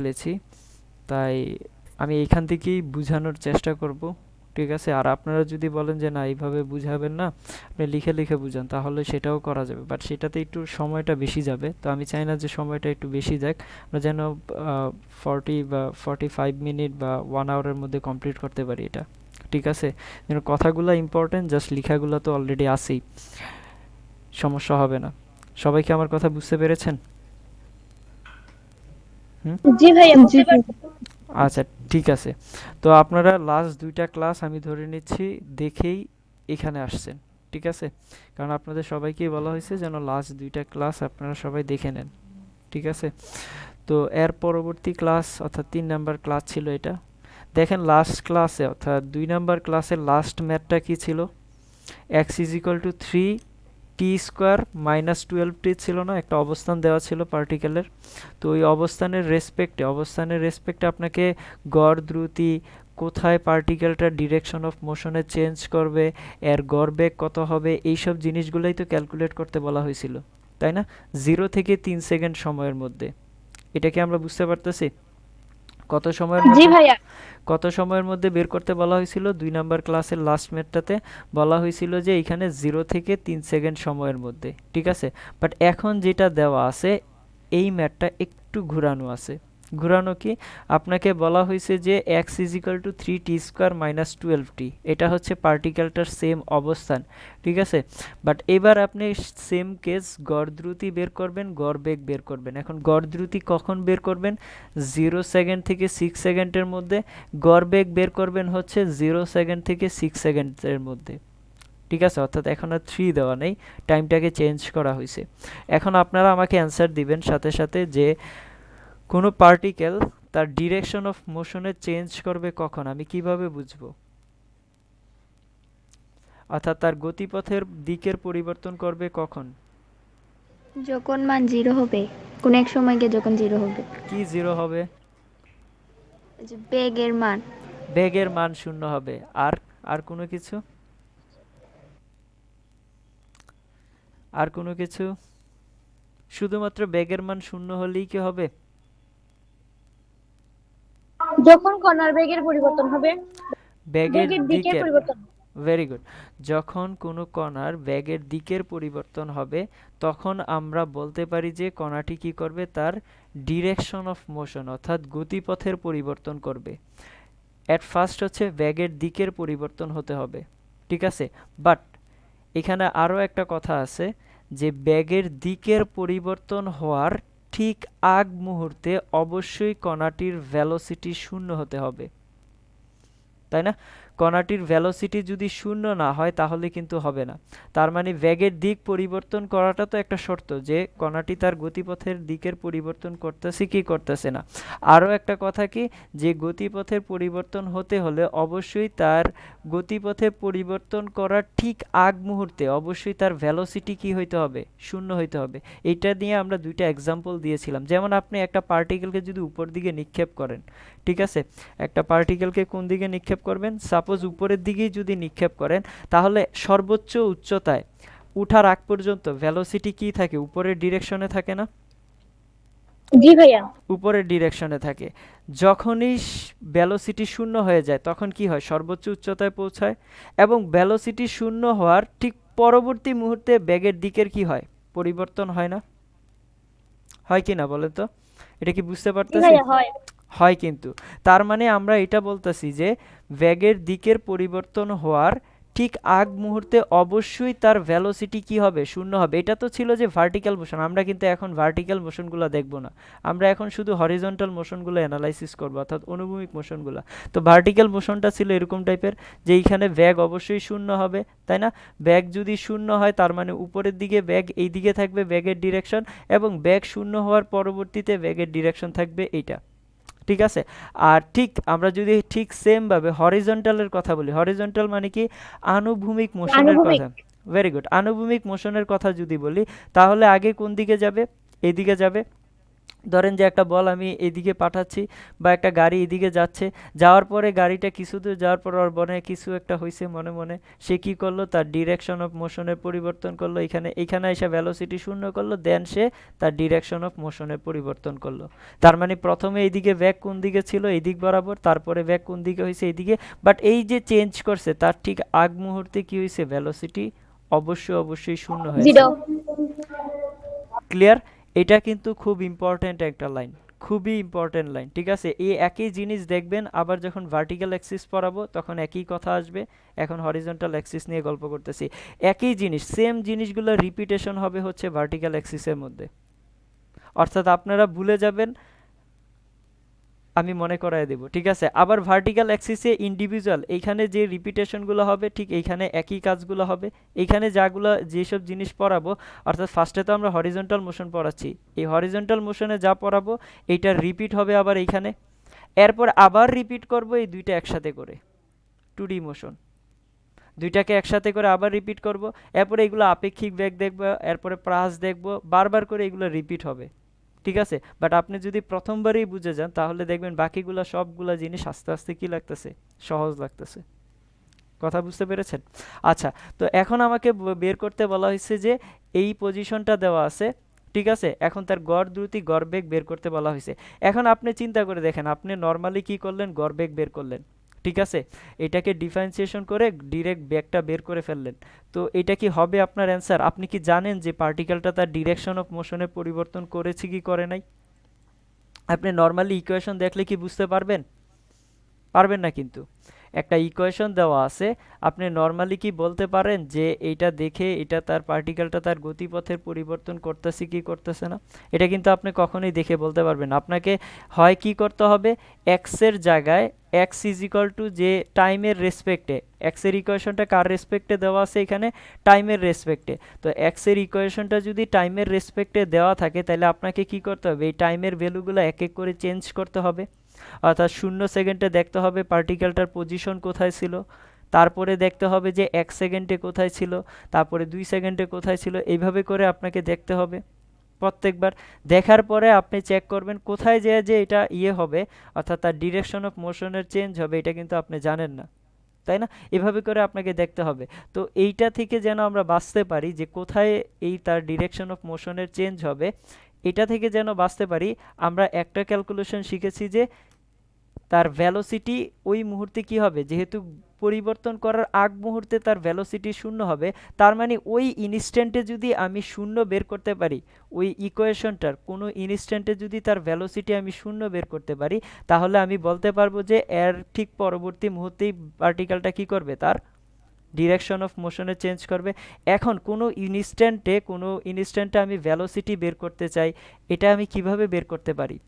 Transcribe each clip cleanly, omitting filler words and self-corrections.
ফেলেছি, তাই আমি এইখান থেকেই বুঝানোর চেষ্টা করব। ঠিক আছে, আর আপনারা যদি বলেন যে না এইভাবে বুঝাবেন না, আপনি লিখে লিখে বুঝান, তাহলে সেটাও করা যাবে, বাট সেটাতে একটু সময়টা বেশি যাবে। তো আমি চাই না যে সময়টা একটু বেশি যাক, আমরা যেন 40 বা 45 মিনিট বা 1 আওয়ারের মধ্যে কমপ্লিট করতে পারি এটা। ঠিক আছে, যেন কথাগুলো ইম্পর্টেন্ট, জাস্ট লেখাগুলো তো অলরেডি আছেই, সমস্যা হবে না। সবাই কি আমার কথা বুঝতে পেরেছেন? হুম। জি ভাইয়া, জি বুঝতে ভাইয়া। পারছি। আচ্ছা, ঠিক আছে। তো আপনারা লাস্ট 2টা ক্লাস আমি ধরে নিচ্ছি দেখেই এখানে আসছেন। ঠিক আছে, কারণ আপনাদের সবাইকেই বলা হয়েছে যেন লাস্ট 2টা ক্লাস আপনারা সবাই দেখে নেন। ঠিক আছে, তো এর পরবর্তী ক্লাস অর্থাৎ 3 নাম্বার ক্লাস ছিল এটা। দেখেন লাস্ট ক্লাসে অর্থাৎ 2 নাম্বার ক্লাসের লাস্ট ম্যাথটা কি ছিল? X is equal two 3t² - 12t ছিল না, একটা অবস্থান দেওয়া ছিল পার্টিকেলের। তো ওই অবস্থানের রেসপেক্টে আপনাকে গড় দ্রুতি, কোথায় পার্টিকেলটা ডিরেকশন অফ মোশনে চেঞ্জ করবে, এর গড় বেগ কত হবে, এইসব জিনিসগুলোই তো ক্যালকুলেট করতে বলা হয়েছিল, তাই না? 0 থেকে 3 সেকেন্ড সময়ের মধ্যে। এটা কি আমরা বুঝতে পারতেছি? কত সময়ের জি মধ্যে ভাইয়া। কত সময়ের মধ্যে বের করতে বলা হয়েছিল? 2 নাম্বার ক্লাসের লাস্ট ম্যাথটাতে বলা হয়েছিল যে এখানে 0 থেকে 3 সেকেন্ড সময়ের মধ্যে। ঠিক আছে, বাট এখন যেটা দেওয়া আছে এই ম্যাথটা একটু ঘুরানো আছে। ঘুরানো কি? আপনাকে বলা হয়েছে যে x is equal two 3t² - 12t, এটা হচ্ছে পার্টিকেলটার সেম অবস্থান। ঠিক আছে, বাট এবার আপনি সেম কেস গড় দ্রুতি বের করবেন, গড় বেগ বের করবেন। এখন গড় দ্রুতি কখন বের করবেন? 0 সেকেন্ড থেকে 6 সেকেন্ডের মধ্যে। গড় বেগ বের করবেন হচ্ছে 0 সেকেন্ড থেকে 6 সেকেন্ডের মধ্যে। ঠিক আছে, অর্থাৎ এখন আর 3 দেওয়া নেই, টাইমটাকে চেঞ্জ করা হয়েছে। এখন আপনারা আমাকে অ্যান্সার দিবেন সাথে সাথে যে কোনো পার্টিকেল তার ডিরেকশন অফ মোশনে চেঞ্জ করবে কখন, আমি কিভাবে বুঝবো? অর্থাৎ তার গতিপথের দিকের পরিবর্তন করবে কখন? যখন মান জিরো হবে, কোন এক সময় গিয়ে যখন জিরো হবে, কি জিরো হবে? ওই যে বেগের মান। বেগের মান শূন্য হবে। আর আর কোনো কিছু? আর কোনো কিছু? শুধুমাত্র বেগের মান শূন্য হলেই কি হবে? যখন কণার বেগের পরিবর্তন হবে, বেগের বেগের দিকের দিকের, পরিবর্তন। Very good. যখন কোনো কণার বেগের দিকের পরিবর্তন হবে তখন আমরা বলতে পারি যে কণাটি কি করবে, তার ডিরেকশন অফ মোশন অর্থাৎ গতিপথের পরিবর্তন করবে। অ্যাট ফার্স্ট হচ্ছে বেগের দিকের পরিবর্তন হতে হবে। ঠিক আছে, বাট এখানে আরও একটা কথা আছে যে বেগের দিকের পরিবর্তন হওয়ার ঠিক আগ মুহূর্তে অবশ্যই কণাটির ভেলোসিটি শূন্য হতে হবে, তাই না? কণাটির ভেলোসিটি যদি শূন্য না হয় তাহলে কিন্তু হবে না। তার মানে বেগের দিক পরিবর্তন করাটা তো একটা শর্ত যে কণাটি তার গতিপথের দিকের পরিবর্তন করতেছে কি করতেছে না। আরও একটা কথা কি, যে গতিপথের পরিবর্তন হতে হলে অবশ্যই তার গতিপথের পরিবর্তন করার ঠিক আগ মুহূর্তে অবশ্যই তার ভেলোসিটি কি হইতে হবে, শূন্য হইতে হবে। এইটা নিয়ে আমরা 2টা এক্সাম্পল দিয়েছিলাম। যেমন আপনি একটা পার্টিকেলকে যদি উপর দিকে নিক্ষেপ করেন, ঠিক আছে, একটা পার্টিকেলকে কোন দিকে নিক্ষেপ করবেন? সাপোজ উপরের দিকেই যদি নিক্ষেপ করেন, তাহলে সর্বোচ্চ উচ্চতায় উঠার আগ পর্যন্ত ভেলোসিটি কি থাকে? উপরের ডিরেকশনে থাকে না? জি ভাইয়া। উপরের ডিরেকশনে থাকে। যখনই ভেলোসিটি শূন্য হয়ে যায় তখন কি হয়? সর্বোচ্চ উচ্চতায় পৌঁছায়। এবং ভেলোসিটি শূন্য হওয়ার ঠিক পরবর্তী মুহূর্তে বেগের দিকের কি হয়? পরিবর্তন হয় না? হয় কি না বলেন তো? এটা কি বুঝতে জি পারতেছি? ভাইয়া, হয়। হয় কিন্তু। তার মানে আমরা এটা বলতেছি যে বেগের দিকের পরিবর্তন হওয়ার ঠিক আগ মুহূর্তে অবশ্যই তার ভেলোসিটি কি হবে? শূন্য হবে। এটা তো ছিল যে ভার্টিক্যাল মোশন, আমরা কিন্তু এখন ভার্টিক্যাল মোশনগুলো দেখব না, আমরা এখন শুধু হরিজন্টাল মোশনগুলো অ্যানালাইসিস করব অর্থাৎ অনুভূমিক মোশনগুলো। তো ভার্টিক্যাল মোশনটা ছিল এরকম টাইপের যে এইখানে বেগ অবশ্যই শূন্য হবে, তাই না? বেগ যদি শূন্য হয় তার মানে উপরের দিকে বেগ এই দিকে থাকবে বেগের ডিরেকশন, এবং বেগ শূন্য হওয়ার পরবর্তীতে বেগের ডিরেকশন থাকবে এইটা। ঠিক আছে, আর ঠিক আমরা যদি ঠিক সেমভাবে হরিজন্টালের কথা বলি, হরিজন্টাল মানে কি? আনুভূমিক মোশনের আনুভূমিক। কথা। ভেরি গুড, আনুভূমিক মোশনের কথা যদি বলি তাহলে আগে কোন দিকে যাবে? এইদিকে যাবে। ধরেন যে একটা বল আমি এদিকে পাঠাচ্ছি বা একটা গাড়ি এদিকে যাচ্ছে, যাওয়ার পরে গাড়িটা কিছু দূর যাওয়ার পর ওর মনে কিছু একটা হয়েছে, মনে মনে সে কি করলো, তার ডিরেকশন অফ মোশনের পরিবর্তন করলো, এখানে এসে ভ্যালোসিটি শূন্য করলো, দেন সে তার ডিরেকশন অফ মোশনের পরিবর্তন করলো। তার মানে প্রথমে এইদিকে ব্যাক কোন দিকে ছিল, এই দিক বরাবর, তারপরে ব্যাক কোন দিকে হয়েছে, এইদিকে, বাট এই যে চেঞ্জ করছে তার ঠিক আগ মুহূর্তে কি হয়েছে, ভ্যালোসিটি অবশ্যই শূন্য হয়েছে। জিরো। ক্লিয়ার? এটা কিন্তু খুব ইম্পর্ট্যান্ট একটা লাইন, খুবই ইম্পর্ট্যান্ট লাইন, ঠিক আছে? এই একই জিনিস দেখবেন আবার যখন ভার্টিক্যাল অ্যাক্সিস পড়াবো তখন একই কথা আসবে। এখন হরিজন্টাল অ্যাক্সিস নিয়ে গল্প করতেছি, একই জিনিস, সেম জিনিসগুলো রিপিটেশন হবে হচ্ছে ভার্টিক্যাল অ্যাক্সিসের মধ্যে। অর্থাৎ আপনারা ভুলে যাবেন, আমি মনে করায় দেব, ঠিক আছে? আবার ভার্টিক্যাল অ্যাক্সিসে ইন্ডিভিজুয়াল এইখানে যে রিপিটেশনগুলো হবে ঠিক এইখানে একই কাজগুলো হবে। এইখানে যেসব জিনিস পড়াবো, অর্থাৎ ফার্স্টে তো আমরা হরিজন্টাল মোশন পড়াচ্ছি, এই হরিজন্টাল মোশনে যা পড়াবো এইটা রিপিট হবে আবার এইখানে, এরপর আবার রিপিট করব এই দুইটা একসাথে করে, 2D মোশন দুইটাকে একসাথে করে আবার রিপিট করব, এরপরে এগুলো আপেক্ষিক বেগ দেখব, এরপরে প্রাস দেখব, বারবার করে এগুলো রিপিট হবে, ঠিক আছে? বাট আপনি যদি প্রথমবারই বুঝে যান তাহলে দেখবেন বাকিগুলো সবগুলা জিনিস আস্তে আস্তে কি লাগতেছে, সহজ লাগতেছে। কথা বুঝতে পেরেছেন? আচ্ছা, তো এখন আমাকে বের করতে বলা হয়েছে যে এই পজিশনটা দেওয়া আছে, ঠিক আছে? এখন তার গড় দ্রুতি গড় বেগ বের করতে বলা হয়েছে। এখন আপনি চিন্তা করে দেখেন, আপনি নর্মালি কি করলেন, গড় বেগ বের করলেন, ঠিক আছে? এটাকে ডিফারেন্সিয়েশন করে ডিরেক্ট বেগটা বের করে ফেললেন। তো এটা কি হবে আপনার অ্যান্সার? আপনি কি জানেন যে পার্টিকেলটা তার ডিরেকশন অফ মোশনে পরিবর্তন করেছে কি করে নাই? আপনি নর্মালি ইকুয়েশন দেখলে কি বুঝতে পারবেন? পারবেন না কিন্তু। একটা ইকুয়েশন দেওয়া আছে, আপনি নর্মালি কি বলতে পারেন যে এইটা দেখে এটা তার পার্টিকেলটা তার গতিপথের পরিবর্তন করতেছে কি করতেছে না? এটা কিন্তু আপনি কখনোই দেখে বলতে পারবেন না। আপনাকে হয় কি করতে হবে, এক্সের জায়গায় এক্স ইজ ইকুয়াল টু যে টাইমের রেসপেক্টে, এক্সের ইকুয়েশনটা কার রেসপেক্টে দেওয়া আছে এখানে, টাইমের রেসপেক্টে। তো এক্সের ইকুয়েশনটা যদি টাইমের রেসপেক্টে দেওয়া থাকে তাহলে আপনাকে কি করতে হবে, এই টাইমের ভ্যালুগুলো এক এক করে চেঞ্জ করতে হবে। অর্থাৎ 0 সেকেন্ডে দেখতে হবে পার্টিকেলটার পজিশন কোথায় ছিল, তারপরে দেখতে হবে যে 1 সেকেন্ডে কোথায় ছিল, তারপরে 2 সেকেন্ডে কোথায় ছিল, এইভাবে করে আপনাকে দেখতে হবে প্রত্যেকবার। দেখার পরে আপনি চেক করবেন কোথায় যে এটা হবে, অর্থাৎ তার ডিরেকশন অফ মোশনের চেঞ্জ হবে, এটা কিন্তু আপনি জানেন না, তাই না? এভাবে করে আপনাকে দেখতে হবে। তো এইটা থেকে যেন আমরা বাঁচতে পারি যে কোথায় এই তার ডিরেকশন অফ মোশনের চেঞ্জ হবে, এটা থেকে যেন বাঁচতে পারি, আমরা একটা ক্যালকুলেশন শিখেছি যে তার ভ্যালোসিটি ওই মুহূর্তে কি হবে, যেহেতু পরিবর্তন করার আগ মুহূর্তে তার ভ্যালোসিটি শূন্য হবে, তার মানে ওই ইনস্ট্যান্টে যদি আমি শূন্য বের করতে পারি, ওই ইকুয়েশনটার কোনো ইনস্ট্যান্টে যদি তার ভ্যালোসিটি আমি শূন্য বের করতে পারি, তাহলে আমি বলতে পারবো যে এর ঠিক পরবর্তী মুহূর্তেই পার্টিকেলটা কি করবে, তার ডিরেকশন অফ মোশনে চেঞ্জ করবে। এখন কোনো ইনস্ট্যান্টে আমি ভ্যালোসিটি বের করতে চাই, এটা আমি কিভাবে বের করতে পারি?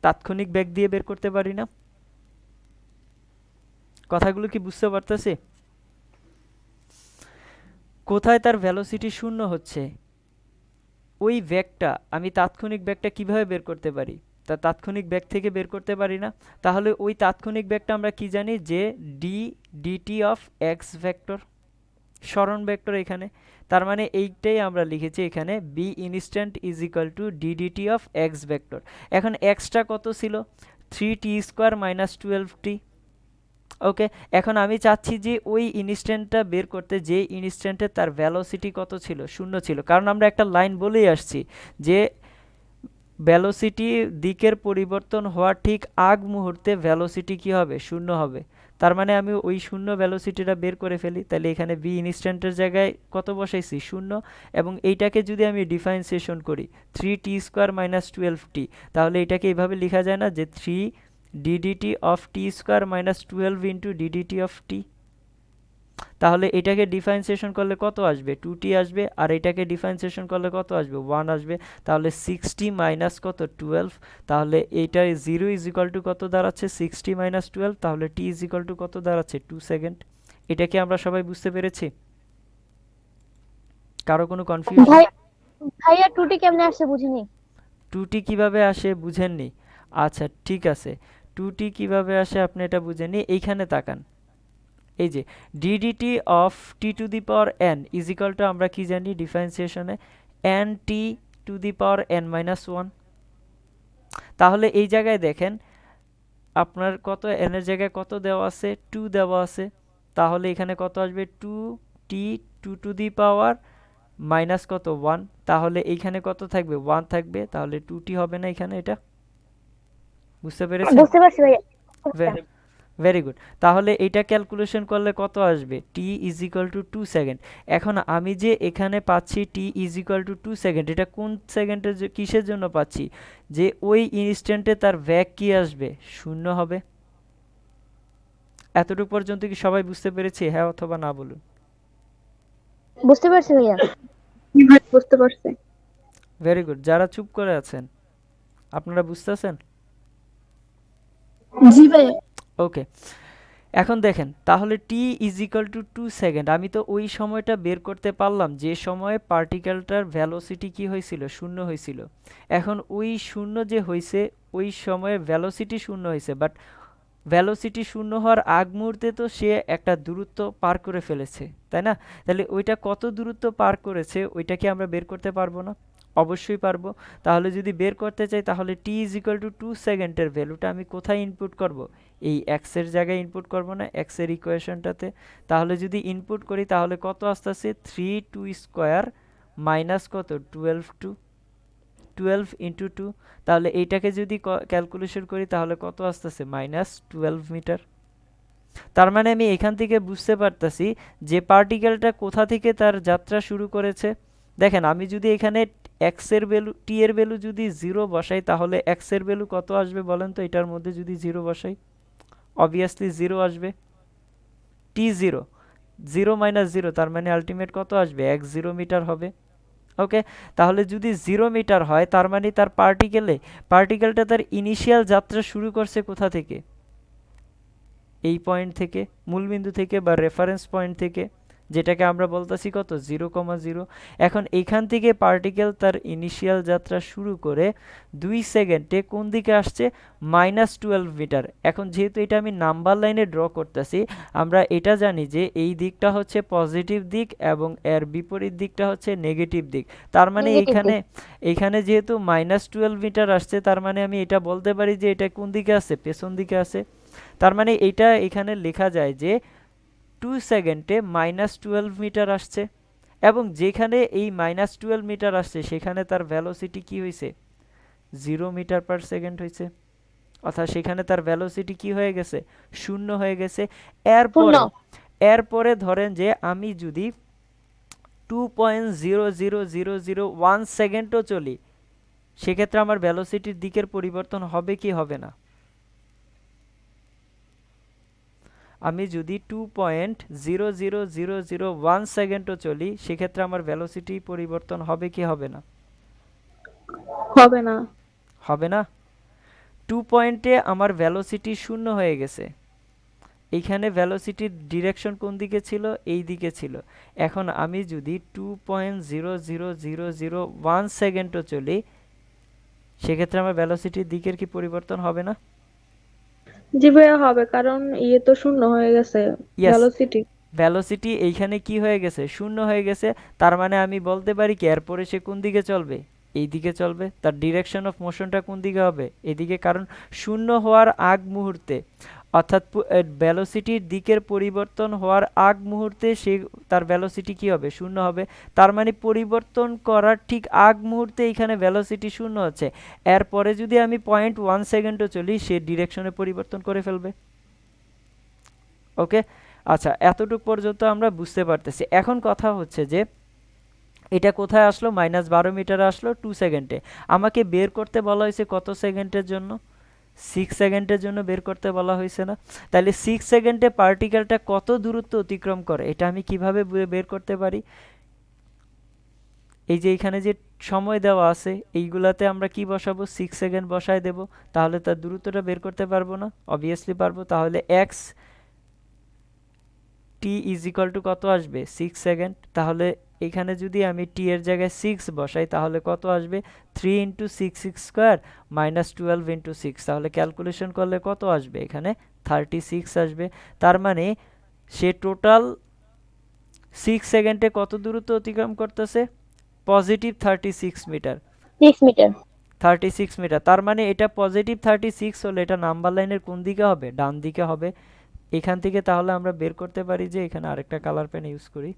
তাৎক্ষণিক বেগ দিয়ে বের করতে পারি না? কথাগুলো কি বুঝতে পারতেছি? কোথায় তার ভ্যালোসিটি শূন্য হচ্ছে, ওই বেগটা আমি তাৎক্ষণিক বেগটা কিভাবে বের করতে পারি? তা তাৎক্ষণিক বেগ থেকে বের করতে পারি না। তাহলে ওই তাৎক্ষণিক বেগটা আমরা কি জানি যে ডিটি অফ এক্স ভেক্টর, সরণ ভেক্টর এখানে। তার মানে এইটাই আমরা লিখেছি এখানে, v instant is equal to ddt of x vector. এখন এক্সটা কত ছিল, 3t² - 12t। ওকে, এখন আমি চাচ্ছি যে ওই ইনস্ট্যান্টটা বের করতে, যে ইনস্ট্যান্টে তার ভ্যালোসিটি কত ছিল, শূন্য ছিল। কারণ আমরা একটা লাইন বলেই আসছি যে ভ্যালোসিটি দিকের পরিবর্তন হওয়ার ঠিক আগ মুহূর্তে ভ্যালোসিটি কি হবে, শূন্য হবে। তার মানে আমি ওই শূন্য ভ্যালোসিটিটা বের করে ফেলি, তাহলে এখানে বি ইনস্ট্যান্টের জায়গায় কত বসাইছি, শূন্য। এবং এইটাকে যদি আমি ডিফারেন্সিয়েশন করি 3t² - 12t, তাহলে এটাকে এইভাবে লেখা যায় না যে 3 ddt of t² - 12 into ddt of t। তাহলে এটাকে ডিফারেন্সিয়েশন করলে কত আসবে, 2t আসবে, আর এটাকে ডিফারেন্সিয়েশন করলে কত আসবে, 1 আসবে। তাহলে 60 মাইনাস কত, 12। তাহলে এইটা 0 ইজ ইকুয়াল টু কত দাঁড়াচ্ছে, 60 - 12। তাহলে t ইজ ইকুয়াল টু কত দাঁড়াচ্ছে, 2 সেকেন্ড। এটা কি আমরা সবাই বুঝতে পেরেছি? কারো কোনো কনফিউশন? ভাইয়া টুটি কেমনে আসছে বুঝিনি। 2t কিভাবে আসে বুঝেননি? আচ্ছা ঠিক আছে, 2t কিভাবে আসে আপনি এটা বুঝেননি, এইখানে তাকান। এই যে ddt of t to the power n is equal to আমরা কি জানি ডিফারেন্সিয়েশনে, n t to the power n minus 1। তাহলে এই জায়গায় দেখেন আপনার কত n এর জায়গায় কত দেওয়া আছে 2 দেওয়া আছে, তাহলে এখানে কত আসবে 2t 2 two the power minus কত 1, তাহলে এইখানে কত থাকবে 1 থাকবে, তাহলে 2t হবে না এখানে, এটা বুঝতে পেরেছেন? বুঝতে পারছি ভাইয়া। আচ্ছা, ভেরি গুড। তাহলে এটা ক্যালকুলেশন করলে কত আসবে t is equal two 2 second. এখন আমি যে এখানে পাচ্ছি t is equal two 2 second, এটা কোন সেকেন্ডের কিসের জন্য পাচ্ছি, যে ওই ইনস্ট্যান্টে তার ব্যাক কি আসবে, শূন্য হবে। এতটুকু পর্যন্ত কি সবাই বুঝতে পেরেছি, হ্যাঁ অথবা না বলুন? বুঝতে পারছি ভাইয়া। ভাই বুঝতে পারছি। Very good. যারা চুপ করে আছেন আপনারা বুঝতেছেন? জি ভাইয়া। ওকে, এখন দেখেন তাহলে t is equal two 2 second, আমি তো ওই সময়টা বের করতে পারলাম যে সময়ে পার্টিকেলটার ভ্যালোসিটি কি হয়েছিল, শূন্য হয়েছিল। এখন ওই শূন্য যে হয়েছে ওই সময়ে ভ্যালোসিটি শূন্য হয়েছে, বাট ভ্যালোসিটি শূন্য হওয়ার আগ মুহূর্তে তো সে একটা দূরত্ব পার করে ফেলেছে, তাই না? তাহলে ওইটা কত দূরত্ব পার করেছে ওইটা কি আমরা বের করতে পারবো না? অবশ্যই পারবো। তাহলে যদি বের করতে চাই তাহলে t ইজ ইকুয়াল টু 2 সেকেন্ডের ভ্যালুটা আমি কোথায় ইনপুট করব, এই x এর জায়গায় ইনপুট করব না, x এর ইকুয়েশনটাতে। তাহলে যদি ইনপুট করি তাহলে কত আসতেছে 3 2 স্কোয়ার মাইনাস কত 12 ইন্টু 2, তাহলে এইটাকে যদি ক্যালকুলেশন করি তাহলে কত আসতেছে মাইনাস 12 মিটার। তার মানে আমি এখান থেকে বুঝতে পারতাছি যে পার্টিকেলটা কোথা থেকে তার যাত্রা শুরু করেছে। দেখেন আমি যদি এখানে x এর ভ্যালু t এর ভ্যালু যদি 0 বসাই তাহলে x এর ভ্যালু কত আসবে বলেন তো, এটার মধ্যে যদি 0 বসাই অবভিয়াসলি 0 আসবে। t 0 0 মাইনাস 0 তার মানে আলটিমেট কত আসবে 10 মিটার হবে। ওকে, তাহলে যদি 0 মিটার হয় তার মানে তার পার্টিকেলটা তার ইনিশিয়াল যাত্রা শুরু করছে কোথা থেকে, এই পয়েন্ট থেকে, মূলবিন্দু থেকে বা রেফারেন্স পয়েন্ট থেকে, যেটাকে আমরা বলতেছি কত 0,0। এখন এইখান থেকে পার্টিকেল তার ইনিশিয়াল যাত্রা শুরু করে 2 সেকেন্ডে কোন দিকে আসছে, -12 মিটার। এখন যেহেতু এটা আমি নাম্বার লাইনে ড্র করতেছি, আমরা এটা জানি যে এই দিকটা হচ্ছে পজিটিভ দিক এবং এর বিপরীত দিকটা হচ্ছে নেগেটিভ দিক। তার মানে Negative দিক। এইখানে যেহেতু -12 মিটার আসছে তার মানে আমি এটা বলতে পারি যে এটা কোন দিকে আছে, পেছন দিকে আছে। তার মানে এটা এখানে লেখা যায় যে 2 সেকেন্ডে -12 মিটার আসছে, এবং যেখানে এই -12 মিটার আসছে সেখানে তার ভ্যালোসিটি কি হয়েছে 0 মিটার পার সেকেন্ড হয়েছে, অর্থাৎ সেখানে তার ভ্যালোসিটি কি হয়ে গেছে, শূন্য হয়ে গেছে। শূন্য। এরপরে ধরেন যে আমি যদি 2.00001 সেকেন্ডও চলি সেক্ষেত্রে আমার ভ্যালোসিটির দিকের পরিবর্তন হবে কি হবে না? আমি যদি 2.00001 সেকেন্ডও চলি সেক্ষেত্রে আমার ভ্যালোসিটি পরিবর্তন হবে কি হবে না? হবে না। হবে না। 2 পয়েন্টে আমার ভ্যালোসিটি শূন্য হয়ে গেছে, এইখানে ভ্যালোসিটির ডিরেকশন কোন দিকে ছিল, এই দিকে ছিল। এখন আমি যদি 2.00001 সেকেন্ডও চলি সেক্ষেত্রে আমার ভ্যালোসিটির দিকের কি পরিবর্তন হবে না? জি ভাইয়া হবে, কারণ ইয়ে তো শূন্য হয়ে গেছে, ইয়েস, ভেলোসিটি। ভ্যালোসিটি এইখানে কি হয়ে গেছে, শূন্য হয়ে গেছে। তার মানে আমি বলতে পারি কি এরপরে সে কোন দিকে চলবে, এই দিকে চলবে। তার ডিরেকশন অফ মোশনটা কোন দিকে হবে, এদিকে, কারণ শূন্য হওয়ার আগ মুহূর্তে, অর্থাৎ ভ্যালোসিটির দিকের পরিবর্তন হওয়ার আগ মুহূর্তে সে তার ভ্যালোসিটি কি হবে, শূন্য হবে। তার মানে পরিবর্তন করার ঠিক আগ মুহূর্তে এখানে ভ্যালোসিটি শূন্য হচ্ছে, এরপরে যদি আমি 0.1 সেকেন্ডও চলি সে ডিরেকশনে পরিবর্তন করে ফেলবে। ওকে, আচ্ছা এতটুকু পর্যন্ত আমরা বুঝতে পারতেছি। এখন কথা হচ্ছে যে এটা কোথায় আসলো, -12 মিটারে আসলো 2 সেকেন্ডে। আমাকে বের করতে বলা হয়েছে কত সেকেন্ডের জন্য, 6 সেকেন্ডের জন্য বের করতে বলা হয়েছে না? তাহলে 6 সেকেন্ডে পার্টিকেলটা কত দূরত্ব অতিক্রম করে এটা আমি কিভাবে বের করতে পারি? এই যে এখানে যে সময় দেওয়া আছে এইগুলাতে আমরা কি বসাবো, 6 সেকেন্ড বসায় দেব, তাহলে তার দূরত্বটা বের করতে পারবো না? অবভিয়াসলি পারবো। তাহলে x t is equal two কত আসবে, 6 সেকেন্ড। তাহলে এখানে যদি আমি t এর জায়গায় 6 বসাই তাহলে কত আসবে, 3 ইন্টু 6 স্কোয়ার মাইনাস 12 ইন্টু 6, তাহলে ক্যালকুলেশন করলে কত আসবে, এখানে 36 আসবে। তার মানে সে টোটাল 6 সেকেন্ডে কত দূরত্ব অতিক্রম করতেছে, পজিটিভ 36 মিটার। 6 মিটার। 36 মিটার। তার মানে এটা পজিটিভ 36 হলে এটা নাম্বার লাইনের কোন দিকে হবে? ডান দিকে হবে। এখান থেকে তাহলে আমরা বের করতে পারি যে, এখানে আরেকটা কালার পেন ইউজ করি,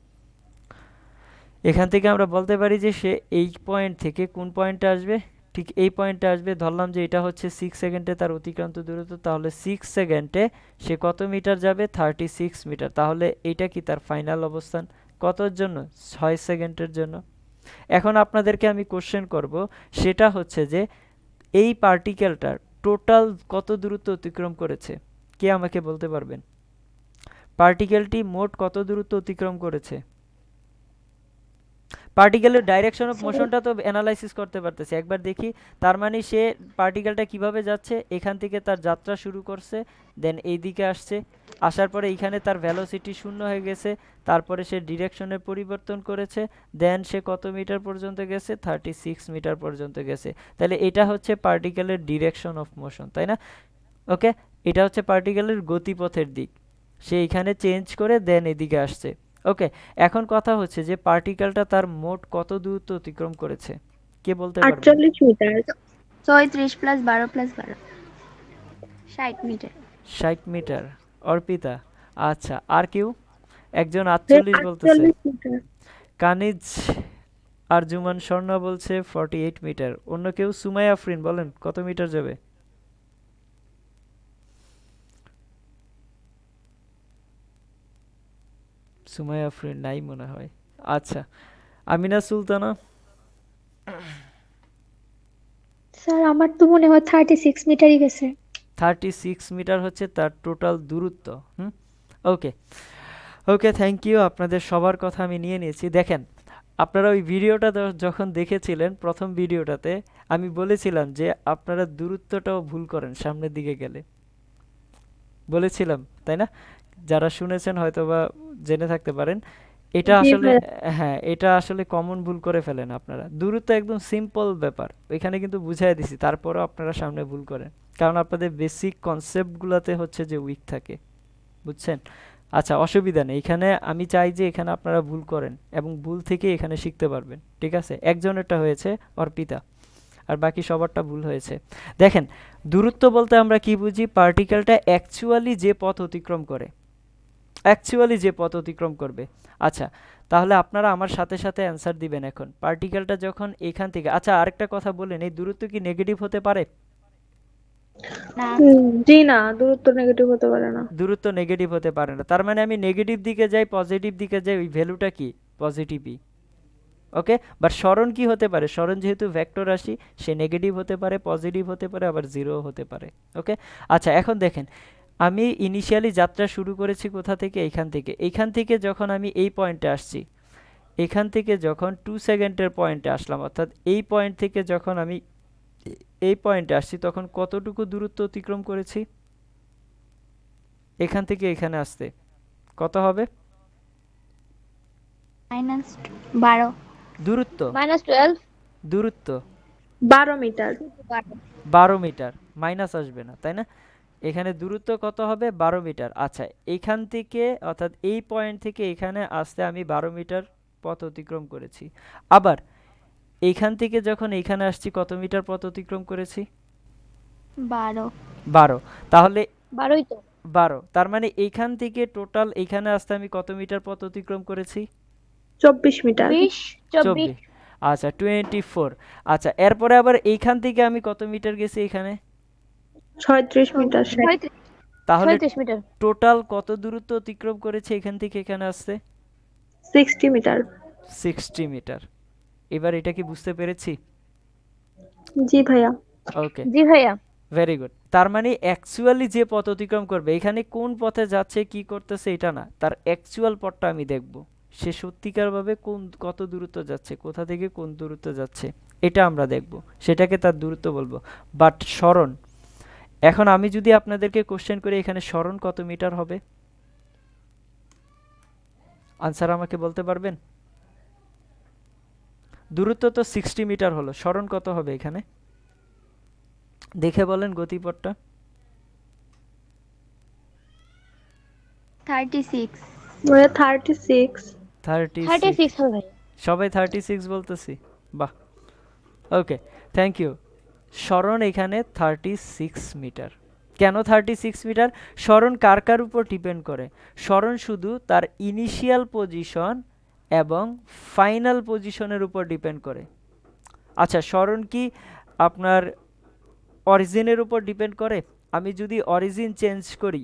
এখান থেকে আমরা বলতে পারি যে সে এই পয়েন্ট থেকে কোন পয়েন্টে আসবে? ঠিক এই পয়েন্টে আসবে। ধরলাম যে এটা হচ্ছে 6 সেকেন্ডে তার অতিক্রান্ত দূরত্ব, তাহলে 6 সেকেন্ডে সে কত মিটার যাবে? 36 মিটার। তাহলে এটা কি তার ফাইনাল অবস্থান? কতর জন্য? 6 সেকেন্ডের জন্য। এখন আপনাদেরকে আমি কোশ্চেন করব, সেটা হচ্ছে যে এই পার্টিকেলটার টোটাল কত দূরত্ব অতিক্রম করেছে? কে আমাকে বলতে পারবেন? পার্টিকেলটি মোট কত দূরত্ব অতিক্রম করেছে? পার্টিকেলের ডাইরেকশন অফ মোশনটা তো অ্যানালাইসিস করতে পারতেছি, একবার দেখি। তার মানে সে পার্টিকেলটা কিভাবে যাচ্ছে? এখান থেকে তার যাত্রা শুরু করছে, দেন এইদিকে আসছে, আসার পরে এইখানে তার ভ্যালোসিটি শূন্য হয়ে গেছে, তারপরে সে ডিরেকশনের পরিবর্তন করেছে, দেন সে কত মিটার পর্যন্ত গেছে? 36 মিটার পর্যন্ত গেছে। তাহলে এটা হচ্ছে পার্টিকেলের ডিরেকশন অফ মোশন, তাই না? ওকে, এটা হচ্ছে পার্টিকেলের গতিপথের দিক। সে এখানে চেঞ্জ করে দেন এদিকে আসছে। ওকে, এখন কথা হচ্ছে যে পার্টিকেলটা তার মোট কত দূরত্ব অতিক্রম করেছে? কে বলতে পারবে? 48 metre. 34 plus 12 plus 12, 60 metre. 60 metre. Arpita, আচ্ছা, আর কেউ? একজন 48 বলতেছে। 48 মিটার। কানিজ আরজুমান স্বর্ণা বলছে 48 মিটার। অন্য কেউ? সুমাইয়া আফরিন বলেন কত মিটার যাবে? সুমাইয়া আফরিন নাই মনে হয়। আচ্ছা, আমিনা সুলতানা? স্যার আমার তো মনে হয় 36 মিটারই গেছে। 36 মিটার হচ্ছে তার টোটাল দূরত্ব। ওকে ওকে, থ্যাংক ইউ। আপনাদের সবার কথা আমি নিয়ে নিয়েছি। দেখেন, আপনারা ওই ভিডিওটা যখন দেখেছিলেন, প্রথম ভিডিওটাতে আমি বলেছিলাম যে আপনারা দূরত্বটাও ভুল করেন সামনের দিকে গেলে, বলেছিলাম তাই না? যারা শুনেছেন হয়তো বা জেনে থাকতে পারেন। এটা জি আসলে, ভাইয়া। হ্যাঁ, এটা আসলে কমন ভুল করে ফেলেন আপনারা। দূরত্ব একদম সিম্পল ব্যাপার, এখানে কিন্তু বুঝাই দিছি, তারপরও আপনারা সামনে ভুল করেন, কারণ আপনাদের বেসিক কনসেপ্টগুলোতে হচ্ছে যে উইক থাকে, বুঝছেন? আচ্ছা, অসুবিধা নেই, এখানে আমি চাই যে এখানে আপনারা ভুল করেন এবং ভুল থেকে এখানে শিখতে পারবেন, ঠিক আছে? একজনেরটা হয়েছে, অর্পিতা, আর বাকি সবারটা ভুল হয়েছে। দেখেন, দূরত্ব বলতে আমরা কি বুঝি? পার্টিকেলটা অ্যাকচুয়ালি যে পথ অতিক্রম করে, অ্যাকচুয়ালি যে পথ অতিক্রম করবে। আচ্ছা, তাহলে আপনারা আমার সাথে সাথে অ্যান্সার দিবেন এখন। পার্টিকেলটা যখন এখান থেকে, আচ্ছা আরেকটা কথা বলেন, এই দূরত্ব কি নেগেটিভ হতে পারে? না, জি না, দূরত্ব নেগেটিভ হতে পারে না। দূরত্ব নেগেটিভ হতে পারে না। তার মানে আমি নেগেটিভ দিকে যাই, পজিটিভ দিকে যাই, ওই ভ্যালুটা কি? পজিটিভই। ওকে, বাট স্মরণ কি হতে পারে? স্মরণ যেহেতু ভেক্টর রাশি, সে নেগেটিভ হতে পারে, পজিটিভ হতে পারে, আবার জিরো হতে পারে। ওকে, আচ্ছা, এখন দেখেন, আমি ইনিশিয়ালি যাত্রা শুরু করেছি কোথা থেকে? এইখান থেকে। এইখান থেকে যখন আমি এই পয়েন্টে আসছি, এখান থেকে যখন 2 সেকেন্ডের পয়েন্টে আসলাম, অর্থাৎ এই পয়েন্ট থেকে যখন আমি এই পয়েন্টে আসছি, তখন কতটুকু দূরত্ব অতিক্রম করেছি? এখান থেকে এখানে আসতে কত হবে? -12। দূরত্ব, -12। দূরত্ব 12 মিটার। 12 মিটার, মাইনাস আসবে না, তাই না? এখানে দূরত্ব কত হবে? 12 মিটার। আচ্ছা, এইখান থেকে অর্থাৎ এই পয়েন্ট থেকে এখানে আসতে আমি 12 মিটার পথ অতিক্রম করেছি। আবার এইখান থেকে যখন এইখানে আসছি, কত মিটার পথ অতিক্রম করেছি? 12। 12। তাহলে 12ই তো। 12, তার মানে এইখান থেকে টোটাল এইখানে আসতে আমি কত মিটার পথ অতিক্রম করেছি? 24 মিটার। 20 24। 24। আচ্ছা, 24। আচ্ছা, এরপরে আবার এইখান থেকে আমি কত মিটার গেছি এখানে? 36 মিটার। 36। তাহলে 36 মিটার। টোটাল কত দূরত্ব অতিক্রম করেছে এখান থেকে এখানে আসতে? 60 মিটার। 60 মিটার। এবার এটা কি বুঝতে পেরেছি? জি ভাইয়া। ওকে, জি ভাইয়া। Very good. তার মানে অ্যাকচুয়ালি যে পথ অতিক্রম করবে, এখানে কোন পথে যাচ্ছে, কি করতেছে, এটা না, তার অ্যাকচুয়াল পথটা আমি দেখব। সে সত্যিকারভাবে কত দূরত্ব যাচ্ছে, কোথা থেকে কোন দূরত্ব যাচ্ছে, এটা আমরা দেখব, সেটাকে তার দূরত্ব বলবো। বাট স্মরণ, এখন আমি যদি আপনাদেরকে কোশ্চেন করি, এখানে স্মরণ কত মিটার হবে? আনসার আমাকে বলতে পারবেন? দূরত্ব তো 60 মিটার হলো, স্মরণ কত হবে এখানে? দেখে বলেন গতিপথটা। 36। ভাইয়া 36। 36। 36 হবে ভাইয়া। সবাই 36 বলতেছি, বাহ, ওকে, থ্যাংক ইউ। সরণ এখানে 36 মিটার। কেন 36 মিটার? সরণ কার কার উপর ডিপেন্ড করে? সরণ শুধু তার ইনিশিয়াল পজিশন এবং ফাইনাল পজিশনের উপর ডিপেন্ড করে। আচ্ছা, সরণ কি আপনার অরিজিনের উপর ডিপেন্ড করে? আমি যদি অরিজিন চেঞ্জ করি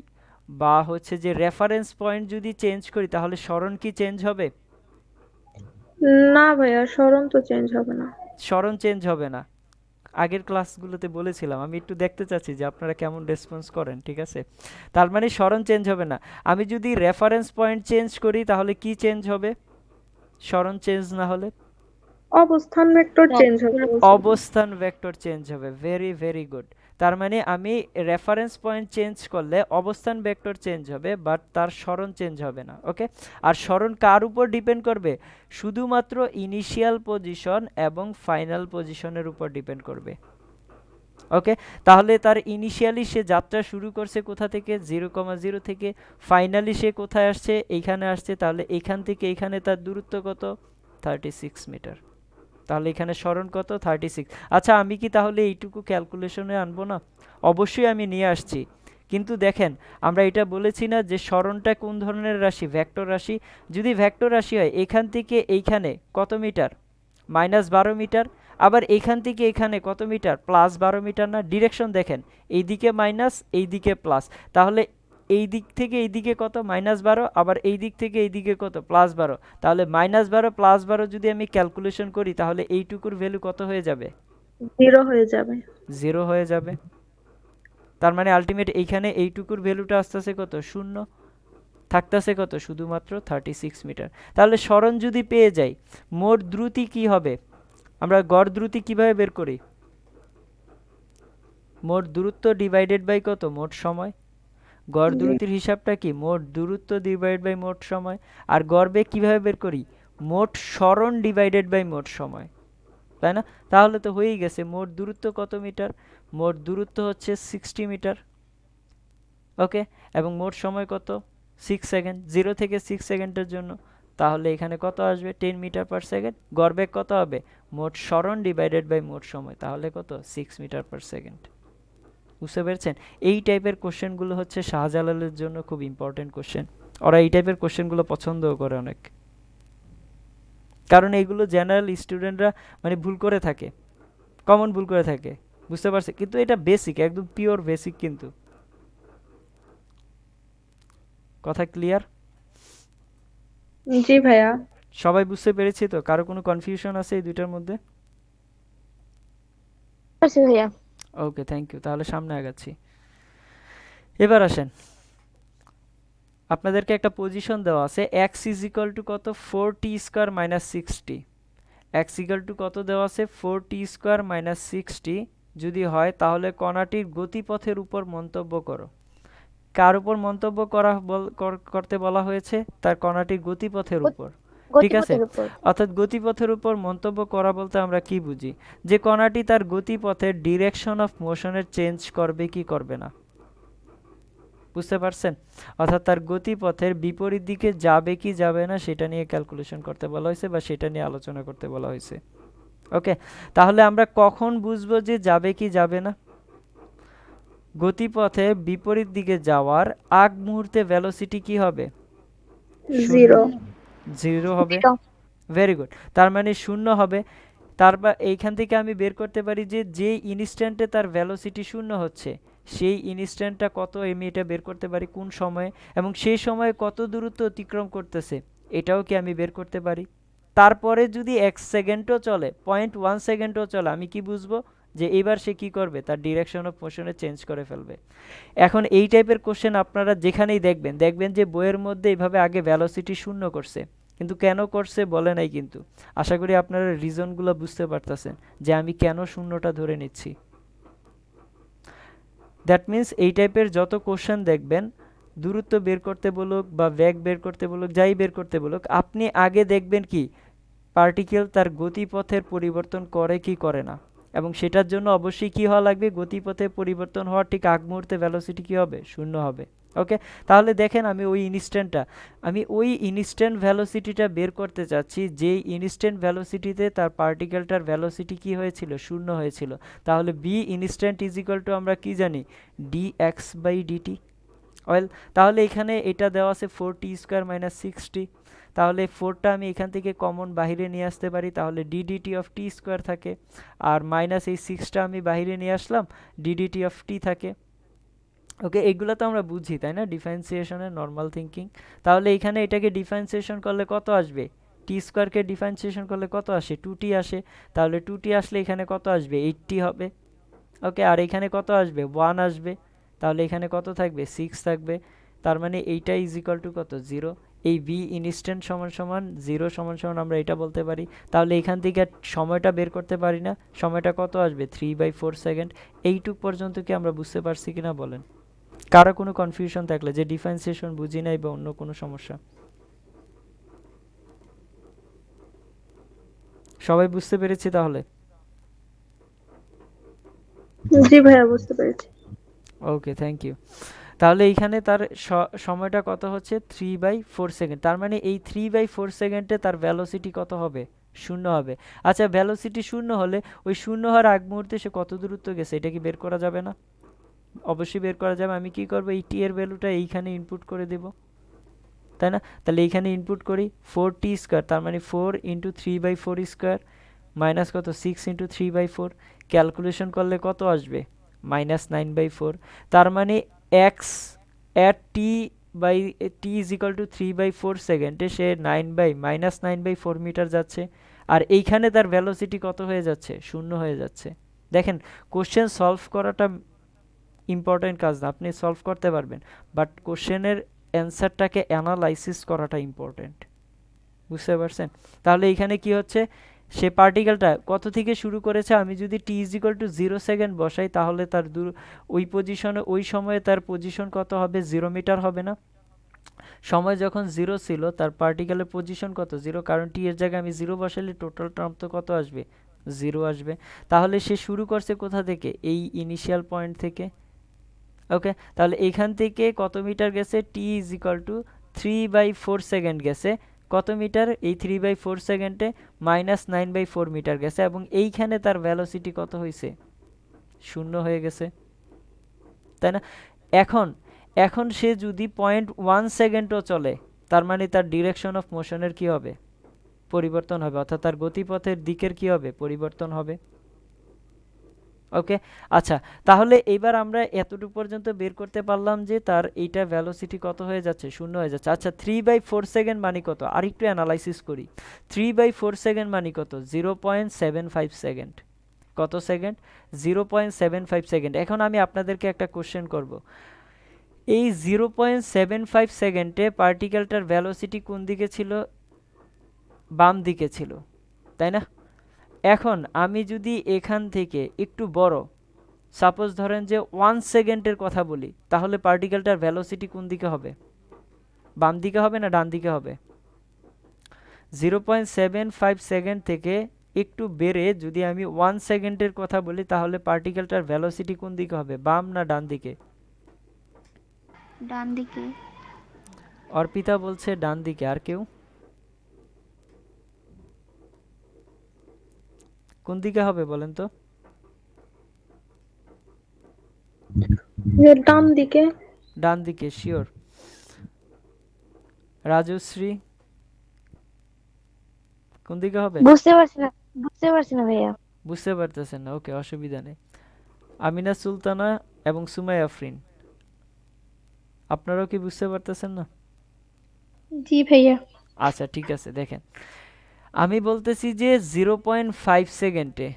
বা হচ্ছে যে রেফারেন্স পয়েন্ট যদি চেঞ্জ করি, তাহলে সরণ কি চেঞ্জ হবে? না ভাইয়া, সরণ তো চেঞ্জ হবে না। সরণ চেঞ্জ হবে না। আগের ক্লাসগুলোতে বলেছিলাম, আমি একটু দেখতে চাচ্ছি যে আপনারা কেমন রেসপন্স করেন, ঠিক আছে? তার মানে সরণ চেঞ্জ হবে না। আমি যদি রেফারেন্স পয়েন্ট চেঞ্জ করি তাহলে কি চেঞ্জ হবে সরণ চেঞ্জ না হলে? অবস্থান ভেক্টর চেঞ্জ হবে। অবস্থান ভেক্টর চেঞ্জ হবে। Very very good. তার মানে আমি রেফারেন্স পয়েন্ট চেঞ্জ করলে অবস্থান ভেক্টর চেঞ্জ হবে, বাট তার সরণ চেঞ্জ হবে না। ওকে, আর সরণ কার উপর ডিপেন্ড করবে? শুধুমাত্র ইনিশিয়াল পজিশন এবং ফাইনাল পজিশনের উপর ডিপেন্ড করবে। ওকে, তাহলে তার ইনিশিয়ালি সে যাত্রা শুরু করছে কোথা থেকে? 0,0 থেকে। ফাইনালি সে কোথায় আসছে? এইখানে আসছে। তাহলে এখান থেকে এখানে তার দূরত্ব কত? 36 মিটার। তাহলে এখানে সরণ কত? 36। আচ্ছা, আমি কি তাহলে এইটুকু ক্যালকুলেশনে আনবো না? অবশ্যই আমি নিয়ে আসছি। কিন্তু দেখেন, আমরা এটা বলেছি না যে সরণটা কোন ধরনের রাশি? ভেক্টর রাশি। যদি ভেক্টর রাশি হয়, এখান থেকে এইখানে কত মিটার? -12 মিটার। আবার এখান থেকে এখানে কত মিটার? +12 মিটার না? ডিরেকশন দেখেন, এইদিকে মাইনাস, এইদিকে প্লাস। তাহলে এই দিক থেকে এইদিকে কত? -12। আবার এই দিক থেকে এইদিকে কত? +12। তাহলে -12 +12 যদি আমি ক্যালকুলেশন করি, তাহলে এইটুকুর ভ্যালু কত হয়ে যাবে? 0 হয়ে যাবে। 0 হয়ে যাবে। তার মানে আলটিমেট এইখানে এইটুকুর ভ্যালুটা আসতেছে কত? 0। থাকতেছে কত? শুধুমাত্র 36 মিটার। তাহলে সরণ যদি পেয়ে যাই, মোট দ্রুতি কি হবে? আমরা গড় দ্রুতি কিভাবে বের করি? মোট দূরত্ব ডিভাইডেড বাই কত? মোট সময়। গড় দূরত্বের হিসাবটা কি? মোট দূরত্ব ডিভাইড বাই মোট সময়। আর গড় বেগ কিভাবে বের করি? মোট সরণ ডিভাইডেড বাই মোট সময়, তাই না? তাহলে তো হয়েই গেছে। মোট দূরত্ব কত মিটার? মোট দূরত্ব হচ্ছে 60 মিটার। ওকে, এবং মোট সময় কত? 6 সেকেন্ড। 0 থেকে 6 সেকেন্ডের জন্য। তাহলে এখানে কত আসবে? 10 মিটার পার সেকেন্ড। গড় বেগ কত হবে? মোট সরণ ডিভাইডেড বাই মোট সময়। তাহলে কত? 6 মিটার পার সেকেন্ড। বুঝতে পেরেছেন? এই টাইপের কোশ্চেনগুলো হচ্ছে শাহজালালের জন্য খুব ইম্পর্টেন্ট কোশ্চেন। ওরা এই টাইপের কোশ্চেনগুলো পছন্দও করে অনেক, কারণ এইগুলো জেনারেল স্টুডেন্টরা মানে ভুল করে থাকে, কমন ভুল করে থাকে। বুঝতে পারছে? কিন্তু এটা বেসিক, একদম পিওর বেসিক। কিন্তু কথা ক্লিয়ার? জি ভাইয়া। সবাই বুঝতে পেরেছি তো? কারো কোনো কনফিউশন আছে এই দুইটার মধ্যে? পারছি ভাইয়া। ওকে, থ্যাংক ইউ। তাহলে সামনে আগাচ্ছি। এবার আসেন, আপনাদেরকে একটা পজিশন দেওয়া আছে। এক্স ইজ ইকুয়াল টু কত? 4t² - 60। এক্স ইকুয়াল টু কত দেওয়া আছে? 4t² - 60 যদি হয়, তাহলে কণাটির গতিপথের উপর মন্তব্য করো। কার উপর মন্তব্য করতে বলা হয়েছে? তার কণাটির গতিপথের উপর। ঠিক আছে, গতিপথের উপর। অর্থাৎ গতিপথের উপর মন্তব্য করা বলতে আমরা কি বুঝি? যে কণাটি তার গতিপথের ডিরেকশন অফ মোশনের চেঞ্জ করবে কি করবে না। বুঝতে পারছেন? অর্থাৎ তার গতিপথের বিপরীত দিকে যাবে কি যাবে না সেটা নিয়ে ক্যালকুলেশন করতে বলা হয়েছে, বা সেটা নিয়ে আলোচনা করতে বলা হয়েছে। ওকে, তাহলে আমরা কখন বুঝবো যে যাবে কি যাবে না? গতিপথে বিপরীত দিকে যাওয়ার আগ মুহূর্তে ভেলোসিটি কি হবে? 0। 0 হবে। Zero। Very good. তার মানে 0 হবে। তারপর এইখান থেকে আমি বের করতে পারি যে যেই ইনস্ট্যান্টে তার ভেলোসিটি 0 হচ্ছে, সেই ইনস্ট্যান্টটা কত আমি এটা বের করতে পারি কোন সময়ে, এবং সেই সময়ে কত দূরত্ব অতিক্রম করতেছে এটাও কি আমি বের করতে পারি। তারপরে যদি 1 সেকেন্ডও চলে, 0.1 সেকেন্ডও চলে, আমি কি বুঝবো যে এবার সে কি করবে? তার ডিরেকশন অফ মোশনে চেঞ্জ করে ফেলবে। এখন এই টাইপের কোশ্চেন আপনারা যেখানেই দেখবেন যে বইয়ের মধ্যে এইভাবে আগে ভেলোসিটি 0 করছে, কিন্তু কেন করছে বলে নাই। কিন্তু আশা করি আপনারা রিজনগুলো বুঝতে পারতেছেন যে আমি কেন 0টা ধরে নিচ্ছি। দ্যাট মিন্স এই টাইপের যত কোশ্চেন দেখবেন, দূরত্ব বের করতে বলুক বা বেগ বের করতে বলুক, যাই বের করতে বলুক, আপনি আগে দেখবেন কি পার্টিকেল তার গতিপথের পরিবর্তন করে কি করে না। এবং সেটার জন্য অবশ্যই কি হওয়া লাগবে? গতিপথে পরিবর্তন হওয়ার ঠিক আগ মুহূর্তে ভেলোসিটি কি হবে? 0 হবে। ওকে, তাহলে দেখেন আমি ওই ইনস্ট্যান্ট ভ্যালোসিটিটা বের করতে চাচ্ছি, যেই ইনস্ট্যান্ট ভ্যালোসিটিতে তার পার্টিকেলটার ভ্যালোসিটি কি হয়েছিল, শূন্য হয়েছিল। তাহলে v instant is equal to আমরা কি জানি, dx বাই ডিটি। ওয়েল, তাহলে এখানে এটা দেওয়া আছে 4t² - 6t। তাহলে 4টা আমি এখান থেকে কমন বাহিরে নিয়ে আসতে পারি, তাহলে ddt অফ t² থাকে, আর মাইনাস এই 6টা আমি বাহিরে নিয়ে আসলাম, ddt অফ t থাকে। ওকে, এগুলো তো আমরা বুঝি, তাই না, ডিফারেন্সিয়েশনের নর্মাল থিঙ্কিং। তাহলে এখানে এটাকে ডিফারেন্সিয়েশন করলে কত আসবে, t²কে ডিফারেন্সিয়েশন করলে কত আসে, 2t আসে। তাহলে 2t আসলে এখানে কত আসবে, 8t হবে। ওকে, আর এখানে কত আসবে, 1 আসবে। তাহলে এখানে কত থাকবে, 6 থাকবে। তার মানে এইটা ইজ ইকুয়াল টু কত, 0। এই বি ইনস্ট্যান্ট সমান সমান 0 সমান সমান আমরা এটা বলতে পারি। তাহলে এখান থেকে সময়টা বের করতে পারি না, সময়টা কত আসবে, 3/4 সেকেন্ড। এইটুক পর্যন্ত কি আমরা বুঝতে পারছি কিনা বলেন? কারো কোনো কনফিউশন থাকলে, যে ডিফারেন্সিয়েশন বুঝি নাই বা অন্য কোনো সমস্যা? সবাই বুঝতে পেরেছি তাহলে? জি ভাইয়া, বুঝতে পেরেছি। ওকে, থ্যাংক ইউ। তাহলে এইখানে তার সময়টা কত হচ্ছে, 3/4 সেকেন্ড। তার মানে এই 3/4 সেকেন্ডে তার ভ্যালোসিটি কত হবে, শূন্য হবে। আচ্ছা, ভ্যালোসিটি শূন্য হলে ওই শূন্য হওয়ার আগ মুহূর্তে সে কত দূরত্ব গেছে, এটা কি বের করা যাবে না? অবশ্যই বের করা যাবে। আমি কি করব, এই টি এর ভ্যালুটা এইখানে ইনপুট করে দেব, তাই না? তাহলে এইখানে ইনপুট করি 4t², তার মানে 4 × 3/4² মাইনাস কত, 6 × 3/4। ক্যালকুলেশন করলে কত আসবে, -9/4। তার মানে x at T is equal two 3/4 সেকেন্ডে সে -9/4 মিটার যাচ্ছে। আর এইখানে তার ভ্যালোসিটি কত হয়ে যাচ্ছে, শূন্য হয়ে যাচ্ছে। দেখেন, কোশ্চেন সলভ করাটা ইম্পর্টেন্ট কাজ না, আপনি সলভ করতে পারবেন, বাট কোশ্চেনের অ্যান্সারটাকে অ্যানালাইসিস করাটা ইম্পর্টেন্ট। বুঝতে পারছেন? তাহলে এখানে কি হচ্ছে, সে পার্টিকেলটা কত থেকে শুরু করেছে, আমি যদি টি ইজ ইকুয়াল টু 0 সেকেন্ড বসাই, তাহলে তার ওই পজিশনে, ওই সময়ে তার পজিশন কত হবে, 0 মিটার হবে না? সময় যখন 0 ছিল, তার পার্টিকেলের পজিশন কত, 0, কারণ টি এর জায়গায় আমি 0 বসালে টোটাল টার্ম তো কত আসবে, 0 আসবে। তাহলে সে শুরু করছে কোথা থেকে, এই ইনিশিয়াল পয়েন্ট থেকে। ওকে, তাহলে এখান থেকে কত মিটার গেছে, টি ইজ ইকাল টু 3/4 সেকেন্ড গেছে। কত মিটার, এই 3/4 সেকেন্ডে -9/4 মিটার গেছে, এবং এইখানে তার ভ্যালোসিটি কত হয়েছে, শূন্য হয়ে গেছে, তাই না? এখন এখন সে যদি 0.1 সেকেন্ডও চলে, তার মানে তার ডিরেকশন অফ মোশনের কি হবে, পরিবর্তন হবে, অর্থাৎ তার গতিপথের দিকের কি হবে, পরিবর্তন হবে। ওকে, আচ্ছা, তাহলে এবার আমরা এতটুকু পর্যন্ত বের করতে পারলাম যে তার এইটা ভ্যালোসিটি কত হয়ে যাচ্ছে, শূন্য হয়ে যাচ্ছে। আচ্ছা, 3/4 সেকেন্ড মানে কত, আর একটু অ্যানালাইসিস করি। 3/4 সেকেন্ড মানে কত, 0.75 সেকেন্ড। কত সেকেন্ড, 0.75 সেকেন্ড। এখন আমি আপনাদেরকে একটা কোশ্চেন করব, এই 0.75 সেকেন্ডে পার্টিকেলটার ভ্যালোসিটি কোন দিকে ছিল, বাম দিকে ছিল, তাই না? এখন আমি যদি এখান থেকে একটু বড়, সাপোজ ধরেন যে 1 সেকেন্ডের কথা বলি, তাহলে পার্টিকেলটার ভ্যালোসিটি কোন দিকে হবে, বাম দিকে হবে না ডান দিকে হবে? 0.75 সেকেন্ড থেকে একটু বেড়ে যদি আমি 1 সেকেন্ডের কথা বলি, তাহলে পার্টিকেলটার ভ্যালোসিটি কোন দিকে হবে, বাম না ডান দিকে? ডান দিকে। অর্পিতা বলছে ডান দিকে, আর কেউ? কোন দিকে হবে বলেন তো? ডান দিকে। ডান দিকে, শিওর? রাজশ্রী, কোন দিকে হবে? বুঝতে পারছি না ভাইয়া। বুঝতে পারতেছেন না, ওকে, অসুবিধা নেই। আমিনা সুলতানা এবং সুমাইয়া আফরিন, আপনারাও কি বুঝতে পারতেছেন না? জি ভাইয়া। আচ্ছা, ঠিক আছে, দেখেন আমি বলতেছি যে 0.5 সেকেন্ডে,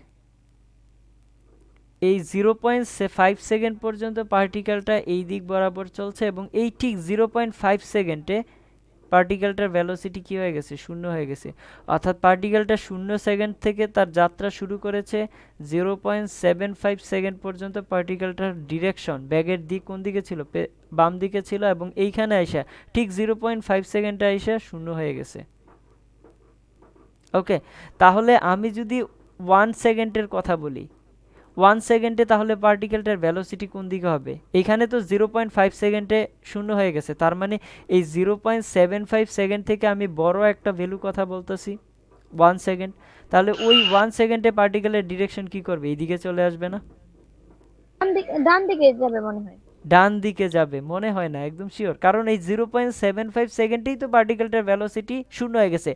এই 0.5 সেকেন্ড পর্যন্ত পার্টিকেলটা এই দিক বরাবর চলছে, এবং এই ঠিক 0.5 সেকেন্ডে পার্টিকেলটার ভ্যালোসিটি কী হয়ে গেছে, শূন্য হয়ে গেছে। অর্থাৎ পার্টিকেলটা 0 সেকেন্ড থেকে তার যাত্রা শুরু করেছে, 0.75 সেকেন্ড পর্যন্ত পার্টিকেলটার ডিরেকশন, ব্যাগের দিক কোন দিকে ছিল, বাম দিকে ছিল, এবং এইখানে আইসা ঠিক 0.5 সেকেন্ডে আইসা শূন্য হয়ে গেছে। ওকে, তাহলে আমি যদি 1 সেকেন্ডের কথা বলি, 1 সেকেন্ডে তাহলে পার্টিকেলটার ভ্যালোসিটি কোন দিকে হবে? এখানে তো 0.5 সেকেন্ডে শূন্য হয়ে গেছে, তার মানে এই 0.75 সেকেন্ড থেকে আমি বড় একটা ভ্যালু কথা বলতেছি 1 সেকেন্ড। তাহলে ওই 1 সেকেন্ডে পার্টিকেলের ডিরেকশন কি করবে? এইদিকে চলে আসবে না? ডান দিকে যাবে মনে হয়। ডান দিকে যাবে মনে হয় না, একদম শিওর, কারণ এই 0.75 সেকেন্ডেই তো পার্টিকেলটার ভ্যালোসিটি শূন্য হয়ে গেছে।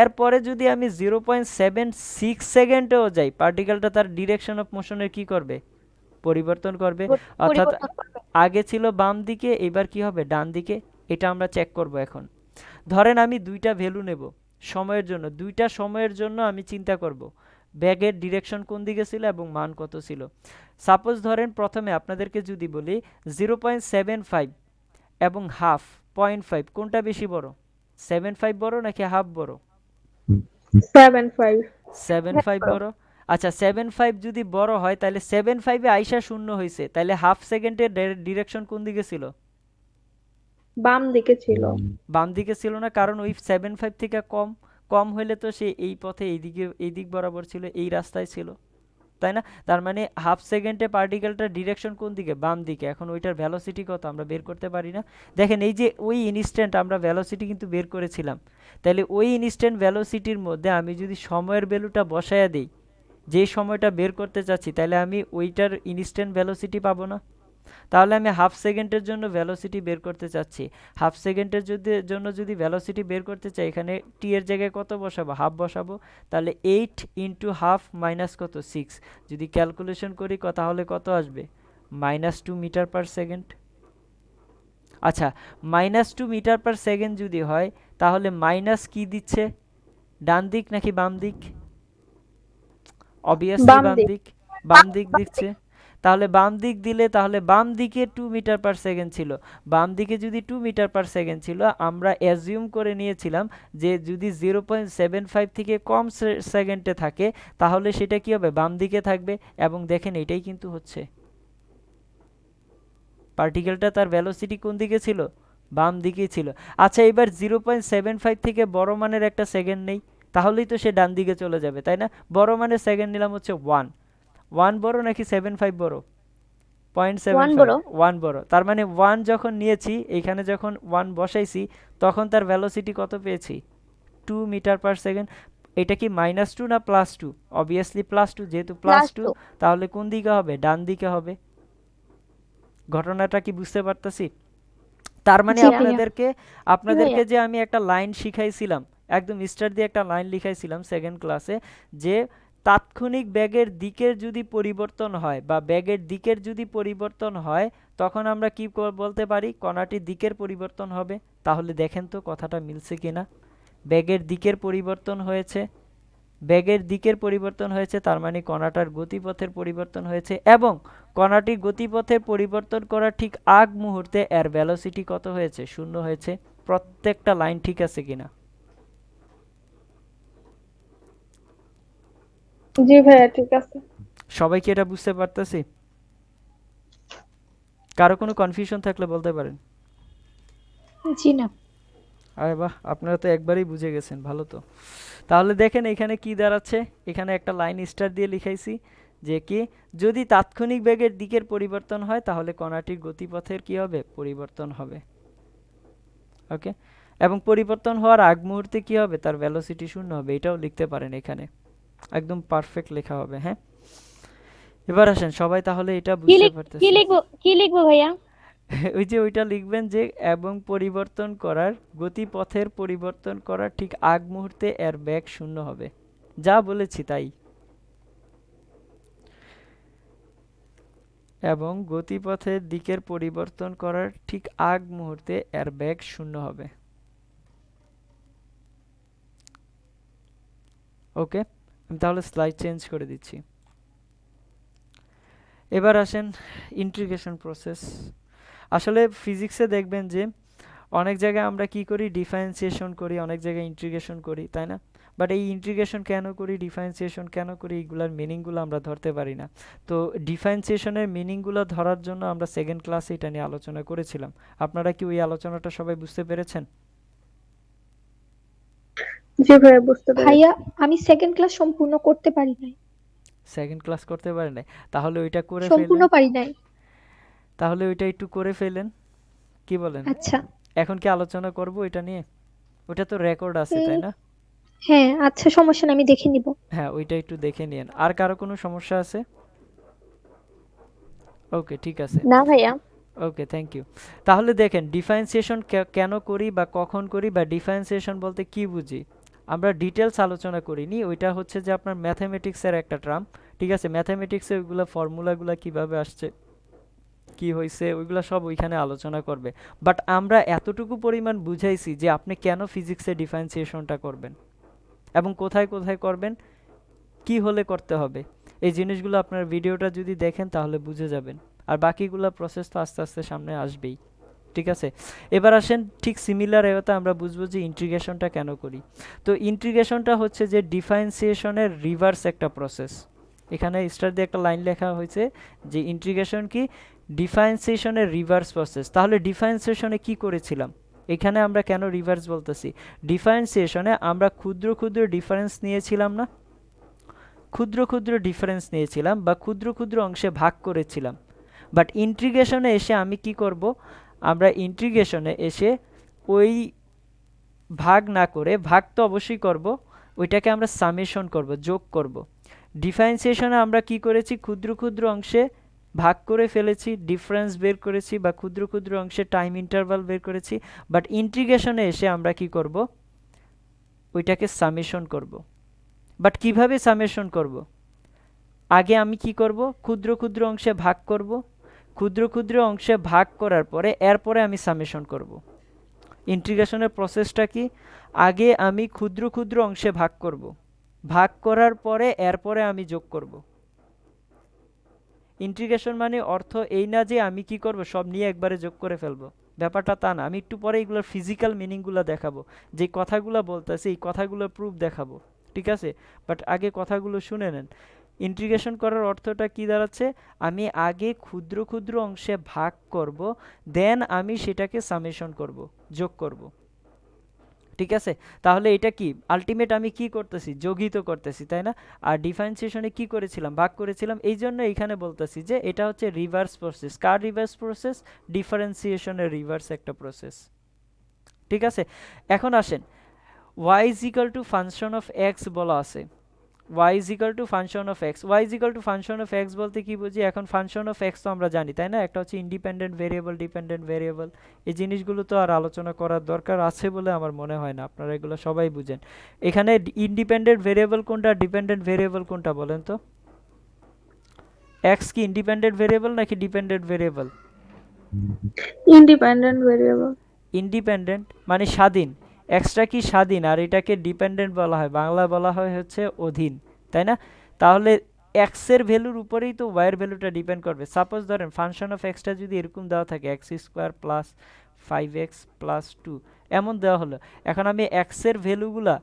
এরপরে যদি আমি 0.76 সেকেন্ডেও যাই, পার্টিকেলটা তার ডিরেকশন অফ মোশনের কি করবে? পরিবর্তন করবে। অর্থাৎ পরিবর্তন করবে। আগে ছিল বাম দিকে, এবার কি হবে? ডান দিকে। এটা আমরা চেক করব এখন। ধরেন আমি দুইটা ভ্যালু নেব সময়ের জন্য, দুইটা সময়ের জন্য আমি চিন্তা করব ব্যাগের ডিরেকশন কোন দিকে ছিল এবং মান কত ছিল। সাপোজ ধরেন প্রথমে আপনাদেরকে যদি বলি 0.75 এবং হাফ 0.5 কোনটা বেশি বড়? 75 বড় নাকি হাফ বড়? 7.5 75 বড়। আচ্ছা 75 যদি বড় হয় তাহলে 75 এ আইসা শূন্য হয়েছে, তাহলে হাফ সেকেন্ডের ডিরেকশন কোন দিকে ছিল? বাম দিকে ছিল। বাম দিকে ছিল না, কারণ ওই 75 থেকে কম, কম হইলে তো সে এই পথে এইদিকে এই দিক বরাবর ছিল, এই রাস্তায় ছিল, তাই না? তার মানে হাফ সেকেন্ডে পার্টিকেলটার ডিরেকশন কোন দিকে? বাম দিকে। এখন ওইটার ভ্যালোসিটি কত আমরা বের করতে পারি না? দেখেন এই যে ওই ইনস্ট্যান্ট আমরা ভ্যালোসিটি কিন্তু বের করেছিলাম, তাহলে ওই ইনস্ট্যান্ট ভ্যালোসিটির মধ্যে আমি যদি সময়ের ভ্যালুটা বসায়া দিই, যে সময়টা বের করতে চাচ্ছি, তাহলে আমি ওইটার ইনস্ট্যান্ট ভ্যালোসিটি পাবো না? তাহলে আমি হাফ সেকেন্ডের জন্য ভ্যালোসিটি বের করতে চাচ্ছি, হাফ সেকেন্ডের জন্য যদি ভ্যালোসিটি বের করতে চাই, এখানে টি এর জায়গায় কত বসাবো? হাফ বসাবো। তাহলে 8 ইন্টু হাফ মাইনাস কত? 6। যদি ক্যালকুলেশন করি তাহলে কত আসবে? -2 মিটার পার সেকেন্ড। আচ্ছা -2 মিটার পার সেকেন্ড যদি হয়, তাহলে মাইনাস কি দিচ্ছে? ডান দিক নাকি বাম দিক? অবভিয়াসলি বাম বাম দিক। দিক। বাম দিক দিচ্ছে। তাহলে বাম দিক দিলে তাহলে বাম দিকে 2 মিটার পার সেকেন্ড ছিল। বাম দিকে যদি 2 মিটার পার সেকেন্ড ছিল, আমরা অ্যাজিউম করে নিয়েছিলাম যে যদি 0.75 থেকে কম সেকেন্ডে থাকে, তাহলে সেটা কি হবে? বাম দিকে থাকবে। এবং দেখেন এটাই কিন্তু হচ্ছে, পার্টিকেলটা তার ভ্যালোসিটি কোন দিকে ছিল? বাম দিকেই ছিল। আচ্ছা এবার 0.75 থেকে বড় মানের একটা সেকেন্ড নেই, তাহলেই তো সে ডান দিকে চলে যাবে, তাই না? বড় মানের সেকেন্ড নিলাম হচ্ছে 1। 1 বড় নাকি 75 বড়? 0.75 বড়। 1 বড়। তার মানে 1 যখন নিয়েছি, এইখানে যখন 1 বসাইছি, তখন তার ভ্যালোসিটি কত পেয়েছি? 2 মিটার পার সেকেন্ড। এটা কি -2 না +2? অবভিয়াসলি +2, যেহেতু +2 তাহলে কোন দিকে হবে? ডান দিকে হবে। ঘটনাটা কি বুঝতে পারতেছি? তার মানে জি ভাইয়া। আপনাদেরকে যে আমি একটা লাইন শিখাইছিলাম, একদম স্টার দিয়ে একটা লাইন লিখাইছিলাম সেকেন্ড ক্লাসে, যে তাৎক্ষণিক ব্যাগের দিকের যদি পরিবর্তন হয় বা ব্যাগের দিকের যদি পরিবর্তন হয়, তখন আমরা কি বলতে পারি? কণাটির দিকের পরিবর্তন হবে। তাহলে দেখেন তো কথাটা মিলছে কিনা। ব্যাগের দিকের পরিবর্তন হয়েছে, ব্যাগের দিকের পরিবর্তন হয়েছে, তার মানে কণাটার গতিপথের পরিবর্তন হয়েছে, এবং কণাটির গতিপথের পরিবর্তন করার ঠিক আগ মুহূর্তে এর ভ্যালোসিটি কত হয়েছে? 0 হয়েছে। প্রত্যেকটা লাইন ঠিক আছে কিনা? জি ভাইয়া ঠিক আছে। সবাই কি এটা বুঝতে পারতেছি? কারো কোনো কনফিউশন থাকলে বলতে পারেন। জি না। আরে বাহ, আপনারা তো একবারেই বুঝে গেছেন, ভালো তো। তাহলে দেখেন এখানে কি দাঁড়াচ্ছে, এখানে একটা লাইন স্টার দিয়ে লিখাইছি যে কি, যদি তাৎক্ষণিক বেগের দিকের পরিবর্তন হয়, তাহলে কণাটির গতিপথের কি হবে? পরিবর্তন হবে। ওকে, এবং পরিবর্তন হওয়ার আগ মুহূর্তে কি হবে? তার ভ্যালোসিটি 0 হবে। এটাও লিখতে পারেন এখানে, একদম পারফেক্ট লেখা হবে। হ্যাঁ, এবার আসেন সবাই, তাহলে এটা বুঝতে পারতেছি। কি লিখবো ভাইয়া? ওই যে ওইটা লিখবেন যে, এবং পরিবর্তন করার গতিপথের পরিবর্তন করার ঠিক আগ মুহূর্তে এর বেগ 0 হবে। যা বলেছি তাই। এবং গতিপথের দিকের পরিবর্তন করার ঠিক আগ মুহূর্তে এর বেগ 0 হবে। ওকে, আমি তাহলে স্লাইড চেঞ্জ করে দিচ্ছি। এবার আসেন ইন্টিগ্রেশন প্রসেস। আসলে ফিজিক্সে দেখবেন যে অনেক জায়গায় আমরা কি করি? ডিফারেন্সিয়েশন করি, অনেক জায়গায় ইন্টিগ্রেশন করি, তাই না? বাট এই ইন্টিগ্রেশন কেন করি, ডিফারেন্সিয়েশন কেন করি, এগুলার মিনিংগুলো আমরা ধরতে পারি না। তো ডিফারেন্সিয়েশনের মিনিংগুলো ধরার জন্য আমরা সেকেন্ড ক্লাসে এটা নিয়ে আলোচনা করেছিলাম। আপনারা কি ওই আলোচনাটা সবাই বুঝতে পেরেছেন? জি ভাইয়া বুঝতে পেরেছি। ভাইয়া আমি সেকেন্ড ক্লাস সম্পূর্ণ করতে পারি নাই। সেকেন্ড ক্লাস করতে পারেন নাই? তাহলে ওইটা করে সম্পূর্ণ ফেলেন। পারি নাই। তাহলে ওইটা একটু করে ফেলেন। কি বলেন? আচ্ছা। এখন কি আলোচনা করব এটা নিয়ে? ওটা তো রেকর্ড আছে, তাই উম, না? হ্যাঁ, আচ্ছা, সমস্যা না, আমি দেখে নিব। হ্যাঁ, ওইটা একটু দেখে নিয়েন। আর কারো কোনো সমস্যা আছে? ওকে, ঠিক আছে। না ভাইয়া। ওকে, থ্যাংক ইউ। তাহলে দেখেন ডিফারেন্সিয়েশন কেন করি বা কখন করি বা ডিফারেন্সিয়েশন বলতে কি বুঝি, আমরা ডিটেলস আলোচনা করিনি। ওইটা হচ্ছে যে আপনার ম্যাথামেটিক্সের একটা টার্ম, ঠিক আছে? ম্যাথামেটিক্সে ওইগুলো ফর্মুলাগুলো কিভাবে আসছে, কি হয়েছে, ওইগুলো সব ওইখানে আলোচনা করবে। বাট আমরা এতটুকু পরিমাণ বুঝাইছি যে আপনি কেন ফিজিক্সে ডিফারেন্সিয়েশনটা করবেন এবং কোথায় কোথায় করবেন, কি হলে করতে হবে। এই জিনিসগুলো আপনার ভিডিওটা যদি দেখেন তাহলে বুঝে যাবেন। আর বাকিগুলো প্রসেস তো আস্তে আস্তে সামনে আসবেই, ঠিক আছে? এবার আসেন ঠিক সিমিলার এতে আমরা বুঝবো যে ইন্টিগ্রেশনটা কেন করি। তো ইন্টিগ্রেশনটা হচ্ছে যে ডিফারেন্সিয়েশনের রিভার্স একটা প্রসেস। এখানে স্টার দিয়ে একটা লাইন লেখা হয়েছে যে ইন্টিগ্রেশন কি, ডিফারেন্সিয়েশনের রিভার্স প্রসেস। তাহলে ডিফারেন্সিয়েশনে কি করেছিলাম, এখানে আমরা কেন রিভার্স বলতেছি? ডিফারেন্সিয়েশনে আমরা ক্ষুদ্র ক্ষুদ্র ডিফারেন্স নিয়েছিলাম না, ক্ষুদ্র ক্ষুদ্র ডিফারেন্স নিয়েছিলাম বা ক্ষুদ্র ক্ষুদ্র অংশে ভাগ করেছিলাম। বাট ইন্টিগ্রেশনে এসে আমি কি করব, আমরা ইন্টিগ্রেশনে এসে ওই ভাগ না করে, ভাগ তো অবশ্যই করব, ওইটাকে আমরা সামেশন করব, যোগ করব। ডিফারেন্সিয়েশনে আমরা কি করেছি, ক্ষুদ্র ক্ষুদ্র অংশে ভাগ করে ফেলেছি, ডিফারেন্স বের করেছি বা ক্ষুদ্র ক্ষুদ্র অংশে টাইম ইন্টারভাল বের করেছি। বাট ইন্টিগ্রেশনে এসে আমরা কি করব, ওইটাকে সামেশন করব। বাট কিভাবে সামেশন করব, আগে আমি কি করব, ক্ষুদ্র ক্ষুদ্র অংশে ভাগ করব, ক্ষুদ্র ক্ষুদ্র অংশে ভাগ করার পরে এরপরে আমি সামেশন করব। ইন্টিগ্রেশনের প্রসেসটা কি, আগে আমি ক্ষুদ্র ক্ষুদ্র অংশে ভাগ করব, ভাগ করার পরে এরপরে আমি যোগ করব। ইন্টিগ্রেশন মানে অর্থ এই না যে আমি কি করব, সব নিয়ে একবারে যোগ করে ফেলবো, ব্যাপারটা তা না। আমি একটু পরে এগুলোর ফিজিক্যাল মিনিংগুলো দেখাবো, যে কথাগুলো বলতেছি এই কথাগুলোর প্রুফ দেখাবো, ঠিক আছে? বাট আগে কথাগুলো শুনে নেন। ইন্টিগ্রেশন করার অর্থটা কি দাঁড়াচ্ছে, আমি আগে ক্ষুদ্র ক্ষুদ্র অংশে ভাগ করব, দেন আমি সেটাকে সামেশন করব, যোগ করব, ঠিক আছে? তাহলে এটা কি আলটিমেট আমি কি করতেছি, যোগিত করতেছি, তাই না? আর ডিফারেন্সিয়েশনে কি করেছিলাম, ভাগ করেছিলাম। এই জন্য এখানে বলতেছি যে এটা হচ্ছে রিভার্স প্রসেস। কার রিভার্স প্রসেস? ডিফারেন্সিয়েশনের রিভার্স একটা প্রসেস, ঠিক আছে? এখন আসেন, y is equal to function of x বলা আছে, y is equal to function of x, y is equal to function of x বলতে কি বুঝি? এখন ফাংশন অফ x তো আমরা জানি, তাই না? একটা হচ্ছে ইন্ডিপেন্ডেন্ট ভেরিয়েবল, ডিপেন্ডেন্ট ভেরিয়েবল। এই জিনিসগুলো তো আর আলোচনা করার দরকার আছে বলে আমার মনে হয় না, আপনারা এগুলো সবাই বুঝেন। এখানে ইন্ডিপেন্ডেন্ট ভেরিয়েবল কোনটা, ডিপেন্ডেন্ট ভেরিয়েবল কোনটা বলেন তো? x কি ইন্ডিপেন্ডেন্ট ভেরিয়েবল নাকি dependent variable? Independent variable. Independent মানে স্বাধীন, এক্সট্রা কি স্বাধীন, আর এটাকে ডিপেন্ডেন্ট বলা হয়, বাংলা বলা হয় হচ্ছে অধীন, তাই না? তাহলে এক্স এর ভ্যালুর উপরেই তো ওয়াই এর ভ্যালুটা ডিপেন্ড করবে। সাপোজ ধরেন ফাংশন অফ এক্সটা যদি এরকম দেওয়া থাকে, x square plus 5x plus 2 এমন দেওয়া হলো। এখন আমি এক্স এর ভ্যালুগুলা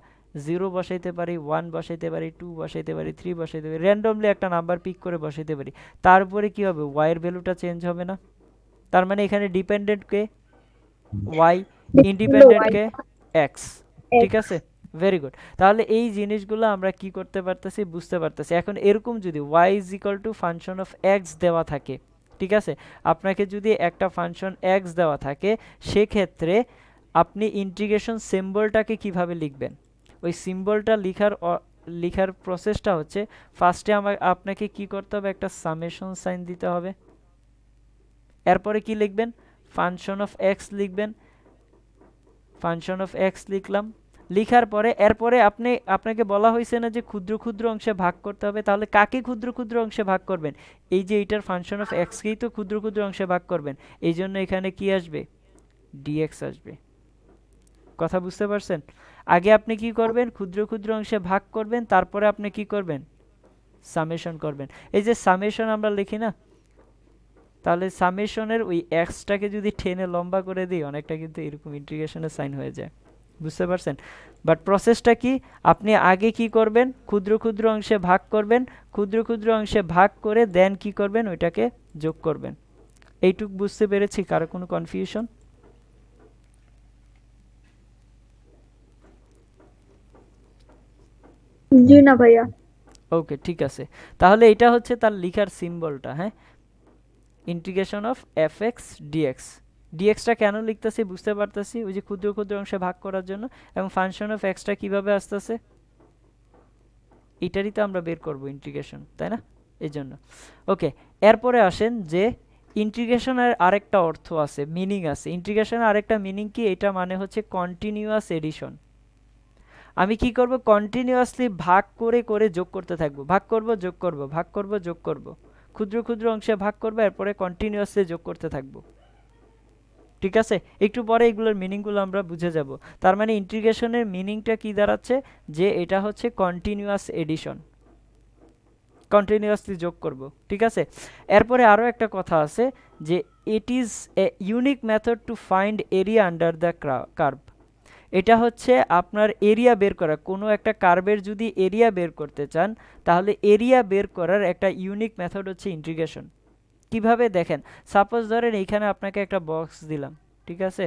0 বসাইতে পারি, 1 বসাইতে পারি, 2 বসাইতে পারি, 3 বসাইতে পারি, র্যান্ডমলি একটা নাম্বার পিক করে বসাইতে পারি। তারপরে কি হবে, ওয়াই এর ভ্যালুটা চেঞ্জ হবে না? তার মানে এখানে ডিপেন্ডেন্ট কে, ওয়াই, ইন্ডিপেন্ডেন্ট কে, এক্স, ঠিক আছে? Very good. তাহলে এই জিনিসগুলো আমরা কি করতে পারতেছি, বুঝতে পারতেছি। এখন এরকম যদি y is equal two function of x দেওয়া থাকে, ঠিক আছে, আপনাকে যদি একটা ফাংশন এক্স দেওয়া থাকে, সেক্ষেত্রে আপনি ইন্টিগ্রেশন সিম্বলটাকে কিভাবে লিখবেন? ওই সিম্বলটা লিখার প্রসেসটা হচ্ছে, ফার্স্টে আপনাকে কি করতে হবে, একটা সামেশন সাইন দিতে হবে। এরপরে কি লিখবেন, ফাংশন অফ এক্স লিখবেন। ফাংশন অফ এক্স লিখলাম, লিখার পরে এরপরে আপনাকে বলা হয়েছে না যে ক্ষুদ্র ক্ষুদ্র অংশে ভাগ করতে হবে? তাহলে কাকে ক্ষুদ্র ক্ষুদ্র অংশে ভাগ করবেন? এই যে এইটার ফাংশন অফ এক্সকেই তো ক্ষুদ্র ক্ষুদ্র অংশে ভাগ করবেন। এই জন্য এখানে কি আসবে, ডিএক্স আসবে। কথা বুঝতে পারছেন? আগে আপনি কি করবেন, ক্ষুদ্র ক্ষুদ্র অংশে ভাগ করবেন, তারপরে আপনি কি করবেন, সামেশন করবেন। এই যে সামেশন আমরা লিখি না, তাহলে সামেশনের ওই এক্সটাকে যদি টেনে লম্বা করে দিই, অনেকটা কিন্তু এরকম ইন্টিগ্রেশনের সাইন হয়ে যায়, বুঝতে পারছেন? বাট প্রসেসটা কি, আপনি আগে কি করবেন, ক্ষুদ্র ক্ষুদ্র অংশে ভাগ করবেন, ক্ষুদ্র ক্ষুদ্র অংশে ভাগ করে দেন কি করবেন, ওইটাকে যোগ করবেন। এইটুক বুঝতে পেরেছি? কারো কোনো কনফিউশন? জি না ভাইয়া। ওকে, ঠিক আছে। তাহলে এটা হচ্ছে তার লিখার সিম্বলটা, হ্যাঁ, integration of f x dx. ডিএক্সটা কেন লিখতেছি বুঝতে পারতেছি, ওই যে ক্ষুদ্র ক্ষুদ্র অংশে ভাগ করার জন্য। এবং ফাংশন অফ এক্সটা কিভাবে আসতেছে, এটারই তো আমরা বের করব ইন্টিগ্রেশন, তাই না, এই জন্য। ওকে, এরপরে আসেন যে ইন্টিগ্রেশনের আরেকটা অর্থ আছে, মিনিং আছে। ইন্টিগ্রেশনের আরেকটা মিনিং কি, এটা মানে হচ্ছে কন্টিনিউয়াস এডিশন। আমি কি করব, কন্টিনিউয়াসলি ভাগ করে করে যোগ করতে থাকবো, ভাগ করব যোগ করব, ভাগ করব যোগ করব, ক্ষুদ্র ক্ষুদ্র অংশে ভাগ করব, এরপরে কন্টিনিউয়াসলি যোগ করতে থাকবো। ঠিক আছে, একটু পরে এগুলোর মিনিংগুলো আমরা বুঝে যাব। তার মানে ইন্টিগ্রেশনের মিনিংটা কি দাঁড়াচ্ছে, যে এটা হচ্ছে কন্টিনিউয়াস এডিশন, কন্টিনিউয়াসলি যোগ করব। ঠিক আছে, এরপরে আরও একটা কথা আছে যে it is a unique method to find area under the curve. এটা হচ্ছে আপনার এরিয়া বের করা, কোনো একটা কার্ভের যদি এরিয়া বের করতে চান, তাহলে এরিয়া বের করার একটা ইউনিক মেথড হচ্ছে ইন্টিগ্রেশন। কিভাবে দেখেন, সাপোজ ধরেন এইখানে আপনাকে একটা বক্স দিলাম, ঠিক আছে,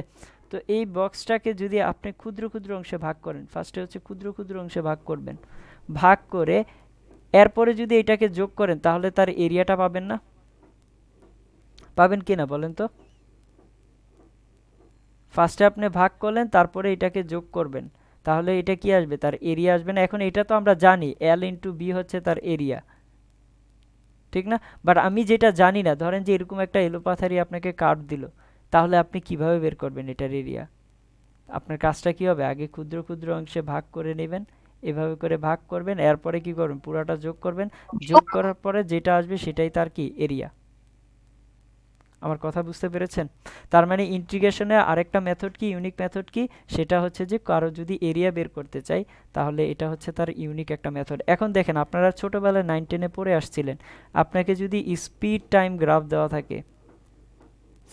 তো এই বক্সটাকে যদি আপনি ক্ষুদ্র ক্ষুদ্র অংশে ভাগ করেন, ফার্স্টে হচ্ছে ক্ষুদ্র ক্ষুদ্র অংশে ভাগ করবেন, ভাগ করে এরপরে যদি এটাকে যোগ করেন, তাহলে তার এরিয়াটা পাবেন না? পাবেন কি না বলেন তো? ফার্স্টে আপনি ভাগ করলেন, তারপরে এটাকে যোগ করবেন, তাহলে এটা কি আসবে, তার এরিয়া আসবে না? এখন এটা তো আমরা জানি এল ইন্টু বি হচ্ছে তার এরিয়া, ঠিক না? বাট আমি যেটা জানি না, ধরেন যে এরকম একটা এলোপাথারি আপনাকে কার্ভ দিল, তাহলে আপনি কিভাবে বের করবেন এটার এরিয়া? আপনার কাজটা কি হবে, আগে ক্ষুদ্র ক্ষুদ্র অংশে ভাগ করে নেবেন, এভাবে করে ভাগ করবেন, এরপরে কি করবেন, পুরাটা যোগ করবেন, যোগ করার পরে যেটা আসবে সেটাই তার কি, এরিয়া। আমার কথা বুঝতে পেরেছেন? তার মানে ইন্টিগ্রেশনের আরেকটা মেথড কি, ইউনিক মেথড কি, সেটা হচ্ছে যে কারো যদি এরিয়া বের করতে চাই, তাহলে এটা হচ্ছে তার ইউনিক একটা মেথড। এখন দেখেন, আপনারা ছোটবেলায় 9-10-এ পড়ে আসছিলেন, আপনাকে যদি স্পিড টাইম গ্রাফ দেওয়া থাকে,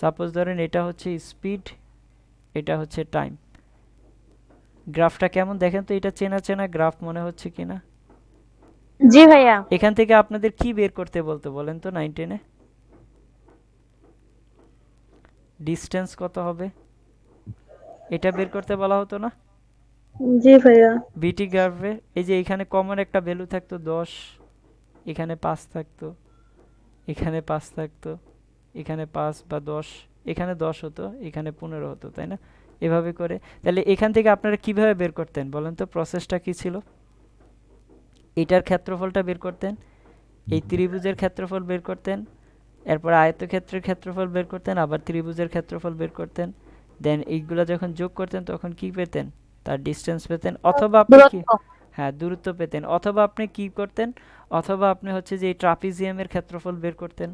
সাপোজ ধরেন এটা হচ্ছে স্পিড, এটা হচ্ছে টাইম, গ্রাফটা কেমন দেখেন তো, এটা চেনা চেনা গ্রাফ মনে হচ্ছে কিনা? জি ভাইয়া। এখান থেকে আপনাদের কি বের করতে বলতো বলেন তো 9-10-এ? ডিস্টেন্স কত হবে, এটা বের করতে বলা হতো না? জি ভাইয়া। বিটি গ্রাফে এই যে এখানে কমন একটা ভ্যালু থাকতো 10, এখানে 5 থাকতো, এখানে 5 থাকতো, এখানে 5 বা 10, এখানে 10 হতো, এখানে 15 হতো, তাই না? এভাবে করে তাহলে এখান থেকে আপনারা কিভাবে বের করতেন বলেন তো, প্রসেসটা কি ছিল? এটার ক্ষেত্রফলটা বের করতেন, এই ত্রিভুজের ক্ষেত্রফল বের করতেন, এরপর আয়তক্ষেত্রের ক্ষেত্রফল বের করতেন, আবার ত্রিভুজের ক্ষেত্রফল বের করতেন, দেন এইগুলা যখন যোগ করতেন তখন কি পেতেন, তার ডিস্টেন্স পেতেন, অথবা আপনি কি, দূরত্ব। হ্যাঁ দূরত্ব পেতেন, অথবা আপনি কি করতেন, অথবা আপনি হচ্ছে যে এই ট্রাপিজিয়ামের ক্ষেত্রফল বের করতেন,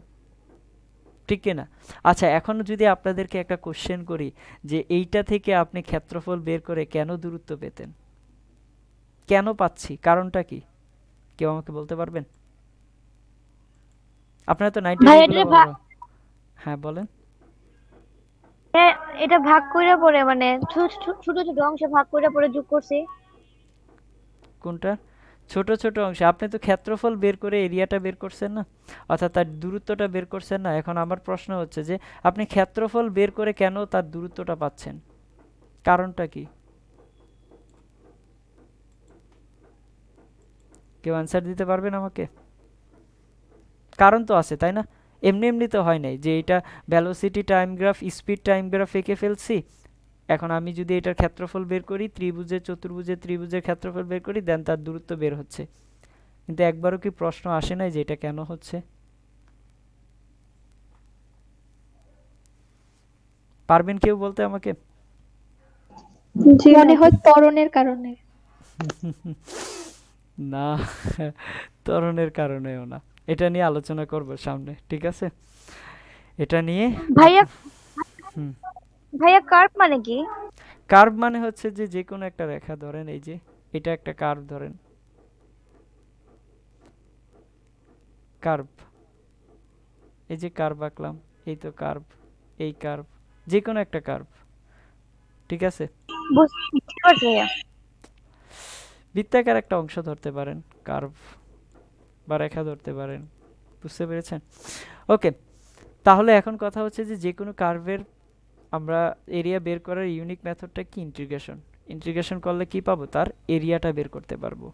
ঠিক কিনা? আচ্ছা, এখন যদি আপনাদেরকে একটা কোশ্চেন করি যে এইটা থেকে আপনি ক্ষেত্রফল বের করে কেন দূরত্ব পেতেন, কেন পাচ্ছি, কারণটা কি, কেউ আমাকে বলতে পারবেন? আপনারা তো 90 ভাই এগুলো এটা ভালো, হ্যাঁ বলেন। এটা ভাগ কইরা পরে মানে ছোট ছোট ছোট ছোট অংশে ভাগ কইরা পরে যোগ করছি। কোনটা ছোট ছোট অংশে? আপনি তো ক্ষেত্রফল বের করে এরিয়াটা বের করছেন না, অর্থাৎ তার দূরত্বটা বের করছেন না। এখন আমার প্রশ্ন হচ্ছে যে আপনি ক্ষেত্রফল বের করে কেন তার দূরত্বটা পাচ্ছেন, কারণটা কি? কেউ অ্যান্সার দিতে পারবেন আমাকে? কারণ তো আছে, তাই না? এমনি এমনি তো হয় নাই যে এটা velocity time graph, speed time graph এঁকে ফেলছি, এখন আমি যদি এটার ক্ষেত্রফল বের করি, ত্রিভুজের চতুর্ভুজের ত্রিভুজের ক্ষেত্রফল বের করি, দেন তার দূরত্ব বের হচ্ছে, কিন্তু একবারও কি প্রশ্ন আসে নাই যে এটা কেন হচ্ছে? পারবেন কেউ বলতে আমাকে? জি মনে না। হয় ত্বরণের কারণে। না, ত্বরণের কারণেও না, এটা নিয়ে আলোচনা করব সামনে, ঠিক আছে? এটা নিয়ে ভাইয়া হুম, ভাইয়া কার্ভ মানে কি? কার্ভ মানে হচ্ছে যে যে কোনো একটা রেখা, ধরেন এই যে এটা একটা কার্ভ, ধরেন কার্ভ, এই যে কার্ভ আঁকলাম, এই তো কার্ভ, এই কার্ভ, যে কোনো একটা কার্ভ, ঠিক আছে? বুঝতে পারছি ভাইয়া। বৃত্তাকার একটা অংশ ধরতে পারেন কার্ভ, বা রেখা ধরতে পারেন, বুঝতে পেরেছেন? ওকে, তাহলে এখন কথা হচ্ছে যে যে কোনো কার্ভের আমরা এরিয়া বের করার ইউনিক মেথডটা কি, ইন্টিগ্রেশন। ইন্টিগ্রেশন করলে কি পাবো, তার এরিয়াটা বের করতে পারবো,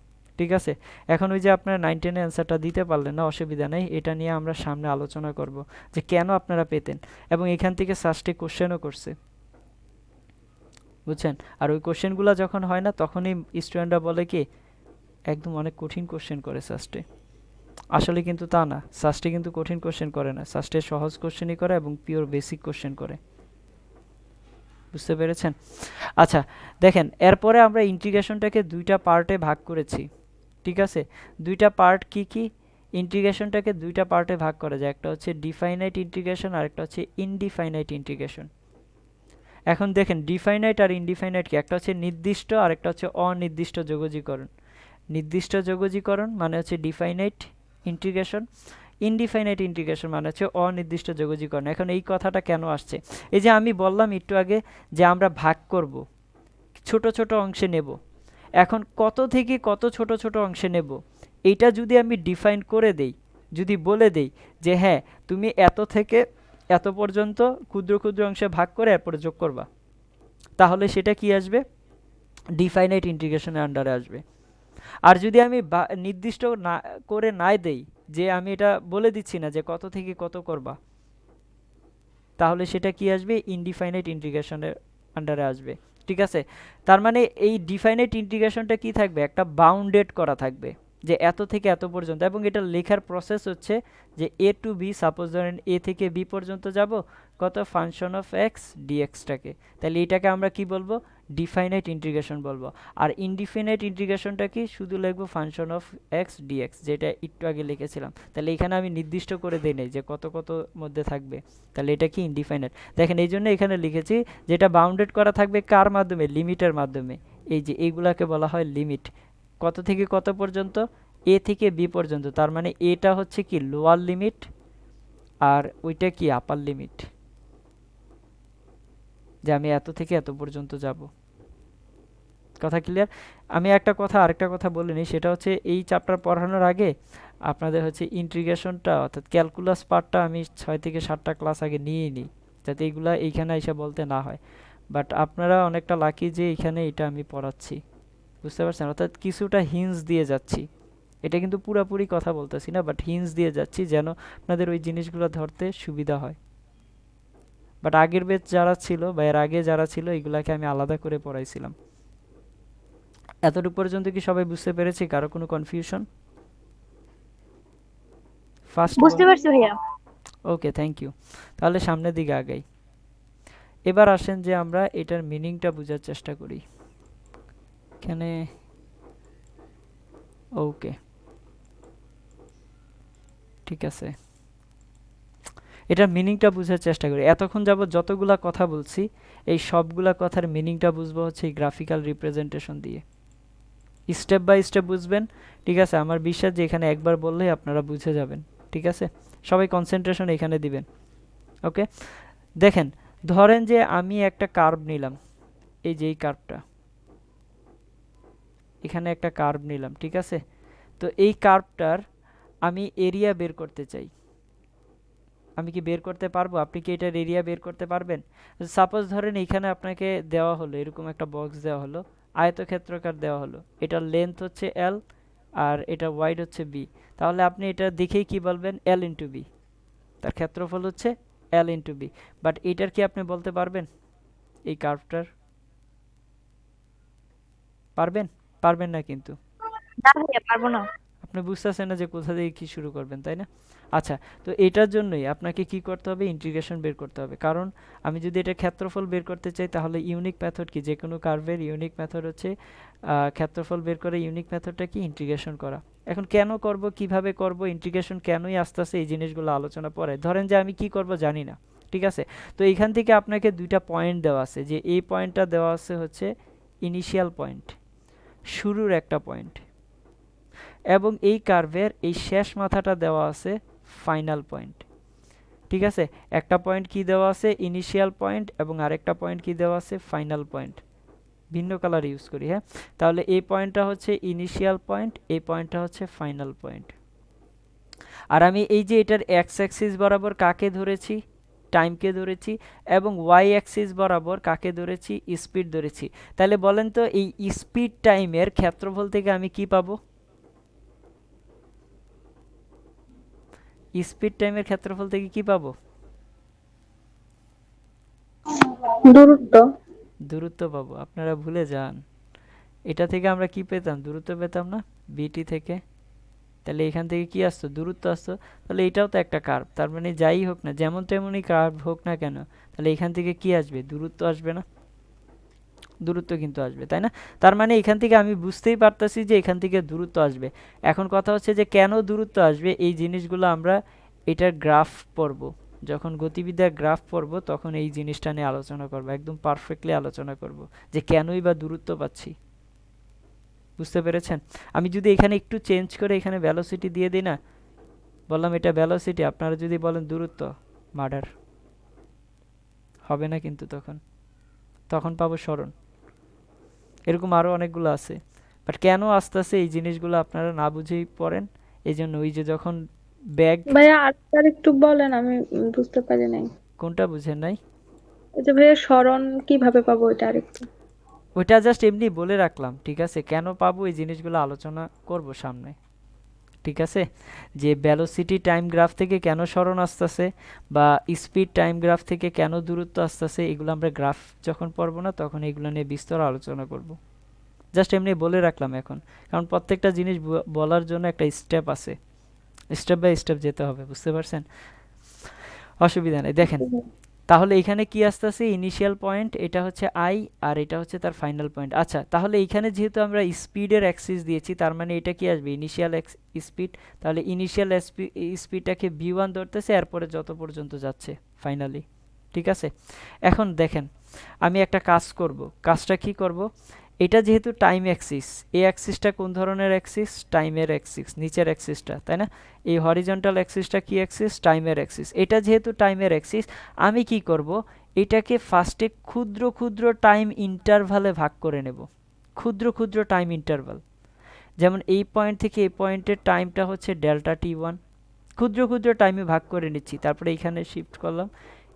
ঠিক আছে? এখন ওই যে আপনারা 9 10 এর অ্যান্সারটা দিতে পারলেন না, অসুবিধা নেই, এটা নিয়ে আমরা সামনে আলোচনা করব যে কেন আপনারা পেতেন, এবং এখান থেকে সাস্টে কোশ্চেনও করছে, বুঝছেন? আর ওই কোশ্চেনগুলো যখন হয় না তখনই স্টুডেন্টরা বলে কি একদম অনেক কঠিন কোশ্চেন করে সাস্টে। আসলে কিন্তু তা না, সাস্টে কিন্তু কঠিন কোশ্চেন করে না, সাস্টে সহজ কোশ্চেনই করে এবং পিওর বেসিক কোশ্চেন করে। বুঝতে পেরেছেন? আচ্ছা দেখেন, এরপরে আমরা ইন্টিগ্রেশনটাকে দুইটা পার্টে ভাগ করেছি, ঠিক আছে? দুইটা পার্ট কি কি? ইন্টিগ্রেশনটাকে দুইটা পার্টে ভাগ করা যায়, একটা হচ্ছে ডিফাইনাইট ইন্টিগ্রেশন আর একটা হচ্ছে ইনডিফাইনাইট ইন্টিগ্রেশন। এখন দেখেন ডিফাইনাইট আর ইনডিফাইনাইট কি? একটা হচ্ছে নির্দিষ্ট আর একটা হচ্ছে অনির্দিষ্ট যোগজীকরণ। নির্দিষ্ট যোগজীকরণ মানে হচ্ছে ডিফাইনাইট ইন্টিগ্রেশন, ইনডিফাইনাইট ইন্টিগ্রেশন মানে হচ্ছে অনির্দিষ্ট যোগজীকরণ। এখন এই কথাটা কেন আসছে? এই যে আমি বললাম একটু আগে যে আমরা ভাগ করব, ছোট ছোট অংশে নেব। এখন কত থেকে কত ছোট ছোট অংশে নেব এইটা যদি আমি ডিফাইন করে দেই, যদি বলে দেই যে হ্যাঁ তুমি এত থেকে এত পর্যন্ত ক্ষুদ্র ক্ষুদ্র অংশে ভাগ করে এরপরে যোগ করবা, তাহলে সেটা কি আসবে? ডিফাইনাইট ইন্টিগ্রেশনের আন্ডারে আসবে। আর যদি আমি নির্দিষ্ট না করে নাই দেই, যে আমি এটা বলে দিচ্ছি না যে কত থেকে কত করবা, তাহলে সেটা কি আসবে? ইনডিফাইনাইট ইন্টিগ্রেশনের আন্ডারে আসবে, ঠিক আছে? তার মানে এই ডিফাইনাইট ইন্টিগ্রেশনটা কি থাকবে? একটা বাউন্ডেড করা থাকবে যে এত থেকে এত পর্যন্ত, এবং এটা লেখার প্রসেস হচ্ছে যে এ টু বি, সাপোজ ধরেন এ থেকে বি পর্যন্ত যাব কত ফাংশন অফ এক্স ডিএক্সটাকে, তাহলে এটাকে আমরা কি বলবো? ডিফাইনাইট ইন্টিগ্রেশন বলবো। আর ইনডিফাইনাইট ইন্টিগ্রেশনটা কি? শুধু লিখবো ফাংশন অফ এক্স ডিএক্স, যেটা একটু আগে লিখেছিলাম। তাহলে এখানে আমি নির্দিষ্ট করে দেই নাই যে কত কত মধ্যে থাকবে, তাহলে এটা কি? ইনডিফাইনাইট। দেখেন এই জন্য এখানে লিখেছি যেটা বাউন্ডেড করা থাকবে কার মাধ্যমে? লিমিটের মাধ্যমে। এই যে এইগুলাকে বলা হয় লিমিট। কত থেকে কত পর্যন্ত? এ থেকে বি পর্যন্ত। তার মানে এটা হচ্ছে কি লোয়ার লিমিট আর ওইটা কি আপার লিমিট, যে আমি এত থেকে এত পর্যন্ত যাব। কথা ক্লিয়ার? আমি আরেকটা কথা বলে নিই, সেটা হচ্ছে এই চ্যাপ্টার পড়ানোর আগে আপনাদের হচ্ছে ইন্টিগ্রেশনটা অর্থাৎ ক্যালকুলাস পার্টটা আমি 6 থেকে 7টা ক্লাস আগে নিয়েই নিই, যাতে এইগুলা এইখানে এসে বলতে না হয়। বাট আপনারা অনেকটা লাকি যে এইখানে এটা আমি পড়াচ্ছি, বুঝতে পারছেন? অর্থাৎ কিছুটা হিন্টস দিয়ে যাচ্ছি, এটা কিন্তু পুরাপুরি কথা বলতেছি না, বাট হিন্টস দিয়ে যাচ্ছি যেন আপনাদের ওই জিনিসগুলো ধরতে সুবিধা হয়। বাট আগের ব্যাচ যারা ছিল বা এর আগে যারা ছিল এগুলাকে আমি আলাদা করে পড়াইছিলাম। এতটুকু পর্যন্ত কি সবাই বুঝতে পেরেছি? কারো কোনো কনফিউশন? ফার্স্ট বুঝতে পারছি ভাইয়া। ওকে, থ্যাংক ইউ। তাহলে সামনের দিকে আগাই। এবার আসেন যে আমরা এটার মিনিংটা বোঝার চেষ্টা করি। এখানে ওকে, ঠিক আছে, এটার মিনিংটা বোঝার চেষ্টা করি। এতক্ষণ যাবত যতগুলা কথা বলছি এই সবগুলা কথার মিনিংটা বুঝবো হচ্ছে এই গ্রাফিক্যাল রিপ্রেজেন্টেশন দিয়ে। স্টেপ বাই স্টেপ বুঝবেন, ঠিক আছে? আমার বিশ্বাস যে এখানে একবার বললেই আপনারা বুঝে যাবেন, ঠিক আছে? সবাই কনসেন্ট্রেশন এখানে দিবেন, ওকে? দেখেন, ধরেন যে আমি একটা কার্ভ নিলাম, এই যে এই কার্ভটা, এখানে একটা কার্ভ নিলাম, ঠিক আছে? তো এই কার্ভটার আমি এরিয়া বের করতে চাই। আমি কি বের করতে পারবো? আপনি কি এটার এরিয়া বের করতে পারবেন? সাপোজ ধরেন এইখানে আপনাকে দেওয়া হলো এরকম একটা বক্স দেওয়া হলো, আয়তক্ষেত্রাকার দেওয়া হলো, এটার লেন্থ হচ্ছে এল আর এটা ওয়াইড হচ্ছে বি। তাহলে আপনি এটা দেখেই কি বলবেন? এল ইন্টু বি, তার ক্ষেত্রফল হচ্ছে এল ইন্টু বি। বাট এইটার কি আপনি বলতে পারবেন? এই কার্ভটার পারবেন? পারবেন না কিন্তু। না ভাইয়া, পারবো না। আপনি বুঝতেছেন না যে কোথা থেকে কি শুরু করবেন, তাই না? আচ্ছা, তো এটার জন্যই আপনাকে কি করতে হবে? ইন্টিগ্রেশন বের করতে হবে। কারণ আমি যদি এটা ক্ষেত্রফল বের করতে চাই তাহলে ইউনিক মেথড কি? যে কোনো কার্ভের ইউনিক মেথড হচ্ছে ক্ষেত্রফল বের করে ইউনিক মেথডটা কি? ইন্টিগ্রেশন করা। এখন কেন করব, কিভাবে করব, ইন্টিগ্রেশন কেনই আসতেছে, এই জিনিসগুলো আলোচনা পরে। ধরেন যে আমি কি করব জানি না, ঠিক আছে? তো এইখান থেকে আপনাকে দুইটা পয়েন্ট দেওয়া আছে, যে এই পয়েন্টটা দেওয়া আছে হচ্ছে ইনিশিয়াল পয়েন্ট, শুরুর একটা পয়েন্ট, এবং এই কার্ভের এই শেষ মাথাটা দেওয়া আছে ফাইনাল পয়েন্ট, ঠিক আছে? একটা পয়েন্ট কি দেওয়া আছে? ইনিশিয়াল পয়েন্ট, এবং আরেকটা পয়েন্ট কি দেওয়া আছে? Final point. ভিন্ন কালার ইউজ করি, হ্যাঁ? তাহলে এই পয়েন্টটা হচ্ছে ইনিশিয়াল পয়েন্ট, এই পয়েন্টটা হচ্ছে ফাইনাল পয়েন্ট। আর আমি এই যে এটার এক্স অ্যাক্সিস বরাবর কাকে ধরেছি? টাইমকে ধরেছি, এবং ওয়াই অ্যাক্সিস বরাবর কাকে ধরেছি? স্পিড ধরেছি। তাহলে বলেন তো এই স্পিড টাইমের ক্ষেত্রফল থেকে আমি কি পাবো? স্পিড টাইমের ক্ষেত্রফল থেকে কি পাবো? দূরত্ব। দূরত্ব পাবো। আপনারা ভুলে যান, এটা থেকে আমরা কি পেতাম? দূরত্ব পেতাম না বিটি থেকে? তাহলে এখান থেকে কি আসতো? দূরত্ব আসতো। তাহলে এটাও তো একটা কার্ভ, তার মানে যাই হোক না, যেমন তেমনই কার্ভ হোক না কেন, তাহলে এখান থেকে কি আসবে? দূরত্ব আসবে না? দূরত্ব কিন্তু আসবে, তাই না? তার মানে এখান থেকে আমি বুঝতেই পারতাছি যে এখান থেকে দূরত্ব আসবে। এখন কথা হচ্ছে যে কেন দূরত্ব আসবে, এই জিনিসগুলো আমরা এটার গ্রাফ পড়ব, যখন গতিবিদ্যার গ্রাফ পড়ব তখন এই জিনিসটা নিয়ে আলোচনা করব, একদম পারফেক্টলি আলোচনা করব যে কেনই বা দূরত্ব পাচ্ছি। বুঝতে পেরেছেন? আমি যদি এখানে একটু চেঞ্জ করে এখানে ভ্যালোসিটি দিয়ে দিই না, বললাম এটা ভ্যালোসিটি, আপনারা যদি বলেন দূরত্ব, মার্ডার হবে না কিন্তু তখন, তখন পাবো সরণ। এরকম আরও অনেকগুলো আছে, বাট কেন আস্তে আস্তে এই জিনিসগুলো আপনারা না বুঝেই পড়েন, এই জন্য ওই যে যখন ব্যাগ। ভাইয়া আর একটু বলেন, আমি বুঝতে পারি নাই। কোনটা বুঝেন নাই? এই যে ভাইয়া স্মরণ কিভাবে পাবো, এটা আরেকটু। ওইটা জাস্ট এমনি বলে রাখলাম, ঠিক আছে? কেন পাবো এই জিনিসগুলো আলোচনা করব সামনে, ঠিক আছে? যে ভ্যালোসিটি টাইম গ্রাফ থেকে কেন সরণ আসতেছে, বা স্পিড টাইম গ্রাফ থেকে কেন দূরত্ব আসতেছে, এগুলো আমরা গ্রাফ যখন পড়বো না তখন এগুলো নিয়ে বিস্তর আলোচনা করব। জাস্ট এমনি বলে রাখলাম এখন, কারণ প্রত্যেকটা জিনিস বলার জন্য একটা স্টেপ আছে, স্টেপ বাই স্টেপ যেতে হবে, বুঝতে পারছেন? অসুবিধা নেই। দেখেন তাহলে এখানে কি আসতেছে? ইনিশিয়াল পয়েন্ট, এটা হচ্ছে আই, আর এটা হচ্ছে তার ফাইনাল পয়েন্ট। আচ্ছা, তাহলে এখানে যেহেতু আমরা স্পিডের অ্যাক্সিস দিয়েছি, তার মানে এটা কি আসবে? Initial speed. তাহলে ইনিশিয়াল স্পিডটাকে v1 ধরতেছে, এরপরে যত পর্যন্ত যাচ্ছে ফাইনালি, ঠিক আছে? এখন দেখেন আমি একটা কাজ করব, কাজটা কি করব? এটা যেহেতু টাইম অ্যাক্সিস, এই অ্যাক্সিসটা কোন ধরনের অ্যাক্সিস? টাইমের অ্যাক্সিস, নিচের অ্যাক্সিসটা, তাই না? এই হরিজন্টাল অ্যাক্সিসটা কি অ্যাক্সিস? টাইমের অ্যাক্সিস। এটা যেহেতু টাইমের অ্যাক্সিস, আমি কি করব? এটাকে ফার্স্টে ক্ষুদ্র ক্ষুদ্র টাইম ইন্টারভালে ভাগ করে নেব, ক্ষুদ্র ক্ষুদ্র টাইম ইন্টারভাল। যেমন এই পয়েন্ট থেকে এই পয়েন্টের টাইমটা হচ্ছে ডেল্টা t1, ক্ষুদ্র ক্ষুদ্র টাইমে ভাগ করে নিচ্ছি, তারপরে এখানে শিফট করলাম,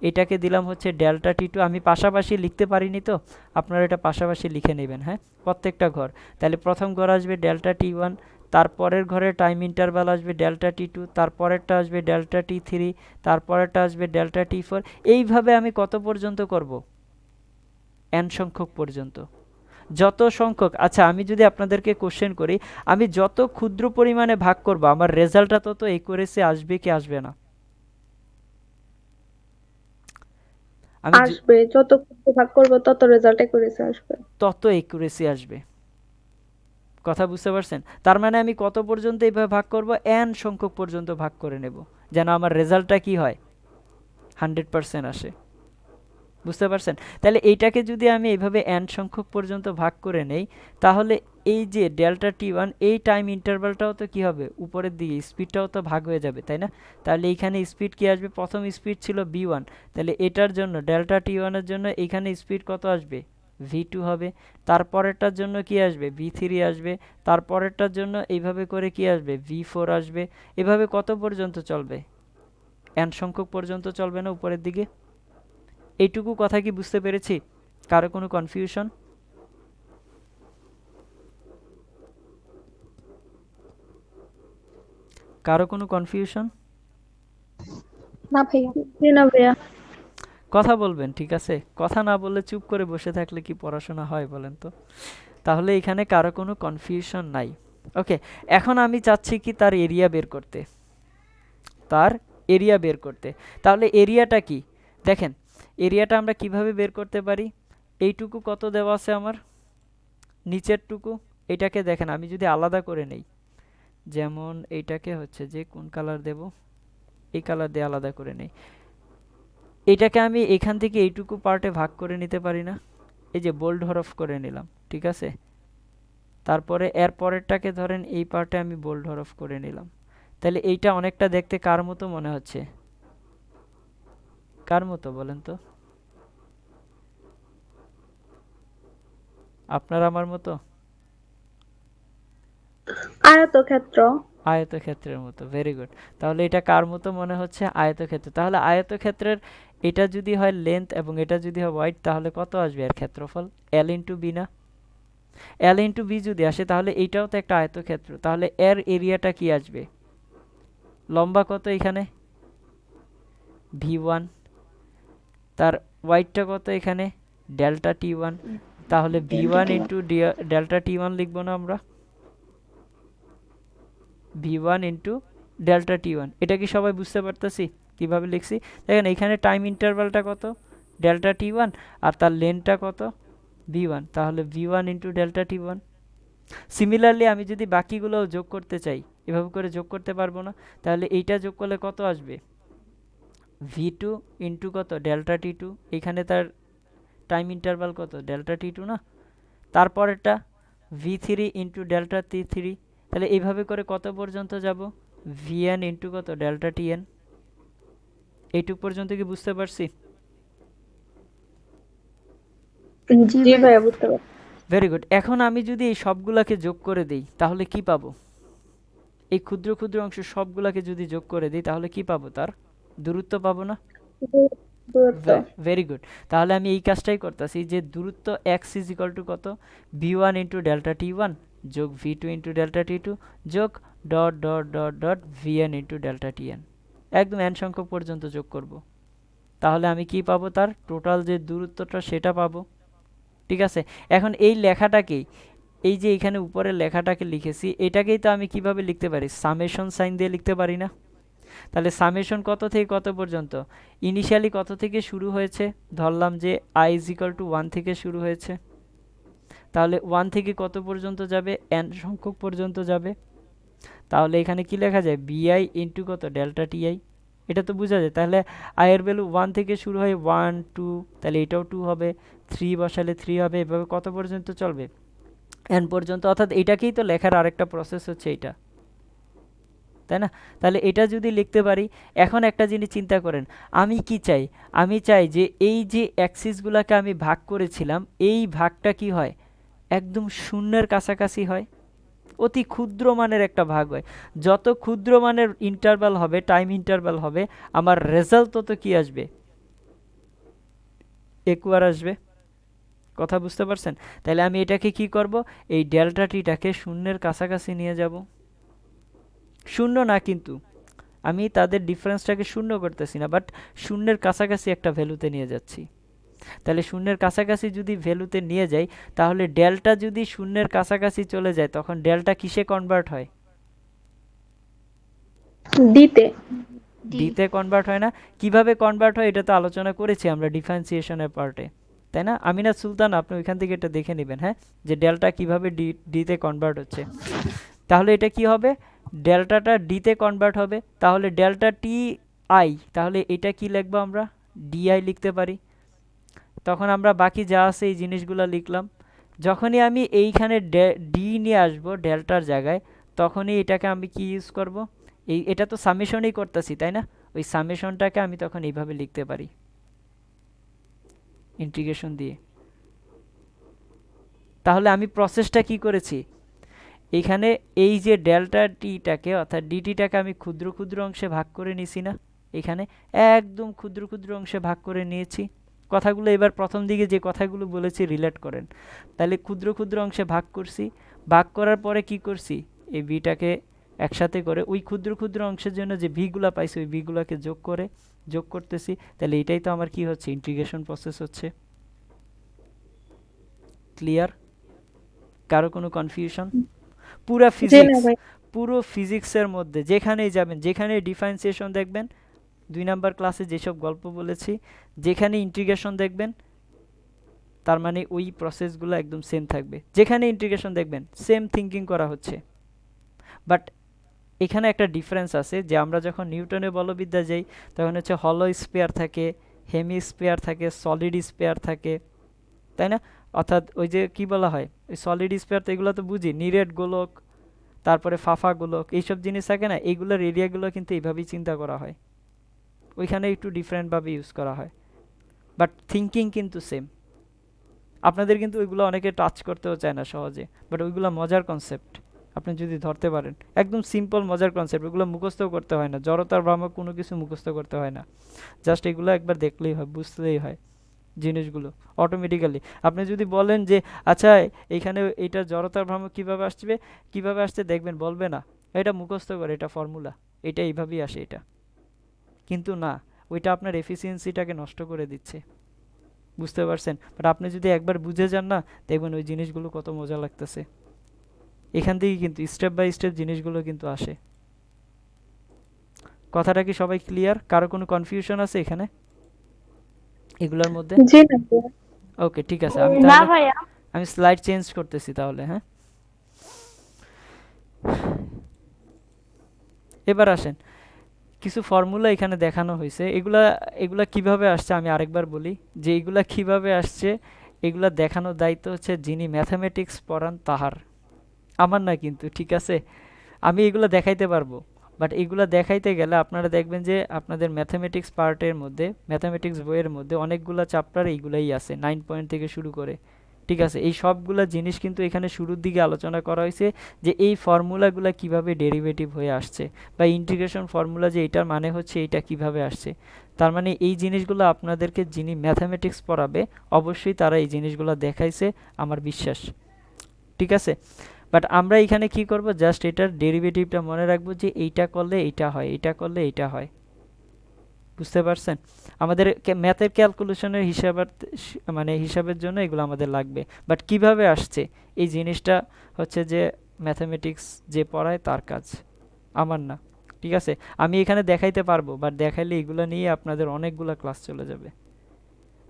এটাকে দিলাম হচ্ছে ডেল্টা t2। আমি পাশাপাশি লিখতে পারিনি, তো আপনারা এটা পাশাপাশি লিখে নেবেন, হ্যাঁ, প্রত্যেকটা ঘর। তাহলে প্রথম ঘর আসবে ডেল্টা t1, তারপরের ঘরে টাইম ইন্টারভাল আসবে ডেল্টা t2, তারপরেরটা আসবে ডেল্টা t3, তারপরেরটা আসবে ডেল্টা t4। এইভাবে আমি কত পর্যন্ত করব? n সংখ্যক পর্যন্ত, যত সংখ্যক। আচ্ছা, আমি যদি আপনাদেরকে কোশ্চেন করি, আমি যত ক্ষুদ্র পরিমাণে ভাগ করব আমার রেজাল্টটা তত একুরেসি আসবে কি আসবে না? আমি আসবে, যত ভাগ করবো তত রেজাল্ট করেছে আসবে। তত একুরেসি আসবে। কথা বুঝতে পারছেন? তার মানে আমি কত পর্যন্ত এইভাবে ভাগ করব? n সংখ্যক পর্যন্ত ভাগ করে নেব, যেন আমার রেজাল্টটা কি হয়? 100% আসে। বুঝতে পারছেন? তাহলে এইটাকে যদি আমি এইভাবে n সংখ্যক পর্যন্ত ভাগ করে নেই, তাহলে এই যে ডেল্টা t1, এই টাইম ইন্টারভালটাও তো কি হবে? উপরের দিকে স্পিডটাও তো ভাগ হয়ে যাবে, তাই না? তাহলে এইখানে স্পিড কি আসবে? প্রথম স্পিড ছিল v1, তাহলে এটার জন্য ডেল্টা t1 এর জন্য এইখানে স্পিড কত আসবে? v2 হবে। তারপরেরটার জন্য কি আসবে? v3 আসবে। তারপরেরটার জন্য এইভাবে করে কি আসবে? v4 আসবে। এভাবে কত পর্যন্ত চলবে? n সংখ্যক পর্যন্ত চলবে না উপরের দিকে? এইটুকু কথা কি বুঝতে পেরেছি? কারো কোনো কনফিউশন? কারো কোনো কনফিউশন? না ভাইয়া। জি না ভাইয়া। কথা বলবেন, ঠিক আছে? কথা না বললে চুপ করে বসে থাকলে কি পড়াশোনা হয় বলেন তো? তাহলে এখানে কারো কোনো কনফিউশন নাই। ওকে, এখন আমি চাচ্ছি কি তার এরিয়া বের করতে, তার এরিয়া বের করতে। তাহলে এরিয়াটা কি? দেখেন এরিয়াটা আমরা কিভাবে বের করতে পারি? এইটুকু কত দেওয়া আছে আমার, নিচেরটুকু, এটাকে দেখেন আমি যদি আলাদা করে নেই, যেমন এইটাকে হচ্ছে যে কোন কালার দেব, এই কালার দিয়ে আলাদা করে নেই, এটাকে আমি এখান থেকে এইটুকু পার্টে ভাগ করে নিতে পারি না? এই যে বোল্ড হরফ করে নিলাম, ঠিক আছে? তারপরে এর পরেরটাকে ধরেন এই পার্টে আমি বোল্ড হরফ করে নিলাম। তাহলে এইটা অনেকটা দেখতে কার মতো মনে হচ্ছে? কার মতো বলেন তো? আপনার আমার মতো? আয়তক্ষেত্র। আয়তক্ষেত্রের মতো, ভেরি গুড। তাহলে এটা কার মতো মনে হচ্ছে? আয়তক্ষেত্র। তাহলে আয়তক্ষেত্রের এটা যদি হয় লেন্থ এবং এটা যদি হয় ওয়াইড, তাহলে কত আসবে এর ক্ষেত্রফল? এল ইন্টু বি না? এল ইন্টু বি যদি আসে তাহলে এইটাও তো একটা আয়তক্ষেত্র, তাহলে এর এরিয়াটা কি আসবে? লম্বা কত এখানে v1, তার ওয়াইডটা কত এখানে ডেল্টা t1, তাহলে v1 ইন্টু ডেল্টা t1 লিখবো না আমরা, v1 ইন্টু ডেল্টা t1। এটা কি সবাই বুঝতে পারতেছি কিভাবে লিখছি? দেখেন এখানে টাইম ইন্টারভালটা কত ডেল্টা t1 আর তার লেন্থটা কত v1, তাহলে v1 into delta t1। Similarly আমি যদি বাকিগুলো যোগ করতে চাই এভাবে করে যোগ করতে পারবো না, তাহলে এইটা যোগ করলে কত আসবে v2 ইন্টু কত ডেল্টা t2, এখানে তার টাইম ইন্টারভাল কত ডেল্টা t2 না, তারপরেরটা v3 ইন্টু ডেল্টা t3, তাহলে এইভাবে করে কত পর্যন্ত যাব vn ইন্টু কত ডেল্টা tn। এইটুক পর্যন্ত কি বুঝতে পারছি? জি জি ভাই। ভাইয়া বুঝতে পারছি। Very good. এখন আমি যদি এই সবগুলাকে যোগ করে দিই তাহলে কি পাবো? এই ক্ষুদ্র ক্ষুদ্র অংশ সবগুলাকে যদি যোগ করে দিই তাহলে কি পাবো? তার দূরত্ব পাবো না? দূরত্ব ভেরি গুড। তাহলে আমি এই কাজটাই করতেছি যে দূরত্ব x ইজ ইকুয়াল টু কত v1 ইন্টু ডেল্টা t1 যোগ v2 ইন্টু ডেল্টা t2 যোগ dot dot dot dot vn into delta tn, একদম n সংখ্যক পর্যন্ত যোগ করব। তাহলে আমি কি পাবো? তার টোটাল যে দূরত্বটা সেটা পাবো। ঠিক আছে, এখন এই লেখাটাকেই, এই যে এখানে উপরের লেখাটাকে লিখেছি এটাকেই তো আমি কিভাবে লিখতে পারি? সামেশন সাইন দিয়ে লিখতে পারি না? তাহলে সামেশন কত থেকে কত পর্যন্ত? ইনিশিয়ালি কত থেকে শুরু হয়েছে? ধরলাম যে i ইজ ইকুয়াল টু 1 থেকে শুরু হয়েছে, তাহলে 1 থেকে কত পর্যন্ত যাবে? n সংখ্যক পর্যন্ত যাবে। তাহলে এখানে কি লেখা যায়? bi ইন্টু কত ডেল্টা ti, এটা তো বোঝা যায়। তাহলে i এর ভ্যালু 1 থেকে শুরু হয় 1 2, তাহলে এটাও 2 হবে, 3 বসালে 3 হবে, এভাবে কত পর্যন্ত চলবে? n পর্যন্ত। অর্থাৎ এটাকেই তো লেখার আরেকটা প্রসেস হচ্ছে এইটা, তাই না? তাহলে এটা যদি লিখতে পারি, এখন একটা জিনিস চিন্তা করেন, আমি কি চাই? আমি চাই যে এই যে অ্যাক্সিসগুলোকে আমি ভাগ করেছিলাম এই ভাগটা কি হয়? একদম শূন্যের কাছাকাছি হয়, অতি ক্ষুদ্র মানের একটা ভাগ হয়। যত ক্ষুদ্র মানের ইন্টারভাল হবে, টাইম ইন্টারভাল হবে, আমার রেজাল্ট তত কি আসবে? একুয়ার আসবে। কথা বুঝতে পারছেন? তাহলে আমি এটাকে কি করব? এই ডেল্টা টিটাকে শূন্যের কাছাকাছি নিয়ে যাব। শূন্য না, কিন্তু আমি তাদের ডিফারেন্সটাকে শূন্য করতেছি না, বাট শূন্যের কাছাকাছি একটা ভ্যালুতে নিয়ে যাচ্ছি। তাহলে শূন্যের কাছাকাছি যদি ভ্যালুতে নিয়ে যাই তাহলে ডেল্টা যদি শূন্যের কাছাকাছি চলে যায় তখন ডেল্টা কিসে কনভার্ট হয়? দিতে ডিতে কনভার্ট হয় না? কিভাবে কনভার্ট হয় এটা তো আলোচনা করেছি আমরা ডিফারেন্সিয়েশনের পার্টে, তাই না? আমিনাত সুলতান, আপনি ওইখান থেকে এটা দেখে নেবেন, হ্যাঁ, যে ডেল্টা কিভাবে ডিতে কনভার্ট হচ্ছে। তাহলে এটা কি হবে? ডেল্টাটা ডিতে কনভার্ট হবে, তাহলে ডেল্টা টি আই, তাহলে এটা কি লিখবো আমরা? ডিআই লিখতে পারি। তখন আমরা বাকি যা আছে এই জিনিসগুলো লিখলাম। যখনই আমি এইখানে ডি নিয়ে আসবো ডেল্টার জায়গায় তখনই এটাকে আমি কি ইউজ করব? এটা তো সামেশনই করতেছি, তাই না? ওই সামেশনটাকে আমি তখন এইভাবে লিখতে পারি ইন্টিগ্রেশন দিয়ে। তাহলে আমি প্রসেসটা কি করেছি? এখানে এই যে ডেল্টা টিটাকে অর্থাৎ ডিটিটাকে আমি ক্ষুদ্র ক্ষুদ্র অংশে ভাগ করে নিয়েছি না? এখানে একদম ক্ষুদ্র ক্ষুদ্র অংশে ভাগ করে নিয়েছি। কথাগুলো এবার প্রথম দিকে যে কথাগুলো বলেছি রিলেট করেন। তাহলে ক্ষুদ্র ক্ষুদ্র অংশে ভাগ করছি, ভাগ করার পরে কি করছি? এই বিটাকে একসাথে করে ওই ক্ষুদ্র ক্ষুদ্র অংশের জন্য যে ভিগুলা পাইছি ওই ভিগুলাকে যোগ করতেছি। তাহলে এটাই তো আমার কি হচ্ছে? ইন্টিগ্রেশন প্রসেস হচ্ছে। ক্লিয়ার? কারো কোনো কনফিউশন? পুরা জি না ফিজিক্স, ভাই পুরো ফিজিক্সের মধ্যে যেখানেই যাবেন, যেখানে ডিফারেন্সিয়েশন দেখবেন, 2 নাম্বার ক্লাসে যেসব গল্প বলেছি, যেখানে ইন্টিগ্রেশন দেখবেন তার মানে ওই প্রসেসগুলো একদম সেম থাকবে। যেখানে ইন্টিগ্রেশন দেখবেন সেম থিঙ্কিং করা হচ্ছে। বাট এখানে একটা ডিফারেন্স আছে যে আমরা যখন নিউটনের বলবিদ্যা যাই তখন হচ্ছে হলো স্পেয়ার থাকে, হেমি স্পেয়ার থাকে, সলিড স্পেয়ার থাকে, তাই না? অর্থাৎ ওই যে কি বলা হয় ওই সলিড স্পেয়ার, তো এগুলো তো বুঝি, নিরেট গোলক, তারপরে ফাফা গোলক, এইসব জিনিস থাকে না, এইগুলোর এরিয়াগুলো কিন্তু এইভাবেই চিন্তা করা হয়। ওইখানে একটু ডিফারেন্টভাবে ইউজ করা হয়, বাট থিঙ্কিং কিন্তু সেম। আপনাদের কিন্তু ওইগুলো অনেকে টাচ করতেও চায় না সহজে, বাট ওইগুলো মজার কনসেপ্ট আপনি যদি ধরতে পারেন। একদম সিম্পল মজার কনসেপ্ট, ওগুলো মুখস্থও করতে হয় না, জড়তার ভ্রামক কোনো কিছু মুখস্থ করতে হয় না, জাস্ট এগুলো একবার দেখলেই হয়, বুঝতেই হয় জিনিসগুলো অটোমেটিক্যালি। আপনি যদি বলেন যে আচ্ছা এইখানে এইটা জড়তার ভ্রামক কীভাবে আসছে দেখবেন বলবে না, এটা মুখস্থ করে, এটা ফর্মুলা। এটা এইভাবেই আসে এটা, কিন্তু না, ওইটা আপনার এফিসিয়েন্সিটাকে নষ্ট করে দিচ্ছে, বুঝতে পারছেন? বাট আপনি যদি একবার বুঝে যান না, দেখবেন ওই জিনিসগুলো কত মজা লাগতেছে। এখান থেকে কিন্তু স্টেপ বাই স্টেপ জিনিসগুলো কিন্তু আসে। কথাটা কি সবাই ক্লিয়ার? কারো কোনো কনফিউশন আছে এখানে এগুলোর মধ্যে? জি না ভাইয়া। ওকে, ঠিক আছে, আমি না তাহলে ভাইয়া। আমি স্লাইড চেঞ্জ করতেছি তাহলে। হ্যাঁ, এবার আসেন, কিছু ফর্মুলা এখানে দেখানো হয়েছে। এগুলা এগুলা কিভাবে আসছে আমি আরেকবার বলি, যে এগুলা কিভাবে আসছে এগুলা দেখানোর দায়িত্ব হচ্ছে যিনি ম্যাথামেটিক্স পড়ান তাহার, আমার না কিন্তু, ঠিক আছে? আমি এগুলো দেখাইতে পারবো, বাট এগুলো দেখাইতে গেলে আপনারা দেখবেন যে আপনাদের ম্যাথামেটিক্স পার্টের মধ্যে, ম্যাথামেটিক্স বইয়ের মধ্যে অনেকগুলো চ্যাপ্টার এইগুলাই আছে, 9 পয়েন্ট থেকে শুরু করে, ঠিক আছে? এই সবগুলা জিনিস কিন্তু এখানে শুরুর দিকে আলোচনা করা হয়েছে, যে এই ফর্মুলাগুলো কিভাবে ডেরিভেটিভ হয়ে আসছে, বা ইন্টিগ্রেশন ফর্মুলা যে এটার মানে হচ্ছে এইটা কিভাবে আসছে। তার মানে এই জিনিসগুলো আপনাদেরকে যিনি ম্যাথামেটিক্স পড়াবে অবশ্যই তারা এই জিনিসগুলো দেখাইছে, আমার বিশ্বাস, ঠিক আছে? বাট আমরা এখানে কি করব, জাস্ট এটার ডেরিভেটিভটা মনে রাখবো, যে এইটা করলে এইটা হয়, এইটা করলে এইটা হয়, বুঝতে পারছেন? আমাদের ম্যাথের ক্যালকুলেশনের মানে হিসাবের জন্য এগুলো আমাদের লাগবে। বাট কিভাবে আসছে এই জিনিসটা হচ্ছে যে ম্যাথামেটিক্স যে পড়ায় তার কাজ, আমার না, ঠিক আছে? আমি এখানে দেখাইতে পারবো, বাট দেখাইলে এগুলো নিয়ে আপনাদের অনেকগুলো ক্লাস চলে যাবে।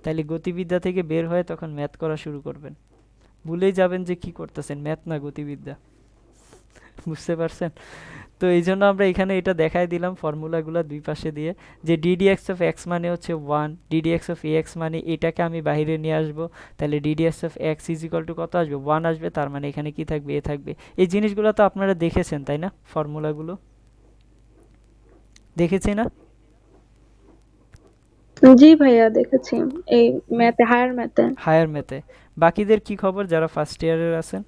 তাইলে গতিবিদ্যা থেকে বের হয়ে তখন ম্যাথ করা শুরু করবেন, ভুলেই যাবেন যে কি করতেছেন, ম্যাথ না গতিবিদ্যা, বুঝতে পারছেন? তো এই জন্য আমরা এখানে এটা দেখাই দিলাম ফর্মুলাগুলো দুই পাশে দিয়ে, যে ডিডিএক্স অফ এক্স মানে হচ্ছে 1, ডিডিএক্স অফ এক্স মানে এটাকে আমি বাইরে নিয়ে আসবো, তাহলে ddx of x is equal two কত আসবে, 1 আসবে, তার মানে এখানে কি থাকবে, এ থাকবে। এই জিনিসগুলো তো আপনারা দেখেছেন তাই না? ফর্মুলাগুলো দেখেছি না? জি ভাইয়া দেখেছি, এই ম্যাথে, হায়ার ম্যাথে। হায়ার ম্যাথে বাকিদের কি খবর যারা ফার্স্ট ইয়ারের আছেন?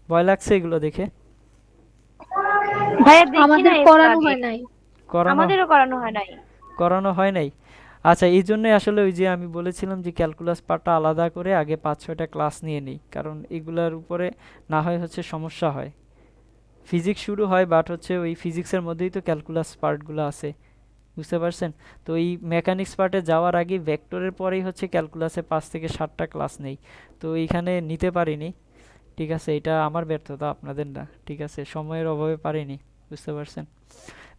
ভয় লাগছে এগুলো দেখে? ভাইয়া দেখি আমাদের না, এর পড়ানো আগে হয় নাই। করানো আমাদেরও করানো হয় নাই। করানো হয় নাই? আচ্ছা, এই জন্যই আসলে ওই যে আমি বলেছিলাম যে ক্যালকুলাস পার্টটা আলাদা করে আগে 5-6টা ক্লাস নিয়ে নিই, কারণ এগুলার উপরে না হয় হচ্ছে সমস্যা হয়। ফিজিক্স শুরু হয়, বাট হচ্ছে ওই ফিজিক্সের মধ্যেই তো ক্যালকুলাস পার্টগুলো আছে, বুঝতে পারছেন? তো এই মেকানিক্স পার্টে যাওয়ার আগে ভেক্টরের পরেই হচ্ছে ক্যালকুলাসে 5 থেকে 7টা ক্লাস নেই, তো এইখানে নিতে পারিনি, ঠিক আছে? এটা আমার ব্যর্থতা, আপনাদের না, ঠিক আছে? সময়ের অভাবে পারিনি, বুঝতে পারছেন?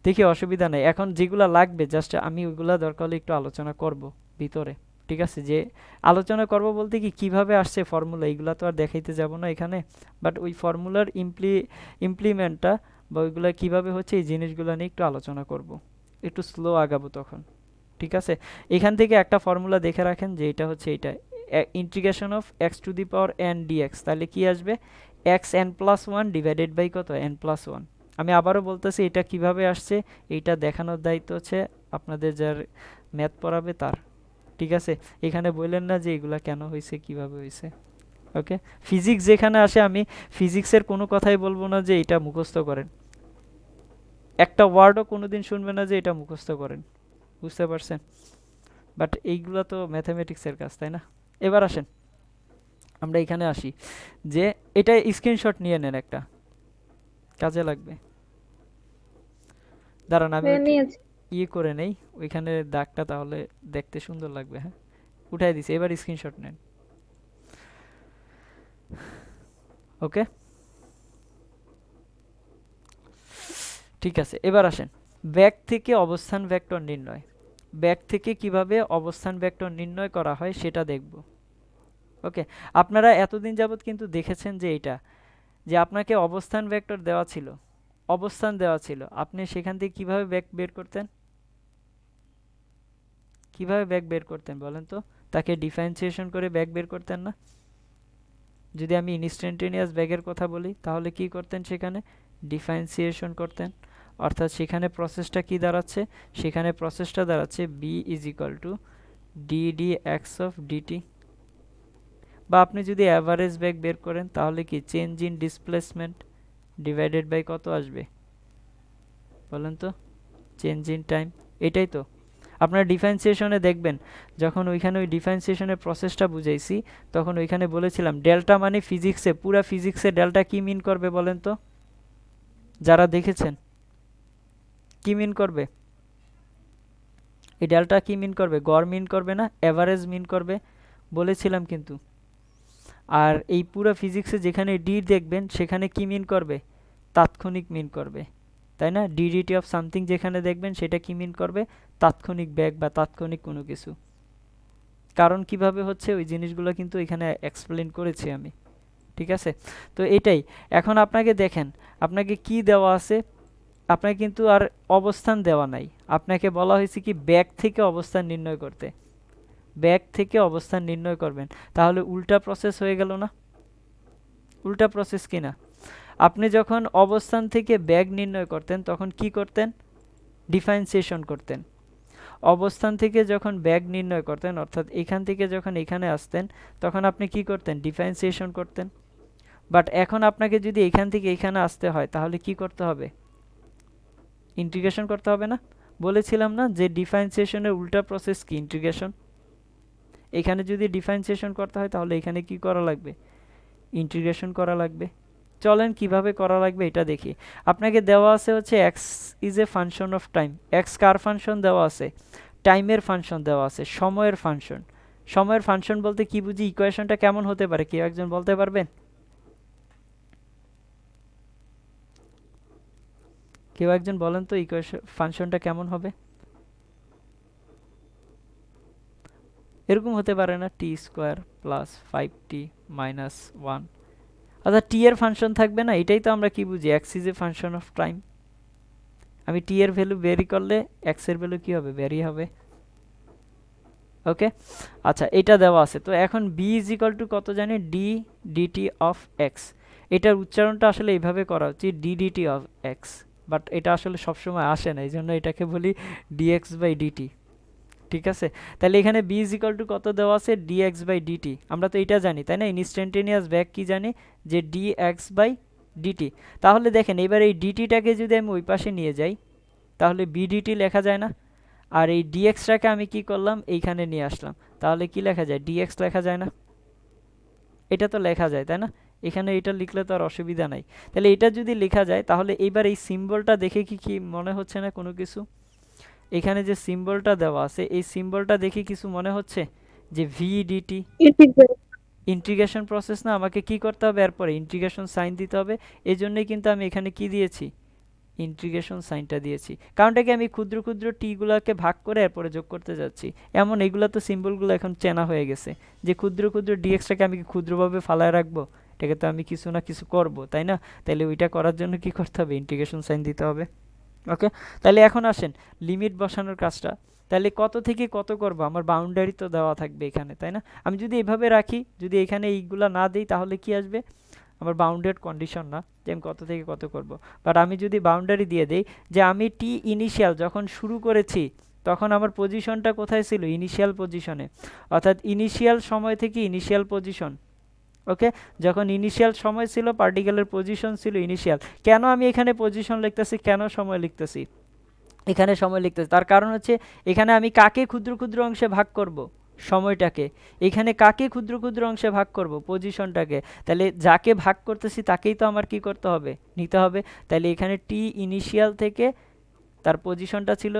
দেখি, অসুবিধা নেই, এখন যেগুলা লাগবে জাস্ট আমি ওইগুলা দরকার হলে একটু আলোচনা করব ভিতরে, ঠিক আছে? যে আলোচনা করব বলতে কি, কিভাবে আসছে ফর্মুলা, এইগুলা তো আর দেখাইতে যাব না এখানে, বাট ওই ফর্মুলার ইমপ্লিমেন্টটা বা ওইগুলা কিভাবে হচ্ছে এই জিনিসগুলো নিয়ে একটু আলোচনা করব, একটু স্লো আগাবো তখন, ঠিক আছে? এখান থেকে একটা ফর্মুলা দেখে রাখেন, যে এটা হচ্ছে এইটা, integration of x to the power n dx, তাহলে কি আসবে, x n plus 1 divided by কত, এন প্লাস 1। আমি আবারও বলতেছি, এটা কিভাবে আসছে এইটা দেখানোর দায়িত্ব হচ্ছে আপনাদের যার ম্যাথ পড়াবে তার, ঠিক আছে? এখানে বললেন না যে এগুলা কেন হয়েছে, কিভাবে হয়েছে, ওকে? ফিজিক্স যেখানে আসে, আমি ফিজিক্সের কোনো কথাই বলবো না যে এটা মুখস্থ করেন, একটা ওয়ার্ডও কোনোদিন শুনবে না যে এটা মুখস্থ করেন, বুঝতে পারছেন? বাট এইগুলো তো ম্যাথামেটিক্সের কাজ, তাই না? এবার আসেন আমরা এখানে আসি, যে এটা স্ক্রিনশট নিয়ে নেন, একটা কাজে লাগবে। দাঁড়ান আমি হ্যাঁ, একটু নিয়েছি। ইয়ে করে নেই, ওইখানে দাগটা তাহলে দেখতে সুন্দর লাগবে। হ্যাঁ, উঠাই দিছি, এবার স্ক্রিনশট নেন, ওকে? ঠিক আছে, এবার আসেন ব্যাক থেকে অবস্থান ভেক্টর নির্ণয়, ব্যাক থেকে কিভাবে অবস্থান ভেক্টর নির্ণয় করা হয় সেটা দেখব, ওকে? আপনারা এতদিন যাবত কিন্তু দেখেছেন যে এটা, যে আপনাকে অবস্থান ভেক্টর দেওয়া ছিল, অবস্থান দেওয়া ছিল, আপনি সেখান থেকে কিভাবে ব্যাক বের করতেন, কিভাবে ব্যাক বের করতেন বলেন তো? তাকে ডিফারেন্সিয়েশন করে ব্যাক বের করতেন না? যদি আমি ইনস্ট্যান্টেনিয়াস ব্যাগের কথা বলি তাহলে কি করতেন, সেখানে ডিফারেন্সিয়েশন করতেন, অর্থাৎ সেখানে প্রসেসটা কি দাঁড়াচ্ছে, সেখানে প্রসেসটা দাঁড়াচ্ছে v is equal to dd x of dt. বা আপনি যদি অ্যাভারেজ ব্যাক বের করেন তাহলে কি change in displacement divided by কত আসবে বলেন তো, চেঞ্জ ইন টাইম, এটাই তো। আপনারা ডিফারেন্সিয়েশনে দেখবেন, যখন ওইখানে ওই ডিফারেন্সিয়েশনের প্রসেসটা বুঝাইছি তখন ওইখানে বলেছিলাম ডেল্টা মানে ফিজিক্সে, পুরা ফিজিক্সে ডেল্টা কি মিন করবে বলেন তো, যারা দেখেছেন কি মিন করবে? এই ডেল্টা কি মিন করবে? গড় মিন করবে না, এভারেজ মিন করবে বলেছিলাম কিন্তু। আর এই পুরো ফিজিক্সে যেখানে ডি দেখবেন সেখানে কি মিন করবে? তাৎক্ষণিক মিন করবে, তাই না? ডিডিটি অফ সামথিং যেখানে দেখবেন সেটা কি মিন করবে? তাৎক্ষণিক বেগ বা তাৎক্ষণিক কোনো কিছু। কারণ কিভাবে হচ্ছে ওই জিনিসগুলো কিন্তু এখানে এক্সপ্লেন করেছি আমি, ঠিক আছে? তো এটাই। এখন আপনাকে দেখেন, আপনাকে কি দেওয়া আছে? আপনাকে কিন্তু আর অবস্থান দেওয়া নাই, আপনাকে বলা হয়েছে কি ব্যাগ থেকে অবস্থান নির্ণয় করতে। ব্যাগ থেকে অবস্থান নির্ণয় করবেন, তাহলে উল্টা প্রসেস হয়ে গেল না? উল্টা প্রসেস কিনা? আপনি যখন অবস্থান থেকে ব্যাগ নির্ণয় করতেন তখন কি করতেন? ডিফারেন্সিয়েশন করতেন। অবস্থান থেকে যখন ব্যাগ নির্ণয় করতেন, অর্থাৎ এখান থেকে যখন এখানে আসতেন তখন আপনি কি করতেন? ডিফারেন্সিয়েশন করতেন। বাট এখন আপনাকে যদি এখান থেকে এখানে আসতে হয় তাহলে কি করতে হবে? ইন্টিগ্রেশন করতে হবে না? বলেছিলাম না যে ডিফারেন্সিয়েশনের উল্টা প্রসেস কি? ইন্টিগ্রেশন। এখানে যদি ডিফারেন্সিয়েশন করতে হয় তাহলে এখানে কি করা লাগবে? ইন্টিগ্রেশন করা লাগবে। চলেন কিভাবে করা লাগবে এটা দেখি। আপনাকে দেওয়া আছে হচ্ছে x is a function of time. X car function দেওয়া আছে? টাইমের ফাংশন দেওয়া আছে, সময়ের ফাংশন। সময়ের ফাংশন বলতে কি বুঝি? ইকুয়েশনটা কেমন হতে পারে কেউ একজন বলতে পারবেন? কেউ একজন বলেন তো ইকুয়েশন ফাংশনটা কেমন হবে? এরকম হতে পারে না, টি স্কোয়ার প্লাস 5t মাইনাস 1। অর্থাৎ টি এর ফাংশন থাকবে না, এটাই তো আমরা কি বুঝি? X is a function of time. আমি টি এর ভ্যালু ভ্যারি করলে এক্স এর ভ্যালু কি হবে? ভ্যারি হবে। ওকে, আচ্ছা এটা দেওয়া আছে। তো এখন বি ইজ ইকাল টু কত জানি? D dt of x. এটার উচ্চারণটা আসলে এইভাবে করা উচিত, d dt of x, but এটা আসলে সবসময় আসে না, এই জন্য এটাকে বলি ডিএক্স বাই ডিটি। ঠিক আছে, তাহলে এখানে বি ইজ ইকাল টু কত দেওয়া আছে? Dx by dt. আমরা তো এটা জানি তাই না? ইনস্ট্যান্টেনিয়াস ব্যাক কি জানি? যে ডিএক্স বাই ডিটি। তাহলে দেখেন এবার এই ডিটিটাকে যদি আমি ওই পাশে নিয়ে যাই তাহলে বিডিটি লেখা যায় না? আর এই ডিএক্সটাকে আমি কি করলাম? এইখানে নিয়ে আসলাম, তাহলে কি লেখা যায়? ডিএক্স লেখা যায় না? এটা তো লেখা যায় তাই না? এখানে এটা লিখলে তো আর অসুবিধা নাই। তাহলে এটা যদি লেখা যায় তাহলে এইবার এই সিম্বলটা দেখে কি কি মনে হচ্ছে না কোনো কিছু? এখানে যে সিম্বলটা দেওয়া আছে এই সিম্বলটা দেখে কিছু মনে হচ্ছে? যে ভিডিটি ইন্টিগ্রেশন প্রসেস না? আমাকে কি করতে হবে? এরপরে ইন্টিগ্রেশন সাইন দিতে হবে। এই জন্যই কিন্তু আমি এখানে কি দিয়েছি? ইন্টিগ্রেশন সাইনটা দিয়েছি। কারণটা কি? আমি ক্ষুদ্র ক্ষুদ্র টিগুলোকে ভাগ করে এরপরে যোগ করতে যাচ্ছি। এমন এগুলো তো সিম্বলগুলো এখন চেনা হয়ে গেছে যে ক্ষুদ্র ক্ষুদ্র ডিএক্সটাকে আমি কি ক্ষুদ্রভাবে ফালায় রাখবো? এটাকে তো আমি কিছু না কিছু করব, তাই না? তাহলে ওইটা করার জন্য কি করতে হবে? ইন্টিগ্রেশন সাইন দিতে হবে। ওকে, তাহলে এখন আসেন লিমিট বসানোর কাজটা। তাহলে কত থেকে কত করব? আমার বাউন্ডারি তো দেওয়া থাকবে এখানে, তাই না? আমি যদি এভাবে রাখি, যদি এখানে এইগুলা না দিই তাহলে কি আসবে? আমার বাউন্ডেড কন্ডিশন না যে আমি কত থেকে কত করব। বাট আমি যদি বাউন্ডারি দিয়ে দিই যে আমি টি ইনিশিয়াল যখন শুরু করেছি তখন আমার পজিশনটা কোথায় ছিল? ইনিশিয়াল পজিশনে। অর্থাৎ ইনিশিয়াল সময় থেকে ইনিশিয়াল পজিশন। ওকে, যখন ইনিশিয়াল সময় ছিল পার্টিকেলের পজিশন ছিল ইনিশিয়াল। কেন আমি এখানে পজিশন লিখতেছি, কেন সময় লিখতেছি? এখানে সময় লিখতেছি তার কারণ হচ্ছে এখানে আমি কাকে ক্ষুদ্র ক্ষুদ্র অংশে ভাগ করব? সময়টাকে। এখানে কাকে ক্ষুদ্র ক্ষুদ্র অংশে ভাগ করব? পজিশনটাকে। তাহলে যাকে ভাগ করতেছি তাকেই তো আমার কি করতে হবে? নিতে হবে। তাহলে এখানে টি ইনিশিয়াল থেকে তার পজিশনটা ছিল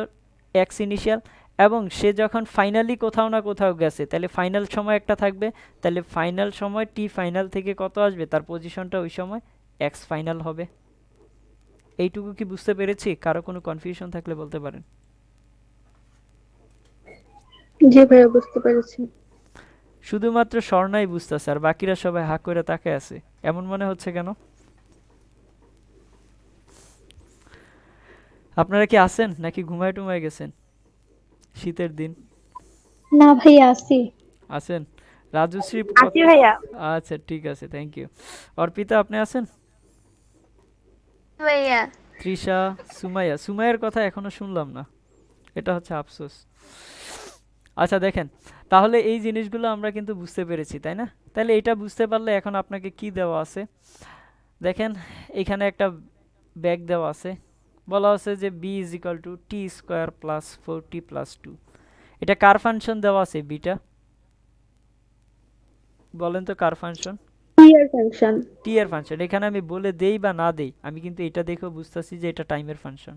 এক্স ইনিশিয়াল, এবং সে যখন ফাইনালি কোথাও না কোথাও গেছে তাহলে ফাইনাল সময় একটা থাকবে। তাহলে ফাইনাল সময় টি ফাইনাল থেকে কত আসবে? তার পজিশনটা ওই সময় এক্স ফাইনাল হবে। এইটুকু কি বুঝতে পেরেছি? কারো কোনো কনফিউশন থাকলে বলতে পারেন। জি ভাইয়া, বুঝতে পেরেছি। শুধুমাত্র স্বর্ণাই বুঝতেছে আর বাকিরা সবাই হাঁ করে তাকায় আছে, এমন মনে হচ্ছে কেন? আপনারা কি আছেন নাকি ঘুমায় টুমায় গেছেন? শীতের দিন না ভাইয়া, আসি। আছেন? রাজশ্রী আছি ভাইয়া। আচ্ছা ঠিক আছে, থ্যাংক ইউ। অর্পিতা আপনি আছেন? ভাইয়া তৃষা, সুমাইয়া। সুমাইয়ার কথা এখনো শুনলাম না, এটা হচ্ছে আফসোস। আচ্ছা দেখেন, তাহলে এই জিনিসগুলো আমরা কিন্তু বুঝতে পেরেছি তাই না? তাহলে এটা বুঝতে পারলে এখন আপনাকে কি দেওয়া আছে দেখেন। এখানে একটা ব্যাগ দেওয়া আছে, বলা আছে যে v is equal to t square plus 4t plus 2। এটা কার ফাংশন দেওয়া আছে? বিটা। বলেন তো কার ফাংশন? টি এর ফাংশন। টি এর ফাংশন। এখানে আমি বলে দেই বা না দেই, আমি কিন্তু এটা দেখেও বুঝতেছি যে এটা টাইমের ফাংশন।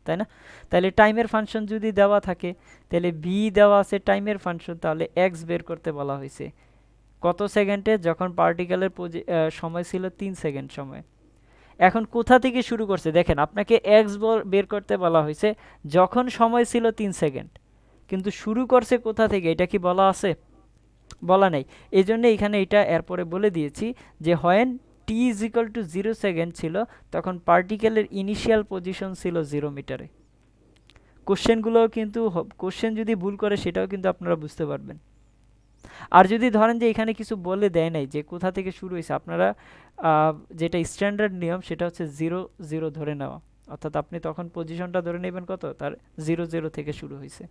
তাই না? তাহলে টাইমের ফাংশন যদি দেওয়া থাকে, তাহলে বি দেওয়া আছে টাইমের ফাংশন, তাহলে এক্স বের করতে বলা হয়েছে কত সেকেন্ডে, যখন পার্টিকেলের সময় ছিল 3 সেকেন্ড সময়। এখন কোথা থেকে শুরু করছে দেখেন, আপনাকে এক্স বের করতে বলা হয়েছে যখন সময় ছিল 3 সেকেন্ড, কিন্তু শুরু করছে কোথা থেকে এটা কি বলা আছে? বলা নাই। এই জন্য এখানে এটা এরপরে বলে দিয়েছি যে when T is equal two 0 second ছিল, তখন পার্টিকেলের ইনিশিয়াল পজিশন ছিল 0 মিটারে। কোশ্চেনগুলোও কিন্তু কোশ্চেন যদি ভুল করে সেটাও কিন্তু আপনারা বুঝতে পারবেন। আর যদি ধরেন যে এখানে কিছু বলে দেয় নাই যে কোথা থেকে শুরু হয়েছে, আপনারা যেটা স্ট্যান্ডার্ড নিয়ম সেটা হচ্ছে 0 0 ধরে নেওয়া, অর্থাৎ আপনি তখন পজিশনটা ধরে নেবেন কত, তার 0 0 থেকে শুরু হয়েছে,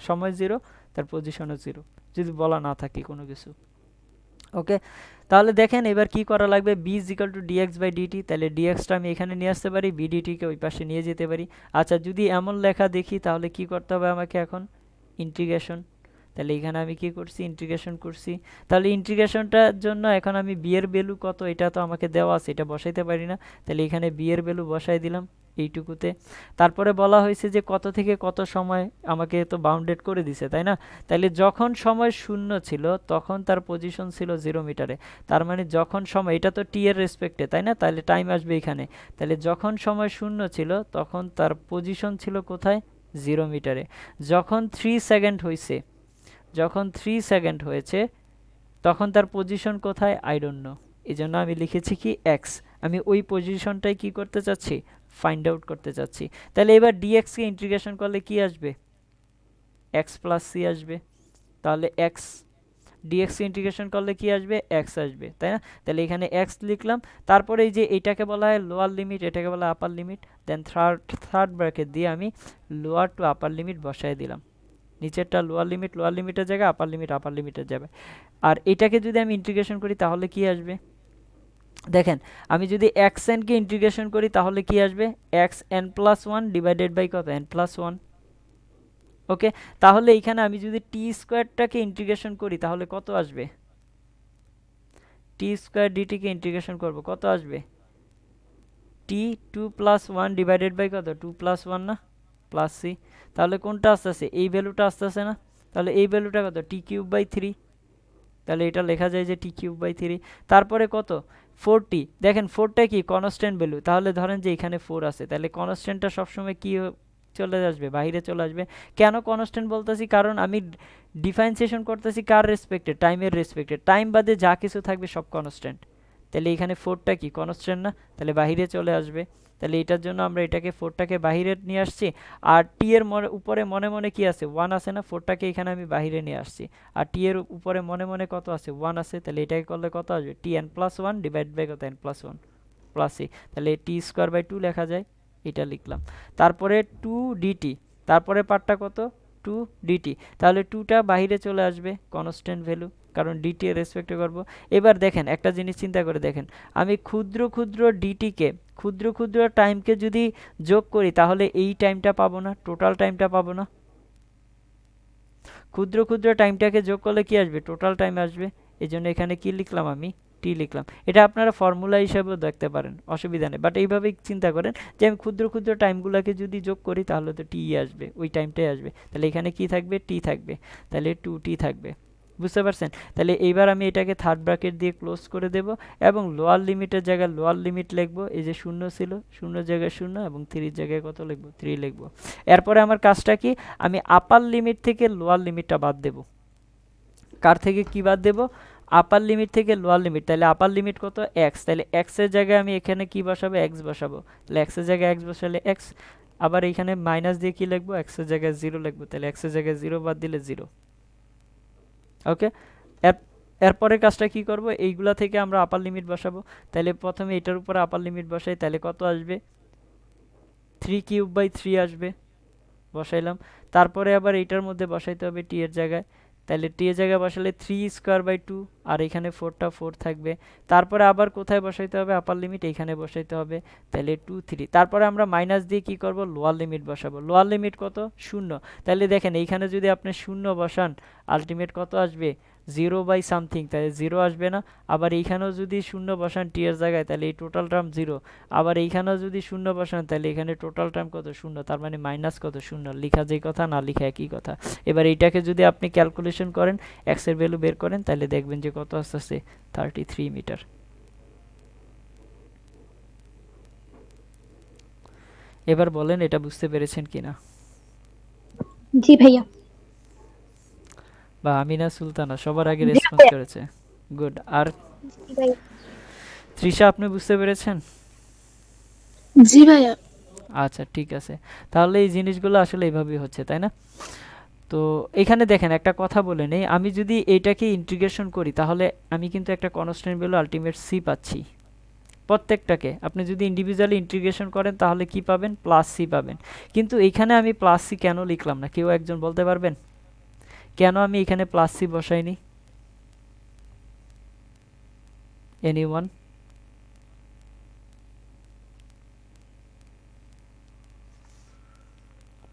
সময় 0, তার পজিশনও 0, যদি বলা না থাকে কোনো কিছু। ওকে, তাহলে দেখেন এবার কি করা লাগবে, v is equal to dx by dt, তাহলে ডিএক্সটা আমি এখানে নিয়ে আসতে পারি, বিডিটিকে ওই পাশে নিয়ে যেতে পারি। আচ্ছা, যদি এমন লেখা দেখি তাহলে কি করতে হবে আমাকে এখন, ইন্টিগ্রেশন। তাহলে এখানে আমি কি করছি, ইন্টিগ্রেশন করছি। তাহলে ইন্টিগ্রেশনটার জন্য এখন আমি বি এর ভ্যালু কত এটা তো আমাকে দেওয়া আছে, এটা বসাইতে পারি না, তাহলে এখানে বি এর ভ্যালু বসাই দিলাম এইটুকুতে। তারপরে বলা হয়েছে যে কত থেকে কত সময়, আমাকে তো বাউন্ডেড করে দিছে তাই না? তাহলে যখন সময় 0 ছিল তখন তার পজিশন ছিল 0 মিটারে, তার মানে যখন সময়, এটা তো টি এর রেসপেক্টে তাই না, তাহলে টাইম আসবে এখানে। তাহলে যখন সময় 0 ছিল তখন তার পজিশন ছিল কোথায়, 0 মিটারে। যখন 3 সেকেন্ড হয়েছে, যখন 3 সেকেন্ড হয়েছে তখন তার পজিশন কোথায়, আই ডোন্ট নো, এই জন্য আমি লিখেছি কি এক্স। আমি ওই পজিশনটাই কি করতে চাচ্ছি, ফাইন্ড আউট করতে চাচ্ছি। তাহলে এবার ডিএক্সকে ইন্টিগ্রেশন করলে কি আসবে, এক্স প্লাস সি আসবে। তাহলে এক্স ডিএক্স ইন্টিগ্রেশন করলে কি আসবে, এক্স আসবে তাই না? তাহলে এখানে এক্স লিখলাম। তারপরে এই যে এটাকে বলা হয় লোয়ার লিমিট, এটাকে বলা হয় আপার লিমিট, দেন থার্ড ব্র্যাকেট দিয়ে আমি লোয়ার টু আপার লিমিট বসাই দিলাম। নিচেরটা লোয়ার লিমিট লোয়ার লিমিটের জায়গায়, আপার লিমিট আপার লিমিটের যাবে। আর এটাকে যদি আমি ইন্টিগ্রেশন করি তাহলে কি আসবে, দেখেন আমি যদি এক্স এনকে ইন্টিগ্রেশন করি তাহলে কি আসবে, x n plus 1 divided by কত, এন প্লাস 1। ওকে, তাহলে এইখানে আমি যদি টি স্কোয়ারটাকে ইন্টিগ্রেশন করি তাহলে কত আসবে, টি স্কোয়ার ডিটিকে ইন্টিগ্রেশন করব কত আসবে, টি 2 প্লাস 1 ডিভাইডেড বাই কত, 2 প্লাস 1 না, প্লাস সি। তাহলে কোনটা আসতেছে, এই ভ্যালুটা আসতেছে না, তাহলে এই ভ্যালুটা কত, টি কিউব বাই 3, তাহলে এটা লেখা যায় যে টি কিউব বাই 3। তারপরে কত, 4টি, দেখেন 4টা কি কনস্ট্যান্ট ভ্যালু, তাহলে ধরেন যে এখানে 4 আছে, তাহলে কনস্ট্যান্টটা সবসময় কি চলে আসবে, বাইরে চলে আসবে। কেন কনস্ট্যান্ট বলতেছি, কারণ আমি ডিফারেন্সিয়েশন করতেছি কার রেসপেক্টে, টাইমের রেসপেক্টে, টাইম বাদে যা কিছু থাকবে সব কনস্ট্যান্ট। তাহলে এখানে 4টা কি কনস্ট্যান্ট না, তাহলে বাইরে চলে আসবে। তাহলে এটার জন্য আমরা এটাকে 4টাকে বাইরে নিয়ে আসছি। আর টি এর উপরে মনে মনে কি আছে, 1 আছে না, 4টাকে এখানে আমি বাইরে নিয়ে আসছি। আর টি এর উপরে মনে মনে কত আছে, 1 আছে, তাহলে এটাকে করলে কত আসবে, t n plus 1 divide by কত, এন প্লাস 1 প্লাস সি, তাহলে টি স্কোয়ার বাই 2 লেখা যায়, এটা লিখলাম। তারপরে 2 ডিটি, তারপরে পার্টটা কত, 2 ডিটি, তাহলে 2টা বাইরে চলে আসবে কনস্ট্যান্ট ভ্যালু, কারণ ডিটি এর রেসপেক্টে করব। এবার দেখেন একটা জিনিস চিন্তা করে দেখেন, আমি ক্ষুদ্র ক্ষুদ্র ডিটিকে, ক্ষুদ্র ক্ষুদ্র টাইমকে যদি যোগ করি তাহলে এই টাইমটা পাবো না, টোটাল টাইমটা পাবো না। ক্ষুদ্র ক্ষুদ্র টাইমটাকে যোগ করলে কি আসবে, টোটাল টাইম আসবে। এই জন্য এখানে কি লিখলাম, আমি টি লিখলাম। এটা আপনারা ফর্মুলা হিসাবেও দেখতে পারেন, অসুবিধা নেই, বাট এইভাবেই চিন্তা করেন যে আমি ক্ষুদ্র ক্ষুদ্র টাইমগুলোকে যদি যোগ করি তাহলে তো টি আসবে, ওই টাইমটাই আসবে। তাহলে এখানে কি থাকবে, টি থাকবে, তাহলে 2t থাকবে। বুঝতে পারছেন? তাহলে এইবার আমি এটাকে থার্ড ব্র্যাকেট দিয়ে ক্লোজ করে দেব এবং লোয়ার লিমিটের জায়গায় লোয়ার লিমিট লিখব। এই যে 0 ছিল, 0 জায়গায় 0 এবং 3 জায়গায় কত লিখব, 3 লিখব। এরপরে আমার কাজটা কি, আমি আপার লিমিট থেকে লোয়ার লিমিটটা বাদ দেব। কার থেকে কি বাদ দেব, আপার লিমিট থেকে লোয়ার লিমিট। তাহলে আপার লিমিট কত, এক্স, তাহলে এক্স এর জায়গায় আমি এখানে কি বসাবো, এক্স বসাবো। তাহলে এক্স এর জায়গায় এক্স বসালে এক্স, আবার এখানে মাইনাস দিয়ে কি লিখবো, এক্স এর জায়গায় 0 লিখবো। তাহলে এক্স এর জায়গায় 0 বাদ দিলে 0। ওকে, এরপরে কাজটা কি করব, এইগুলা থেকে আমরা আপার লিমিট বসাবো। তাহলে প্রথমে এটার উপরে আপার লিমিট বসাই, তাহলে কত আসবে, 3 কিউব বাই 3 আসবে, বসাইলাম। তারপরে আবার এইটার মধ্যে বসাইতে হবে টি এর জায়গায়, তাহলে টি এর জায়গায় বসালে 3 স্কোয়ার বাই 2, আর এখানে 4টা 4 থাকবে। তারপরে আবার কোথায় বসাইতে হবে, আপার লিমিট এইখানে বসাইতে হবে, তাহলে 2 3। তারপরে আমরা মাইনাস দিয়ে কি করব, লোয়ার লিমিট বসাবো। লোয়ার লিমিট কত, 0। তাহলে দেখেন এইখানে যদি আপনি 0 বসান আলটিমেট কত আসবে, জিরো বাই সামথিং, তাহলে জিরো আসবে না। আবার এইখানেও যদি শূন্য বসান টি এর জায়গায়, তাহলে এই টোটাল টার্ম জিরো। আবার এইখানেও যদি শূন্য বসান, তাহলে এখানে টোটাল টার্ম কত? শূন্য। তার মানে মাইনাস কত? শূন্য। লিখা যেই কথা, না লিখা একই কথা। এবার এইটাকে যদি আপনি ক্যালকুলেশন করেন, এক্স এর ভ্যালু বের করেন, তাহলে দেখবেন যে কত আসতেছে? 33 মিটার। এবার বলেন এটা বুঝতে পেরেছেন কিনা? জি ভাইয়া। বা আমিনা সুলতানা সবার আগে জি রেসপন্স ভাইয়া। করেছে। গুড। আর জি ভাইয়া। তৃষা, আপনি বুঝতে পেরেছেন? জি ভাইয়া। আচ্ছা, ঠিক আছে। তাহলে এই জিনিসগুলো আসলে এইভাবেই হচ্ছে, তাই না? তো এখানে দেখেন একটা কথা বলে নেই, আমি যদি এইটাকে ইন্টিগ্রেশন করি, তাহলে আমি কিন্তু একটা কনস্ট্যান্ট ভ্যালু আলটিমেট সি পাচ্ছি প্রত্যেকটাকে। আপনি যদি ইন্ডিভিজুয়ালি ইন্টিগ্রেশন করেন, তাহলে কি পাবেন? প্লাস সি পাবেন। কিন্তু এখানে আমি প্লাস সি কেন লিখলাম না? কেউ একজন বলতে পারবেন কেন আমি এখানে প্লাস সি বসাইনি? এনিওয়ান?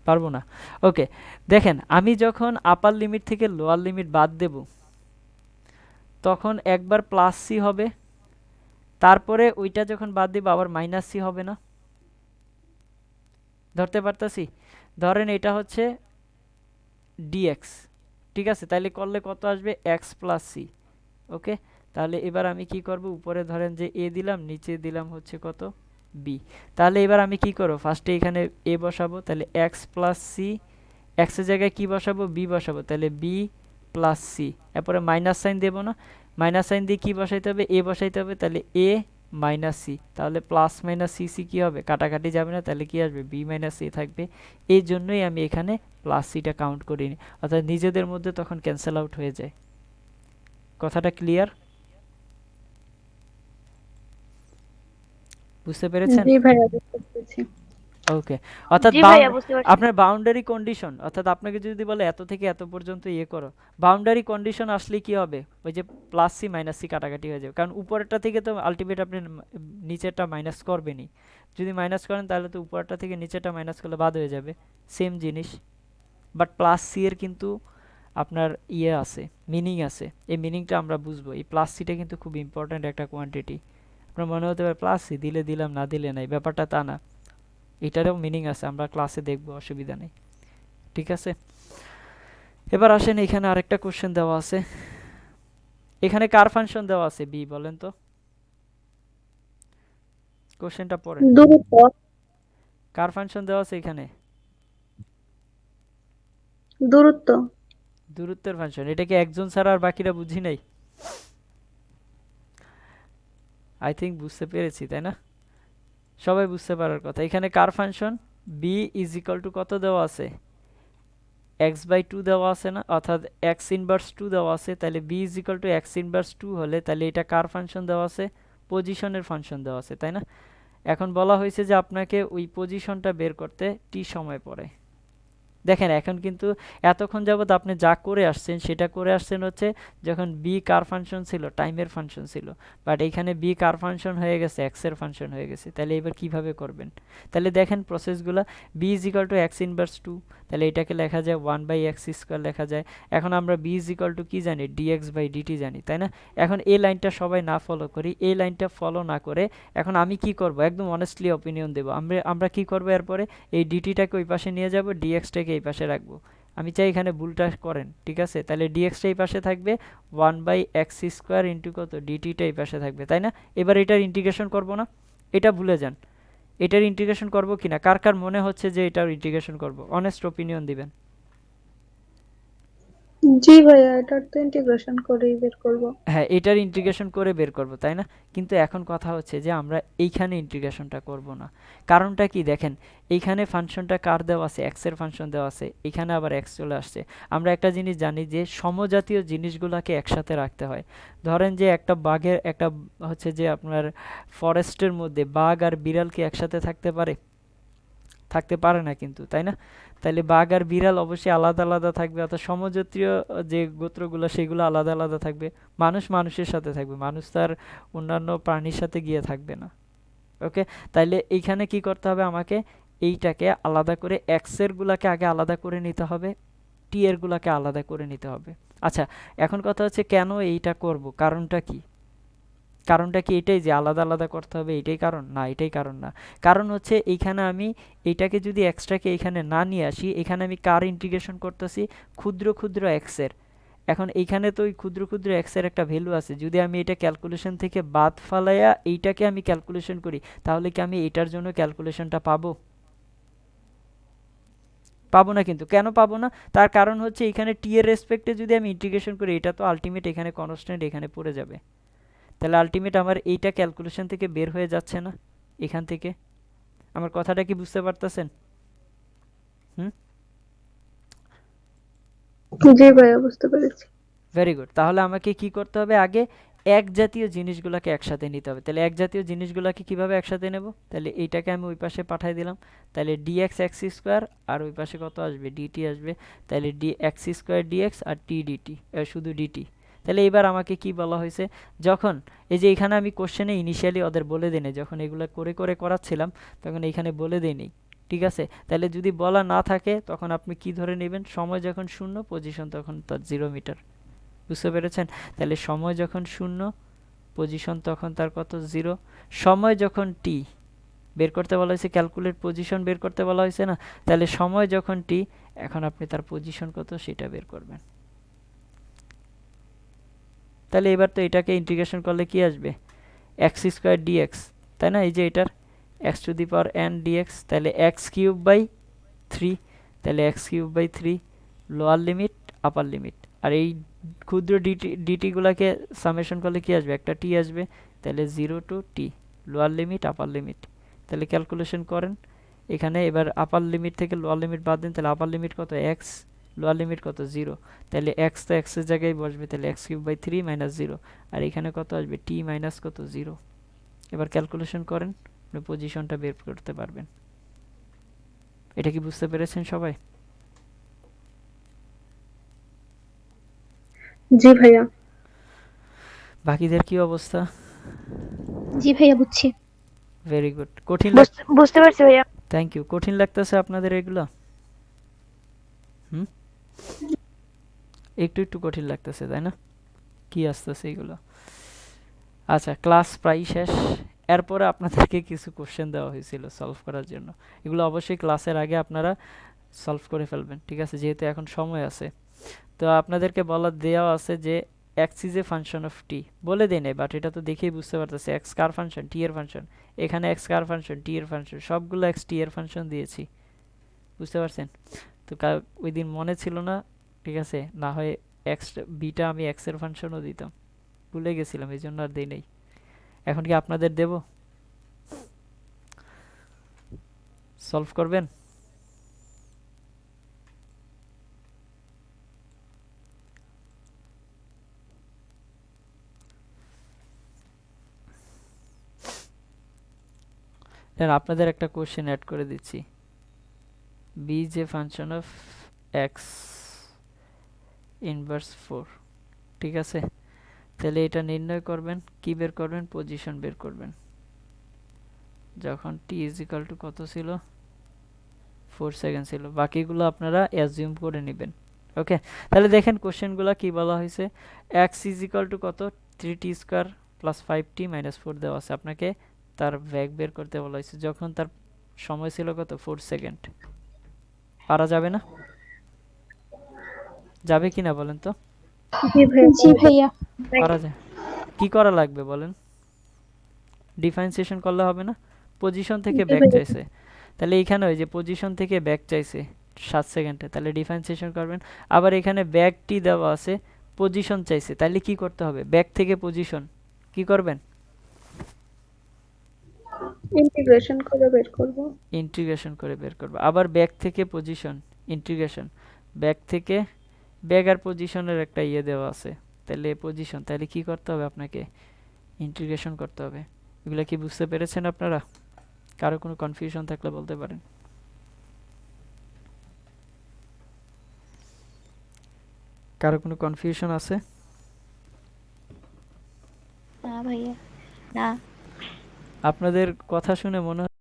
পারবো না। ওকে, দেখেন আমি যখন আপার লিমিট থেকে লোয়ার লিমিট বাদ দেব, তখন একবার প্লাস সি হবে, তারপরে ওইটা যখন বাদ দিব আবার মাইনাস সি হবে না? ধরতে পারতাছি? ধরেন এটা হচ্ছে ডিএক্স, ঠিক আছে? তাইলে করলে কত আসবে? X plus C. ওকে, তাহলে এবার আমি কি করব? উপরে ধরেন যে এ দিলাম, নিচে দিলাম হচ্ছে কত? বি। তাহলে এবার আমি কি করব? ফার্স্টে এখানে এ বসাবো, তাহলে এক্স প্লাস সি। এক্স এর জায়গায় কি বসাবো? বি বসাবো, তাহলে বি প্লাস সি। এরপরে মাইনাস সাইন দেবো না? মাইনাস সাইন দিয়ে কি বসাইতে হবে? এ বসাইতে হবে, তাহলে এ মাইনাস সি। তাহলে প্লাস মাইনাস সি সি কী হবে? কাটাকাটি যাবে না, তাহলে কি আসবে? বি মাইনাস সি থাকবে। এই জন্যই আমি এখানে প্লাস সিটা কাউন্ট করিনি, অর্থাৎ নিজেদের মধ্যে তখন ক্যান্সেল আউট হয়ে যায়। কথাটা ক্লিয়ার? বুঝতে পেরেছেন? জি ভাইয়া, বুঝতে পেরেছি। ওকে, অর্থাৎ জি ভাইয়া বুঝতে পারছি। আপনার বাউন্ডারি কন্ডিশন, অর্থাৎ আপনাকে যদি বলে এত থেকে এত পর্যন্ত ইয়ে করো, বাউন্ডারি কন্ডিশন আসলে কি হবে? ওই যে প্লাস সি মাইনাস সি কাটাকাটি হয়ে যাবে, কারণ উপরেরটা থেকে তো আলটিমেট আপনি নিচেরটা মাইনাস করবেনই। যদি মাইনাস করেন, তাহলে তো উপরেরটা থেকে নিচেরটা মাইনাস করলে বাদ হয়ে যাবে, সেম জিনিস। বাট প্লাস সি এর কিন্তু আপনার ইয়ে আছে, মিনিং আছে। এই মিনিংটা আমরা বুঝবো। এই প্লাস সিটা কিন্তু খুব ইম্পর্ট্যান্ট একটা কোয়ান্টিটি। আপনার মনে হতে পারে প্লাস সি দিলে দিলাম, না দিলে নাই, ব্যাপারটা তা না। এটারও মিনিং আছে, আমরা ক্লাসে দেখব, অসুবিধা নেই, ঠিক আছে? এবার আসেন, এখানে আরেকটা কোশ্চেন দেওয়া আছে। এখানে কার ফাংশন দেওয়া আছে? বি, বলেন তো কোশ্চেনটা পড়েন। দূরত্ব। কার ফাংশন দেওয়া আছে এখানে? দূরত্ব। দূরত্বের ফাংশন। এটাকে একজন ছাড়া আর বাকিরা বুঝি নাই? আই থিঙ্ক বুঝতে পেরেছি, তাই না? সবাই বুঝতে পারার কথা। এখানে কার function? V is equal to কত দেওয়া আছে? এক্স বাই টু দেওয়া আছে না, অর্থাৎ এক্স ইনভার্স টু দেওয়া আছে। তাহলে v is equal to x inverse two হলে, তাহলে এটা কার ফাংশন দেওয়া আছে? পজিশনের ফাংশন দেওয়া আছে, তাই না? এখন বলা হয়েছে যে আপনাকে ওই পজিশনটা বের করতে টি সময় পড়ে। দেখেন এখন কিন্তু এতক্ষণ যাবত আপনি যা করে আসছেন, সেটা করে আসছেন হচ্ছে যখন বি কার ফাংশন ছিল, টাইমের ফাংশন ছিল। বাট এইখানে বি কার ফাংশন হয়ে গেছে, এক্স এর ফাংশন হয়ে গেছে। তাহলে এবার কিভাবে করবেন? তাহলে দেখেন প্রসেসগুলো। V is equal to x inverse two, তাহলে এটাকে লেখা যায় 1/x² লেখা যায়। এখন আমরা বি ইজ ইকাল টু কী জানি? dx বাই ডিটি জানি, তাই না? এখন এই লাইনটা সবাই না ফলো করি, এই লাইনটা ফলো না করে এখন আমি কি করব? একদম অনেস্টলি অপিনিয়ন দেবো। আমরা কি করব? এরপরে এই ডিটিটাকে ওই পাশে নিয়ে যাব, ডিএক্সটাকে এই পাশে রাখবো। আমি চাই এখানে ভুলটা করেন, ঠিক আছে? তাহলে ডিএক্সটা এই পাশে থাকবে, 1/x² ইন্টু কত? ডিটিটা এই পাশে থাকবে, তাই না? এবার এটার ইন্টিগ্রেশন করব না? এটা ভুলে যান। এটার ইন্টিগ্রেশন করব কিনা, কার কার মনে হচ্ছে যে এটার ইন্টিগ্রেশন করব? অনেস্ট ওপিনিয়ন দিবেন। জি ভাইয়া, এটার তো ইন্টিগ্রেশন করেই বের করব। হ্যাঁ, এটার ইন্টিগ্রেশন করে বের করব, তাই না? কিন্তু এখন কথা হচ্ছে যে আমরা এইখানে ইন্টিগ্রেশনটা করব না। কারণটা কি দেখেন, এইখানে ফাংশনটা কার দেওয়া আছে? এক্স এর ফাংশন দেওয়া আছে, এখানে আবার এক্স চলে আসছে। আমরা একটা জিনিস জানি যে সমজাতীয় জিনিসগুলোকে একসাথে রাখতে হয়। ধরেন যে একটা বাঘের একটা হচ্ছে যে আপনার ফরেস্টের মধ্যে বাঘ আর বিড়াল কি একসাথে থাকতে পারে? থাকতে পারে না কিন্তু, তাই না? তাহলে বাঘ আর বিড়াল অবশ্যই আলাদা আলাদা থাকবে, অর্থাৎ সমজাতীয় যে গোত্রগুলো সেগুলো আলাদা আলাদা থাকবে। মানুষ মানুষের সাথে থাকবে, মানুষ তার অন্যান্য প্রাণীর সাথে গিয়ে থাকবে না। ওকে, তাইলে এইখানে কি করতে হবে? আমাকে এইটাকে আলাদা করে, এক্স এর গুলাকে আগে আলাদা করে নিতে হবে, টি এর গুলাকে আলাদা করে নিতে হবে। আচ্ছা, এখন কথা হচ্ছে কেন এইটা করব, কারণটা কি? কারণটা কি এটাই যে আলাদা আলাদা করতে হবে, এটাই কারণ? না, এটাই কারণ না। কারণ হচ্ছে এইখানে আমি এইটাকে যদি এক্সট্রাকে এখানে না নিয়ে আসি, এখানে আমি কার ইন্টিগ্রেশন করতেছি? ক্ষুদ্র ক্ষুদ্র এক্সের। এখন এইখানে তো ওই ক্ষুদ্র ক্ষুদ্র এক্সের একটা ভ্যালু আছে, যদি আমি এটা ক্যালকুলেশন থেকে বাদ ফালাইয়া এইটাকে আমি ক্যালকুলেশন করি, তাহলে কি আমি এটার জন্য ক্যালকুলেশনটা পাবো? পাবো না। কিন্তু কেন পাবো না? তার কারণ হচ্ছে এখানে টি এর রেসপেক্টে যদি আমি ইন্টিগ্রেশন করি, এটা তো আলটিমেট এখানে কনস্ট্যান্ট এখানে পড়ে যাবে। তাহলে আলটিমেট আমার এইটা ক্যালকুলেশন থেকে বের হয়ে যাচ্ছে না এখান থেকে? আমার কথাটা কি বুঝতে পারতেছেন? হুম, জি ভাইয়া, বুঝতে পেরেছি। Very good. তাহলে আমাকে কি করতে হবে? আগে এক জাতীয় জিনিসগুলোকে একসাথে নিতে হবে। তাহলে এক জাতীয় জিনিসগুলোকে কিভাবে একসাথে নেব? তাহলে এইটাকে আমি ওই পাশে পাঠিয়ে দিলাম। তাহলে ডিএক্স এক্স স্কোয়ার, আর ওই পাশে কত আসবে? ডিটি আসবে। তাহলে ডি এক্স স্কোয়ার ডিএক্স আর টি ডিটি, শুধু ডিটি। তাহলে এবার আমাকে কি বলা হয়েছে? যখন এই যে এখানে আমি কোশ্চেনে ইনিশিয়ালি ওদের বলে দিই নাই, যখন এগুলো করে করে করাচ্ছিলাম তখন এইখানে বলে দিই নি, ঠিক আছে? তাহলে যদি বলা না থাকে তখন আপনি কি ধরে নেবেন? সময় যখন শূন্য, পজিশন তখন তার 0 মিটার। বুঝতে পেরেছেন? তাহলে সময় যখন শূন্য, পজিশন তখন তার কত? 0। সময় যখন টি বের করতে বলা হয়েছে, ক্যালকুলেট পজিশন বের করতে বলা হয়েছে না? তাহলে সময় যখন টি, এখন আপনি তার পজিশন কত সেটা বের করবেন। তাহলে এবার তো এটাকে ইন্টিগ্রেশন করলে কি আসবে? এক্স স্কোয়ার ডিএক্স, তাই না? এই যে এটার x to the power n dx, তাহলে এক্স কিউব বাই 3। তাহলে x cube by 3 lower limit upper limit, আর এই ক্ষুদ্র ডিটিগুলোকে সামেশন করলে কি আসবে? একটা টি আসবে। তাহলে 0 টু টি, লোয়ার লিমিট আপার লিমিট। তাহলে ক্যালকুলেশন করেন এখানে। এবার আপার লিমিট থেকে লোয়ার লিমিট বাদ দিন, তাহলে আপার লিমিট কত? এক্স, লোয়ার লিমিট কত? 0। তাহলে এক্স তো এক্সের জায়গায় বসবে, তাহলে এক্স কিউব বাই 3 মাইনাস 0, আর এখানে কত আসবে? টি মাইনাস কত? 0। এবার ক্যালকুলেশন করেন, আপনি পজিশনটা বের করতে পারবেন। এটা কি বুঝতে পেরেছেন সবাই? জি ভাইয়া। বাকিদের কি অবস্থা? জি ভাইয়া বুঝছি। Very good. কঠিন বুঝতে পারছি ভাইয়া। Thank you. কঠিন লাগতেছে আপনাদের এগুলো? হুম, একটু একটু কঠিন লাগতেছে, তাই না? কি আসতেছে এগুলো? আচ্ছা, ক্লাস প্রায় শেষ। এরপরে আপনাদেরকে কিছু কোশ্চেন দেওয়া হয়েছিল সলভ করার জন্য। এগুলো অবশ্যই ক্লাসের আগে আপনারা সলভ করে ফেলবেন, ঠিক আছে? যেহেতু এখন সময় আছে। তো আপনাদেরকে দেওয়া আছে যে x is a function of t, বলে দেয় নাই, বাট এটা তো দেখেই বুঝতে পারতেছে এক্স কার ফাংশন? টি এর ফাংশন। এখানে এক্স কার ফাংশন? টি এর ফাংশন। সবগুলো এক্স টি এর ফাংশন দিয়েছি, বুঝতে পারছেন? তো ওই দিন মনে ছিল না, ঠিক আছে? না হয় এক্স বিটা আমি এক্স এর ফাংশনও দিতাম, ভুলে গেছিলাম, এই জন্য আর দিই নাই। এখন কি আপনাদের দেব? সলভ করবেন? আপনাদের একটা কোশ্চেন অ্যাড করে দিচ্ছি। V is a function of x inverse 4, ঠিক আছে? তাহলে এটা নির্ণয় করবেন, কি বের করবেন? পজিশন বের করবেন যখন টি ইজ ইকাল টু কত ছিল? 4 সেকেন্ড ছিল। বাকিগুলো আপনারা অ্যাজিউম করে নেবেন। ওকে, তাহলে দেখেন কোশ্চেনগুলো কি বলা হয়েছে। এক্স ইজ ইকাল টু কত? 3t square plus 5t minus 4 দেওয়া আছে। আপনাকে তার ব্যাগ বের করতে বলা হয়েছে যখন তার সময় ছিল কত? 4 সেকেন্ড। পারা যাবে না? যাবে কিনা বলেন তো? জি ভাইয়া। জি ভাইয়া। পারা যায়। কি করা লাগবে বলেন? ডিফারেন্সিয়েশন করলে হবে না? পজিশন থেকে জি ব্যাক ভাইয়া। চাইছে, তাহলে এইখানে ওই যে পজিশন থেকে ব্যাক চাইছে 7 সেকেন্ডে, তাহলে ডিফারেন্সিয়েশন করবেন। আবার এখানে ব্যাকটি দেওয়া আছে, পজিশন চাইছে, তাহলে কি করতে হবে? ব্যাক থেকে পজিশন কি করবেন? ইন্টিগ্রেশন করে বের করব। ইন্টিগ্রেশন করে বের করবে। আবার ব্যাক থেকে পজিশন, ইন্টিগ্রেশন। ব্যাক থেকে ব্যাক আর পজিশনের একটা ইয়ে দেওয়া আছে, তাহলে পজিশন, তাহলে কি করতে হবে? আপনাকে ইন্টিগ্রেশন করতে হবে। এগুলা কি বুঝতে পেরেছেন আপনারা? কারো কোনো কনফিউশন থাকলে বলতে পারেন। কারো কোনো কনফিউশন আছে? না ভাইয়া, না। আপনাদের কথা শুনে মনে